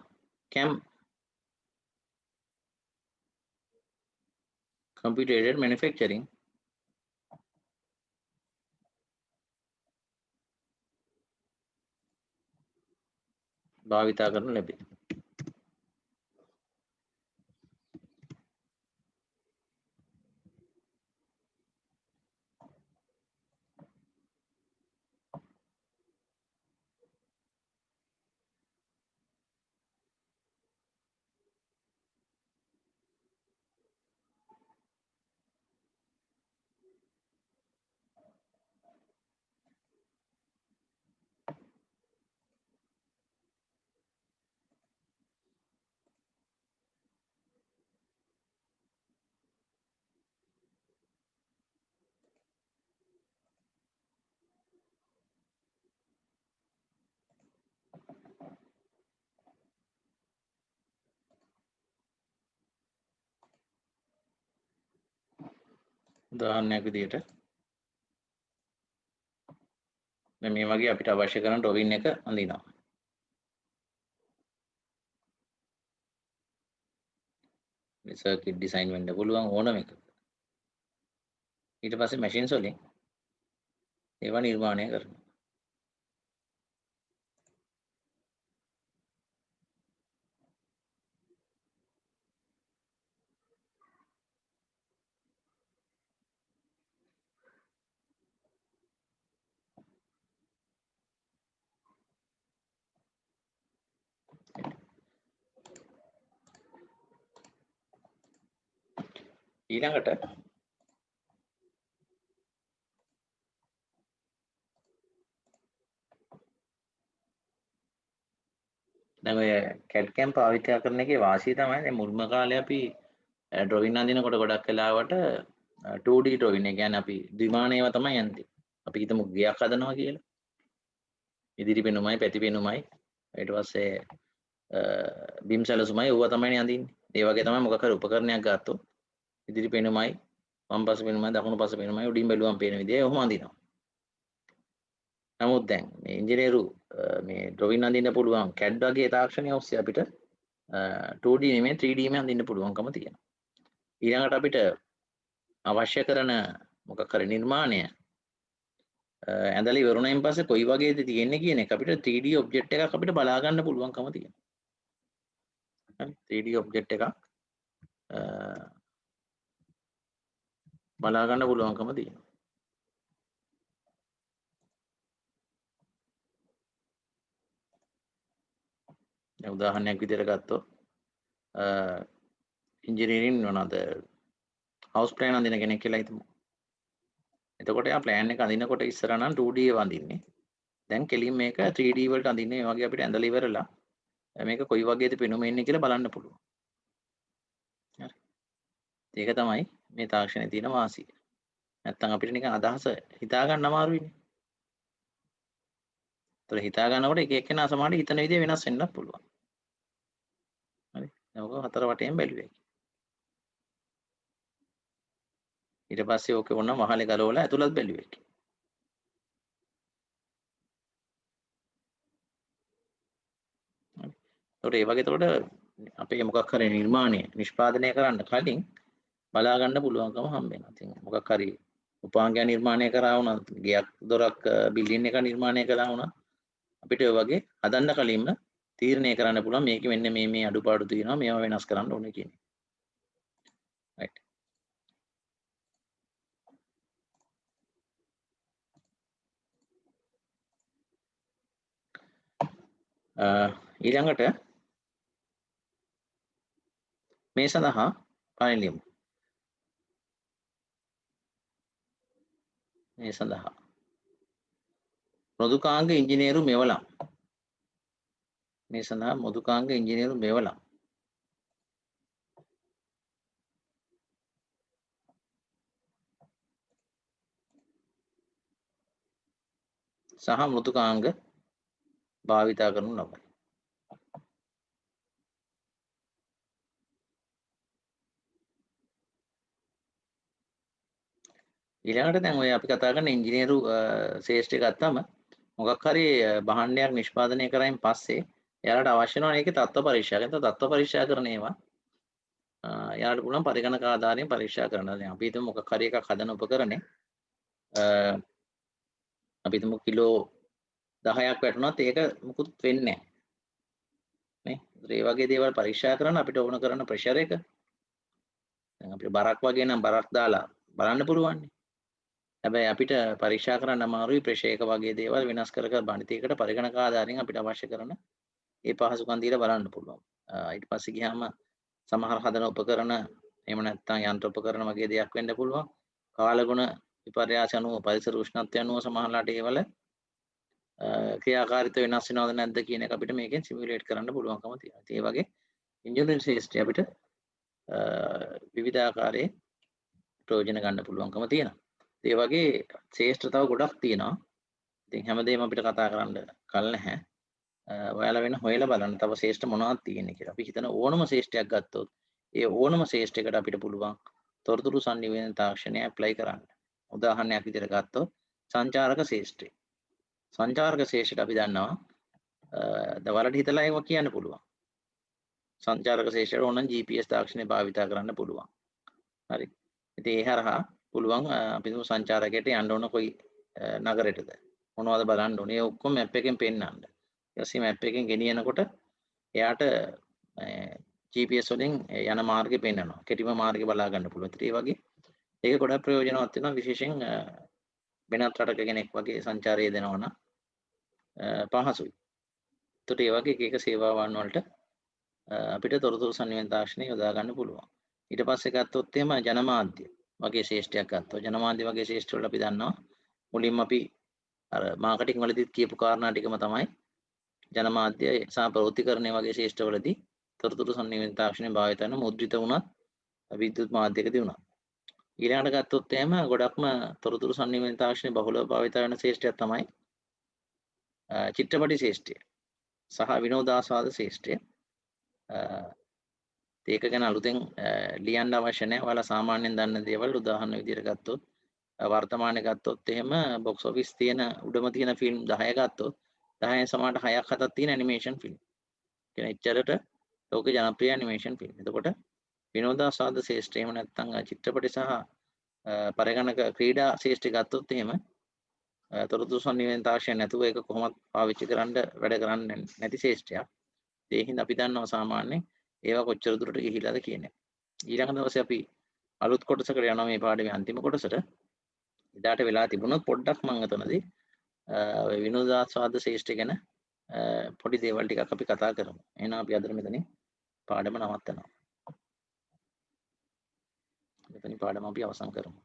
CAM computed manufacturing භාවිතා කරනු ලැබේ. උදාහරණයක් විදිහට දැන් මේ වගේ අපිට අවශ්‍ය කරන ඩ්‍රොයින් එක අඳිනවා. මේ සර්කිට් ඩිසයින් වෙන්න පුළුවන් ඕනම එක. ඊට පස්සේ මැෂින්ස් වලින් ඒවා නිර්මාණය කරනවා. ඊළඟට දැන් ඔය CAD CAM පාවිච්චි කරන එකේ වාසිය තමයි දැන් මුල්ම කාලේ අපි ඩ්‍රොයින් අඳිනකොට ගොඩක් වෙලාවට 2D ඩ්‍රොයින් ඒ කියන්නේ අපි ද්විමාන ඒවා තමයි යන්නේ. අපි හිතමු ගෙයක් හදනවා කියලා. ඉදිරි පෙනුමයි පැති පෙනුමයි ඊට පස්සේ බිම් සැලසුමයි ඌව තමයි අඳින්නේ. ඒ වගේ තමයි මොකක් හරි උපකරණයක් ගත්තොත් ඉදිරි පෙනුමයි වම් පස පෙනුමයි දකුණු පස පෙනුමයි උඩින් බැලුවම පේන විදිය ඔහොම අඳිනවා. නමුත් දැන් මේ ඉංජිනේරු මේ ඩ්‍රොයින් අඳින්න පුළුවන් CAD වගේ තාක්ෂණය ඔස්සේ අපිට 2D නෙමෙයි 3D මේ අඳින්න පුළුවන්කම තියෙනවා. ඊළඟට අපිට අවශ්‍ය කරන මොකක් හරි නිර්මාණය ඇඳලා ඉවරුණයින් පස්සේ කොයි වගේද තියෙන්නේ කියන එක අපිට 3D ඔබ්ජෙක්ට් එකක් අපිට බලා ගන්න පුළුවන්කම තියෙනවා. හරි 3D ඔබ්ජෙක්ට් එකක් බලා ගන්න පුළුවන්කම තියෙනවා. දැන් උදාහරණයක් විදිහට ගත්තොත් ඉංජිනේරින් මොනවාද හවුස් ප්ලෑන් අඳින කෙනෙක් කියලා හිතමු. එතකොට යා ප්ලෑන් එක අඳිනකොට ඉස්සර නම් 2D ඒවා අඳින්නේ. දැන් කෙලින් මේක 3D වලට අඳින්නේ. ඒ වගේ අපිට ඇඳලා ඉවරලා මේක කොයි වගේද පෙනුම එන්නේ කියලා බලන්න පුළුවන්. හරි. ඒක තමයි මේ තාක්ෂණයේ තියෙන වාසිය. නැත්තම් අපිට නිකන් අදහස හිතා ගන්න අමාරුයිනේ. ඒතර හිතා ගන්නකොට එක එක්කෙනා සමහරවිට හිතන විදිය වෙනස් වෙන්නත් පුළුවන්. හරි. දැන් ඔක හතර වටේම බැලුවේ. ඊට පස්සේ ඕකේ වුණා මහලේ ගලවලා ඇතුළත් බැලුවේ. හරි. ඒතකොට ඒ වගේ එතකොට අපේ මොකක් හරි නිර්මාණය නිෂ්පාදනය කරන්න කලින් බලා ගන්න පුළුවන්කම හම්බ වෙනවා. ඉතින් මොකක් හරි උපාංගය නිර්මාණය කරා වුණත්, ගයක් දොරක් බිල්ඩින් එක නිර්මාණය කළා වුණත් අපිට ඔය වගේ හදන්න කලින්ම තීරණය කරන්න පුළුවන් මේකේ මෙන්න මේ අඩුපාඩු තියෙනවා මේවා වෙනස් කරන්න ඕනේ කියන එක. right. ඊළඟට මේ සඳහා පළවෙනි ලියමු. මේ සඳහා මෘදුකාංග ඉංජිනේරු මෙවලම්. මේ සඳහා මෘදුකාංග ඉංජිනේරු මෙවලම්. සහ මෘදුකාංග භාවිතා කරනු ලබයි. ඊළඟට දැන් ඔය අපි කතා කරන ඉංජිනේරු ශේෂ්ත්‍රය ගත්තම මොකක් හරි භාණ්ඩයක් නිෂ්පාදනය කරයින් පස්සේ එයාලට අවශ්‍ය වෙනවා ඒකේ තත්ත්ව පරීක්ෂා. එතකොට තත්ත්ව පරීක්ෂා කරන ඒවා එයාලට පුළුවන් පරිගණක ආධාරයෙන් පරීක්ෂා කරන්න. දැන් අපි හිතමු මොකක් හරි එකක් හදන උපකරණේ අපි හිතමු කිලෝ 10ක් වැටුණත් ඒක මුකුත් වෙන්නේ නැහැ. නේ? ඒ වගේ දේවල් පරීක්ෂා කරන්න අපිට ඕන කරන ප්‍රෙෂර් එක දැන් අපිට බරක් වගේ නම් බරක් දාලා බලන්න පුළුවන්. හැබැයි අපිට පරීක්ෂා කරන්න අමාරුයි ප්‍රෙෂර් එක වගේ දේවල් වෙනස් කර කර බණිතයකට පරිගණක ආධාරයෙන් අපිට අවශ්‍ය කරන ඒ පහසුකම් දීලා බලන්න පුළුවන්. ඊට පස්සේ ගියාම සමහර හදන උපකරණ එහෙම නැත්නම් යන්ත්‍ර උපකරණ වගේ දෙයක් වෙන්න පුළුවන්. කාලගුණ විපර්යාස අනුව පරිසර උෂ්ණත්වය අනුව සමහරලාට ඒවල ක්‍රියාකාරීත්වය වෙනස් වෙනවද නැද්ද කියන එක අපිට මේකෙන් සිමියුලේට් කරන්න පුළුවන්කම තියෙනවා. ඒ වගේ ඉන්ජිනේරින් ශාස්ත්‍රය අපිට විවිධ ආකාරයේ ප්‍රයෝජන ගන්න පුළුවන්කම තියෙනවා. ඒ වගේ ශාස්ත්‍ර තව ගොඩක් තියෙනවා. ඉතින් හැමදේම අපිට කතා කරන්න කල් නැහැ. ඔයාලා වෙන හොයලා බලන්න තව ශාස්ත්‍ර මොනවද තියෙන්නේ කියලා. අපි හිතන ඕනම ශාස්ත්‍රයක් ගත්තොත් ඒ ඕනම ශාස්ත්‍රයකට අපිට පුළුවන් තොරතුරු sannivedana තාක්ෂණය ඇප්ලයි කරන්න. උදාහරණයක් විදිහට ගත්තොත් සංචාරක ශාස්ත්‍රය. සංචාරක ශාස්ත්‍රයට අපි දන්නවා දවල්ට හිතලා ඒක කියන්න පුළුවන්. සංචාරක ශාස්ත්‍රයට ඕනනම් GPS තාක්ෂණය භාවිතා කරන්න පුළුවන්. හරි. ඉතින් ඒ හරහා පුළුවන් අපි තුමු සංචාරකයට යන්න ඕන කොයි නගරයටද මොනවද බලන්න ඕනේ. ඒ ඔක්කොම මැප් එකෙන් පෙන්නන්න. ඊට පස්සේ මැප් එකෙන් ගෙනියනකොට එයාට GPS වලින් යන මාර්ගය පෙන්නනවා. කෙටිම මාර්ගය බලා ගන්න පුළුවන්. ඒ වගේ ඒක ගොඩක් ප්‍රයෝජනවත් වෙනවා විශේෂයෙන් වෙනත් රටක කෙනෙක් වගේ සංචාරය දෙනවා නම් පහසුයි. ඒකට ඒ වගේ එක සේවාවන් වලට අපිට තොරතුරු sannivedana තාක්ෂණය යොදා ගන්න පුළුවන්. ඊට පස්සේ ගත්තොත් එහෙම ජනමාධ්‍ය වගේ ශාස්ත්‍රයක් ගත්තොත් ජනමාධ්‍ය වගේ ශාස්ත්‍ර වල අපි දන්නවා මුලින්ම අපි අර මාකටිං වලදීත් කියපු කාරණා ටිකම තමයි ජනමාධ්‍ය සහ ප්‍රවෘත්තිකරණය වගේ ශාස්ත්‍රවලදී තොරතුරු sannivedana තාක්ෂණය භාවිත කරන මුද්‍රිත වුණත් විද්‍යුත් මාධ්‍යකදී වුණත් ඊළඟට ගත්තොත් එහෙම ගොඩක්ම තොරතුරු sannivedana තාක්ෂණය බහුලව භාවිත වෙන ශාස්ත්‍රයක් තමයි චිත්‍රපටි ශාස්ත්‍රය සහ විනෝදාස්වාද ශාස්ත්‍රය. ඒක ගැන අලුතෙන් ලියන්න අවශ්‍ය නැහැ. ඔයාලා සාමාන්‍යයෙන් දන්න දේවල් උදාහරණ විදිහට ගත්තොත් වර්තමානයේ ගත්තොත් එහෙම බොක්ස් ඔෆිස් තියෙන උඩම තියෙන ෆිල්ම් 10 ගත්තොත් 10න් සමහරට 6ක් 7ක් තියෙන ඇනිමේෂන් ෆිල්ම්. කියන එච්චරට ලෝකේ ජනප්‍රිය ඇනිමේෂන් ෆිල්ම්. එතකොට විනෝදාස්වාද ශාස්ත්‍රය එහෙම නැත්නම් චිත්‍රපටි සහ පරිගණක ක්‍රීඩා ශාස්ත්‍රය ගත්තොත් එහෙම තොරතුරු sannivedana තාක්ෂණය නැතුව ඒක කොහොමද පාවිච්චි කරන්න වැඩ කරන්නේ නැති ශාස්ත්‍රයක්. ඒ හින්දා අපි දන්නවා සාමාන්‍යයෙන් ඒවා කොච්චර දුරට ගිහිලාද කියන්නේ. ඊළඟ දවසේ අපි අලුත් කොටසකට යනවා මේ පාඩමේ අන්තිම කොටසට. එදාට වෙලා තිබුණොත් පොඩ්ඩක් මම අතනදී විනෝදාස්වාද ශාස්ත්‍රය ගැන පොඩි දේවල් ටිකක් අපි කතා කරමු. එහෙනම් අපි අද මෙතනින් පාඩම නවත්තනවා. මෙතනින් පාඩම අපි අවසන් කරමු.